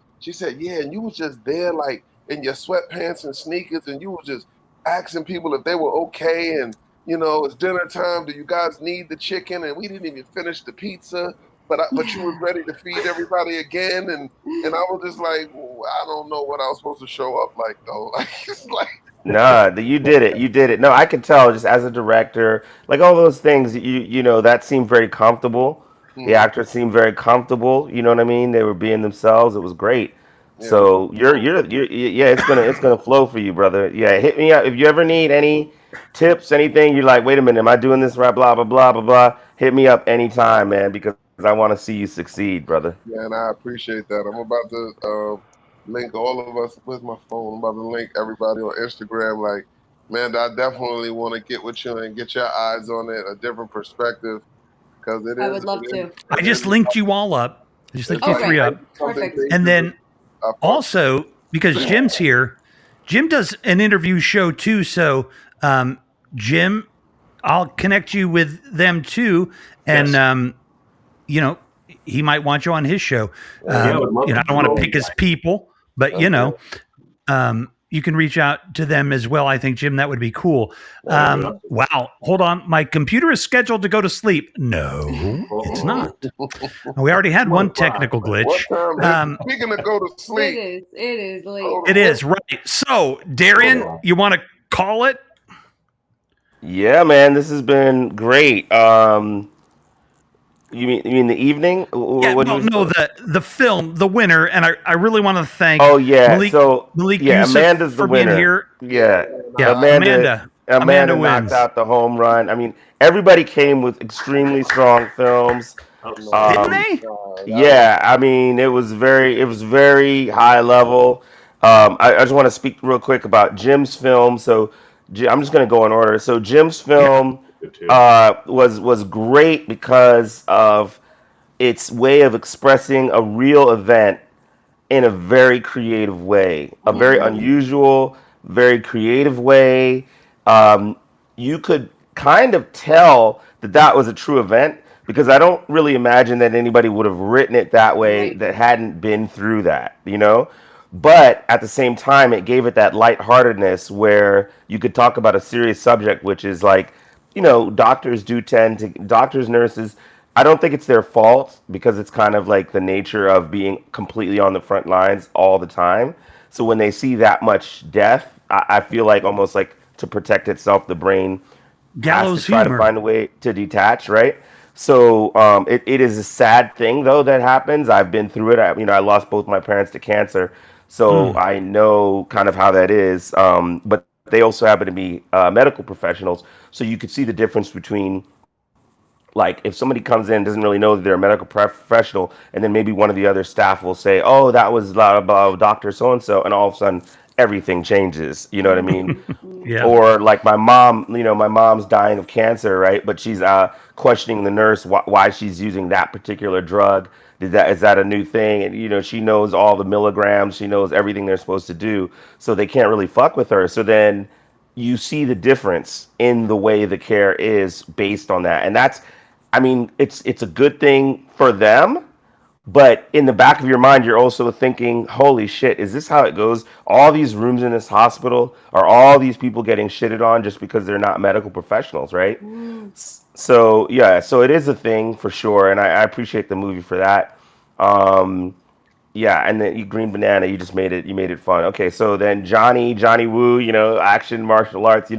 yeah and you was just there like in your sweatpants and sneakers and you was just asking people if they were okay and you know it's dinner time. Do you guys need the chicken? And we didn't even finish the pizza. But you was ready to feed everybody again, and I was just like, I don't know what I was supposed to show up like though. Like it's like Nah, you did it. You did it. No, I could tell just as a director, like all those things. You know that seemed very comfortable. The Mhm. actors seemed very comfortable. You know what I mean? They were being themselves. It was great. Yeah, we So you're yeah. It's gonna flow for you, brother. Yeah, hit me up if you ever need any tips, anything. You're like, wait a minute, am I doing this right? Blah blah blah blah blah. Hit me up anytime, man, because I want to see you succeed, brother. yeah, and I appreciate that. I'm about to link all of us. Where's my phone? I'm about to link everybody on Instagram. Like, man, I definitely want to get with you and get your eyes on it, a different perspective, because I would love to. I just linked you all up. I just linked it's you like three up. something Perfect. And dangerous. then also, because Jim's here, Jim does an interview show too. So, Jim, I'll connect you with them too. And, Yes. you know, he might want you on his show. Yeah, I would love You know, I to don't want know. to pick his people, but, you know, you can reach out to them as well. I think, Jim, that would be cool. Wow. Hold on. My computer is scheduled to go to sleep. No, it's not. We already had one technical glitch. What time? Speaking of go to sleep. It is late. It is, right. So, Darian, you want to call it? Yeah, man, this has been great. You mean the evening? Yeah, What do well, you? no, the film, the winner, and I really want to thank Oh yeah, Malik yeah, Yusef Amanda's the for being winner. here. Yeah, Yeah, Amanda Amanda wins. knocked out the home run. I mean, everybody came with extremely strong films. Didn't they? Yeah, I mean, it was very high level. I just want to speak real quick about Jim's film. So, I'm just going to go in order. So, Jim's film was great because of its way of expressing a real event in a very creative way, a very unusual, very creative way. Um, you could kind of tell that that was a true event because I don't really imagine that anybody would have written it that way that hadn't been through that, you know? But at the same time, it gave it that lightheartedness where you could talk about a serious subject, which is like, you know, doctors, nurses, I don't think it's their fault because it's kind of like the nature of being completely on the front lines all the time. So when they see that much death, I feel like almost like to protect itself, the brain has to Gallows try to humor. find a way to detach, right? So it is a sad thing though that happens. I've been through it. I lost both my parents to cancer, so I know kind of how that is. But they also happen to be medical professionals, so you could see the difference between like if somebody comes in and doesn't really know that they're a medical professional and then maybe one of the other staff will say, oh, that was blah, blah, blah, Dr. So and so, and all of a sudden everything changes, you know what I mean? Yeah. Or like my mom, my mom's dying of cancer, right? But she's questioning the nurse why she's using that particular drug. Is that a new thing? And she knows all the milligrams, she knows everything they're supposed to do, so they can't really fuck with her. So then you see the difference in the way the care is based on that. And that's, I mean, it's a good thing for them, but in the back of your mind, you're also thinking, holy shit, is this how it goes? All these rooms in this hospital are all these people getting shitted on just because they're not medical professionals, right? So, yeah, so it is a thing for sure. And I appreciate the movie for that. Yeah, and then Green Banana, you made it fun. Okay, so then Johnny Woo, action martial arts,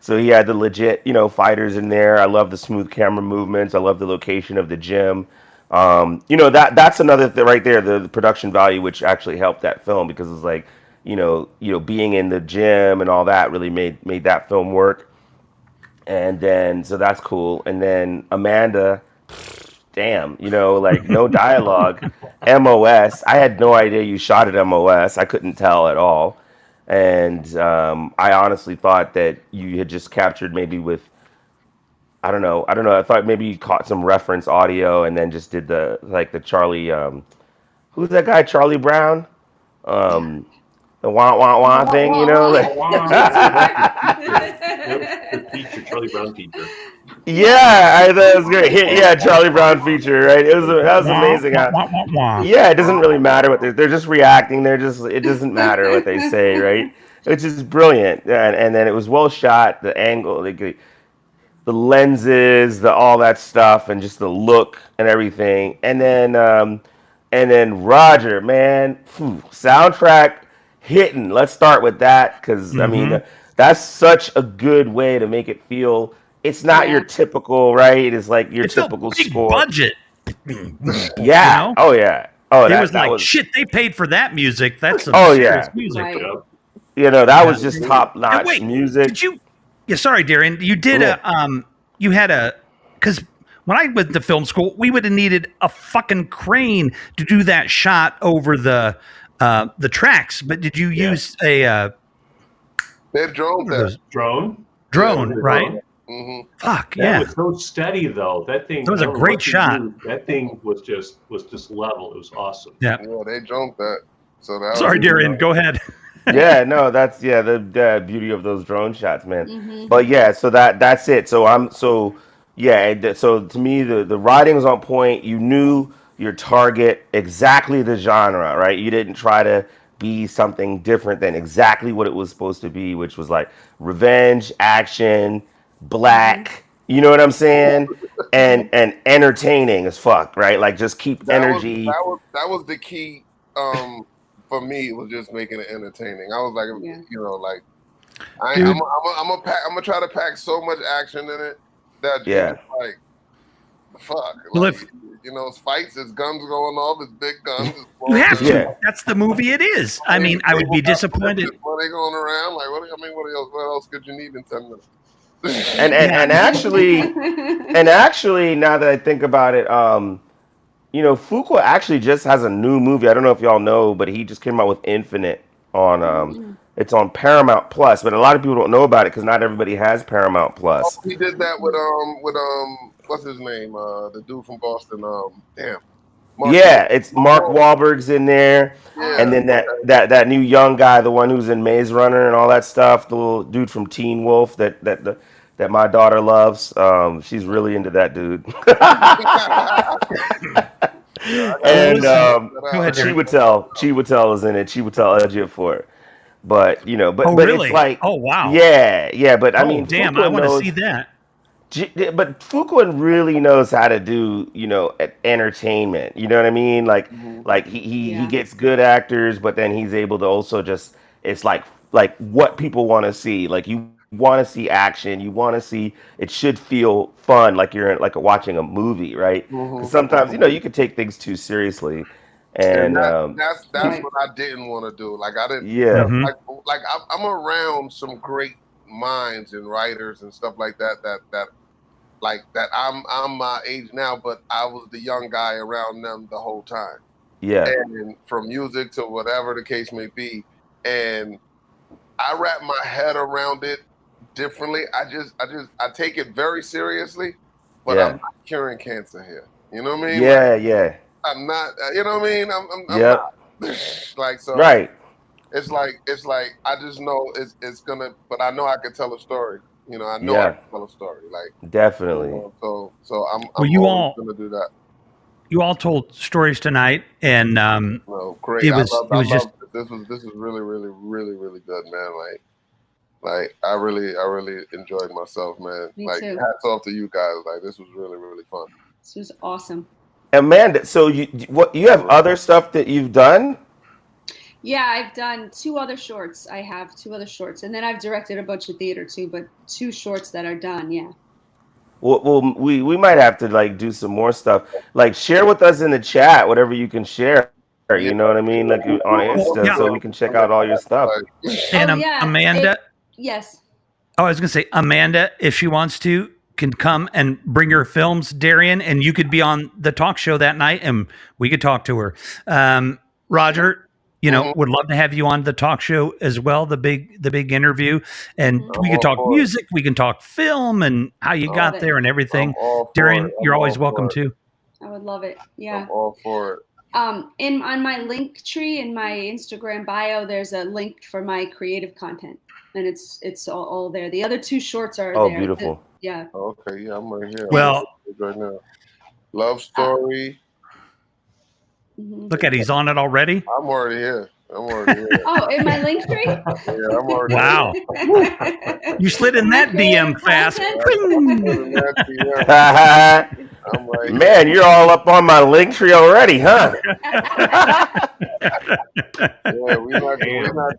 so he had the legit, fighters in there. I love the smooth camera movements. I love the location of the gym. That's another thing right there, the production value, which actually helped that film because it's like, being in the gym and all that really made that film work. And then so that's cool. And then Amanda, damn, like no dialogue. MOS. I had no idea you shot at MOS. I couldn't tell at all. And I honestly thought that you had just captured maybe with, I don't know. I thought maybe you caught some reference audio and then just did the Charlie, who's that guy? Charlie Brown? Um, the wah wah wah thing, you know, like The teacher, Charlie Brown teacher. yeah, I thought it was great. Yeah, Charlie Brown feature, right? That was amazing. Yeah, it doesn't really matter what they're just reacting. It doesn't matter what they say, right? Which is brilliant, and then it was well shot. The angle, the lenses, all that stuff, and just the look and everything. And then Roger, man, soundtrack hitting. Let's start with that because I mean that's such a good way to make it feel. It's not your typical, right? It's like your typical score. Budget. Yeah. You know? Oh yeah. Oh, it that was like was. shit. They paid for that music. That's some Oh serious yeah. music. Right. You know that was just top notch wait, music. Did you? Yeah, sorry, Darian. You did you had because when I went to film school, we would have needed a fucking crane to do that shot over the tracks. But did you use a They drone that. Drone, right? Mm-hmm. Fuck that yeah! was so steady though. That thing. That was I a don't know great what they shot. used. That thing was just level. It was awesome. Yeah. They drone that. So that. Sorry, Darian. Go ahead. Yeah, no, that's the beauty of those drone shots, man. Mhm. But yeah, so that's it. So to me the writing was on point. You knew your target, exactly the genre, right? You didn't try to be something different than exactly what it was supposed to be, which was like revenge, action, black. You know what I'm saying? And entertaining as fuck, right? Like just keep energy. That was the key. For me, was just making it entertaining. I was like, you know, like I'm gonna try to pack so much action in it that just like fuck. Well, like, you know, it's fights, it's guns going off, it's big guns. It's You have to. Yeah. That's the movie it is. I mean, I would be disappointed. Money going around, like what else could you need in 10 minutes? And actually, now that I think about it, you know, Fuqua actually just has a new movie. I don't know if y'all know, but he just came out with Infinite on it's on Paramount Plus, but a lot of people don't know about it because not everybody has Paramount Plus. He did that with what's his name? The dude from Boston. It's Mark Wahlberg's in there, and then that new young guy, the one who's in Maze Runner and all that stuff, the little dude from Teen Wolf that my daughter loves. She's really into that dude. And Chiwetel is in it. Chiwetel Ejiofor. But you know, but really? It's like, oh wow, yeah. But I mean, damn, Fuqua I want to knows- see that. But Fuqua really knows how to do, you know, entertainment. You know what I mean? Like he gets good actors, but then he's able to also just it's like what people want to see. Like you want to see action, you want to see it should feel fun, like you're like watching a movie, right? 'Cause sometimes you know you could take things too seriously, and that's what I didn't want to do. Like I didn't. Yeah. Like I'm around some great minds and writers and stuff like that. That I'm my age now, but I was the young guy around them the whole time. Yeah. And from music to whatever the case may be, and I wrap my head around it differently. I take it very seriously, but I'm not curing cancer here. You know what I mean? Yeah. I'm not. You know what I mean? I'm Yep. not. Like so. Right. It's like I just know it's gonna. But I know I can tell a story. You know, I know I can tell a story. Like definitely. You know, so I'm you always all gonna do that. You all told stories tonight, and Great. it was just. This was really good, man. Like I really enjoyed myself, man. Me like too. hats off to you guys. Like this was really fun. This was awesome. Amanda, so you have other stuff that you've done? Yeah, I've done 2 other shorts. I have 2 other shorts, and then I've directed a bunch of theater too. But 2 shorts that are done. Yeah. Well, we might have to like do some more stuff. Like share with us in the chat whatever you can share. You know what I mean? Like on Insta, so we can check out all your stuff. And Amanda. Yes. Oh, I was gonna say Amanda, if she wants to, can come and bring her films, Darian, and you could be on the talk show that night, and we could talk to her. Roger, you know, would love to have you on the talk show as well. The big interview, and we could talk music, we can talk film, and how you got there and everything. Darian, you're always welcome too. I would love it. Yeah. I'm all for it. On my link tree in my Instagram bio, there's a link for my creative content, and it's all there. The other 2 shorts are Oh, there. beautiful. Yeah. Okay, yeah, I'm right here. Well, right now. Love story. Look at he's on it already. I'm already here. Oh, in my link tree? Yeah, I'm already Wow. You slid in that DM fast. I'm right Man, you're all up on my link tree already, huh? Yeah, we're not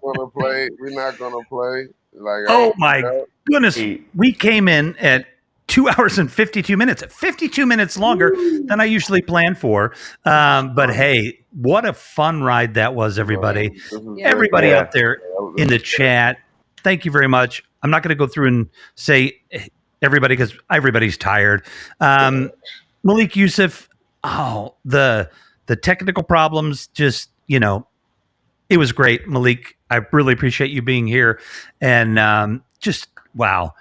gonna play. We're not gonna play. Like, Oh my goodness. We came in at 2 hours and 52 minutes, 52 minutes longer than I usually plan for. But hey, what a fun ride that was, everybody. Everybody out there in the chat, thank you very much. I'm not going to go through and say everybody because everybody's tired. Malik Yusef, the technical problems, just, it was great, Malik. I really appreciate you being here. And just, wow.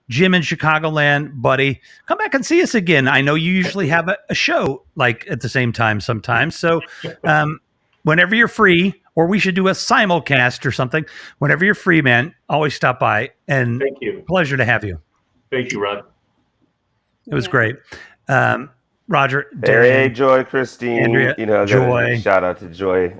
Jim in Chicagoland, buddy, come back and see us again. I know you usually have a show like at the same time sometimes. So whenever you're free, or we should do a simulcast or something, whenever you're free, man, always stop by. And Thank you. Pleasure to have you. Thank you, Rod. It was great. Roger, Hey, Darian, Joy, Christine, Andrea, Joy. Shout out to Joy.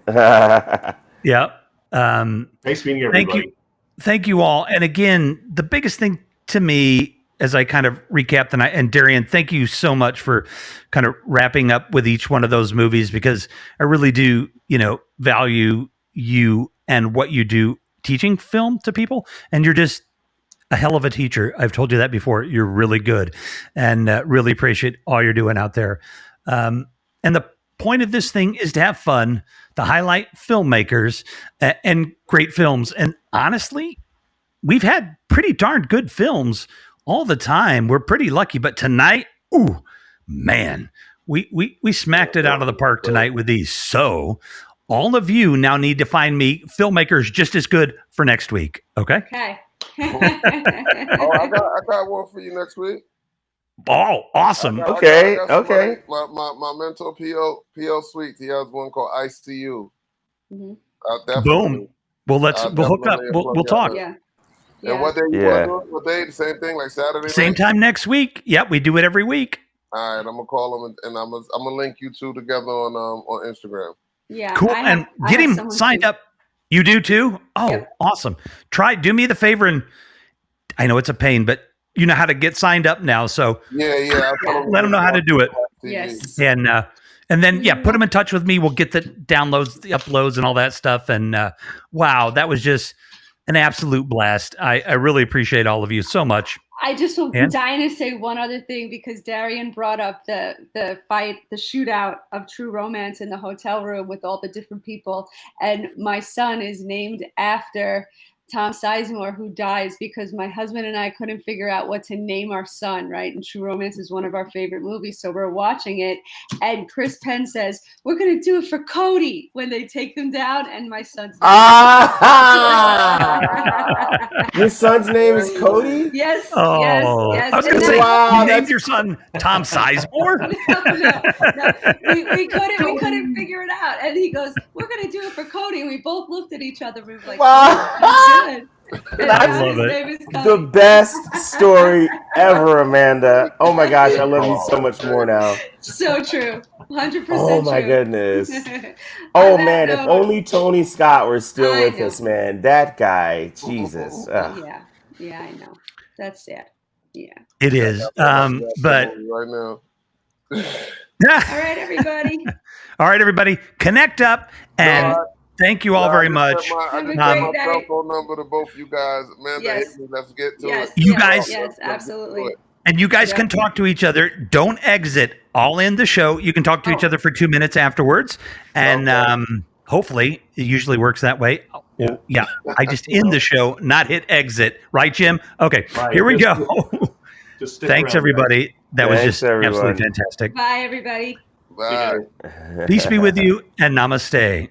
Yeah. Nice meeting everybody. Thank you all. And again, the biggest thing to me, as I kind of recap tonight, and Darian, thank you so much for kind of wrapping up with each one of those movies, because I really do, value you and what you do teaching film to people. And you're just a hell of a teacher. I've told you that before. You're really good, and really appreciate all you're doing out there. And the point of this thing is to have fun, to highlight filmmakers and great films. And honestly, we've had pretty darn good films all the time. We're pretty lucky, but tonight, ooh, man, we smacked it out of the park tonight with these. So all of you now need to find me filmmakers just as good for next week. Okay. Okay. I got one for you next week. Oh, awesome. I got somebody, my mentor, P.O. Sweet, he has one called ICU. Boom. Well, we'll hook up. We'll talk. Yeah. And what day you want to do it? What day? The same thing, like Saturday Same night? time next week. Yep, we do it every week. All right, I'm gonna call him and I'm gonna link you two together on Instagram. Yeah. Cool. And get him signed up. You do too? Oh, awesome. Do me the favor, and I know it's a pain, but you know how to get signed up now. So yeah. Let them know how to do it. Yes. And then, put them in touch with me. We'll get the downloads, the uploads, and all that stuff. And wow, that was just an absolute blast. I really appreciate all of you so much. I just was dying to say one other thing, because Darian brought up the shootout of True Romance in the hotel room with all the different people. And my son is named after Tom Sizemore, who dies, because my husband and I couldn't figure out what to name our son, right? And True Romance is one of our favorite movies. So we're watching it, and Chris Penn says, we're going to do it for Cody when they take them down. And my son's Your son's name is Cody? Yes. Oh, yes. I was going to say, you named your son Tom Sizemore? No. We couldn't figure it out. And he goes, we're going to do it for Cody. And we both looked at each other. We were like, that's it. That's the best story ever, Amanda. Oh my gosh, I love you so much more now. So true. 100% Oh my true. goodness. Oh man, if only Tony Scott were still with us, man. That guy, Jesus. Yeah, I know. That's sad. Yeah. It is. But right now. All right, everybody. All right, everybody. Connect up, and thank you all very much. I just got my cell phone number to both you guys. Amanda, Yes. let's get to Yes. it. You guys- Yes, absolutely. And you guys can talk to each other. Don't exit. All in the show. You can talk to each other for 2 minutes afterwards. And hopefully, it usually works that way. Yeah. I just end the show, not hit exit. Right, Jim? Okay. Here we go. Just stick Thanks, around, everybody. guys. That was Thanks, just everyone. absolutely fantastic. Bye, everybody. Bye. Peace be with you, and namaste.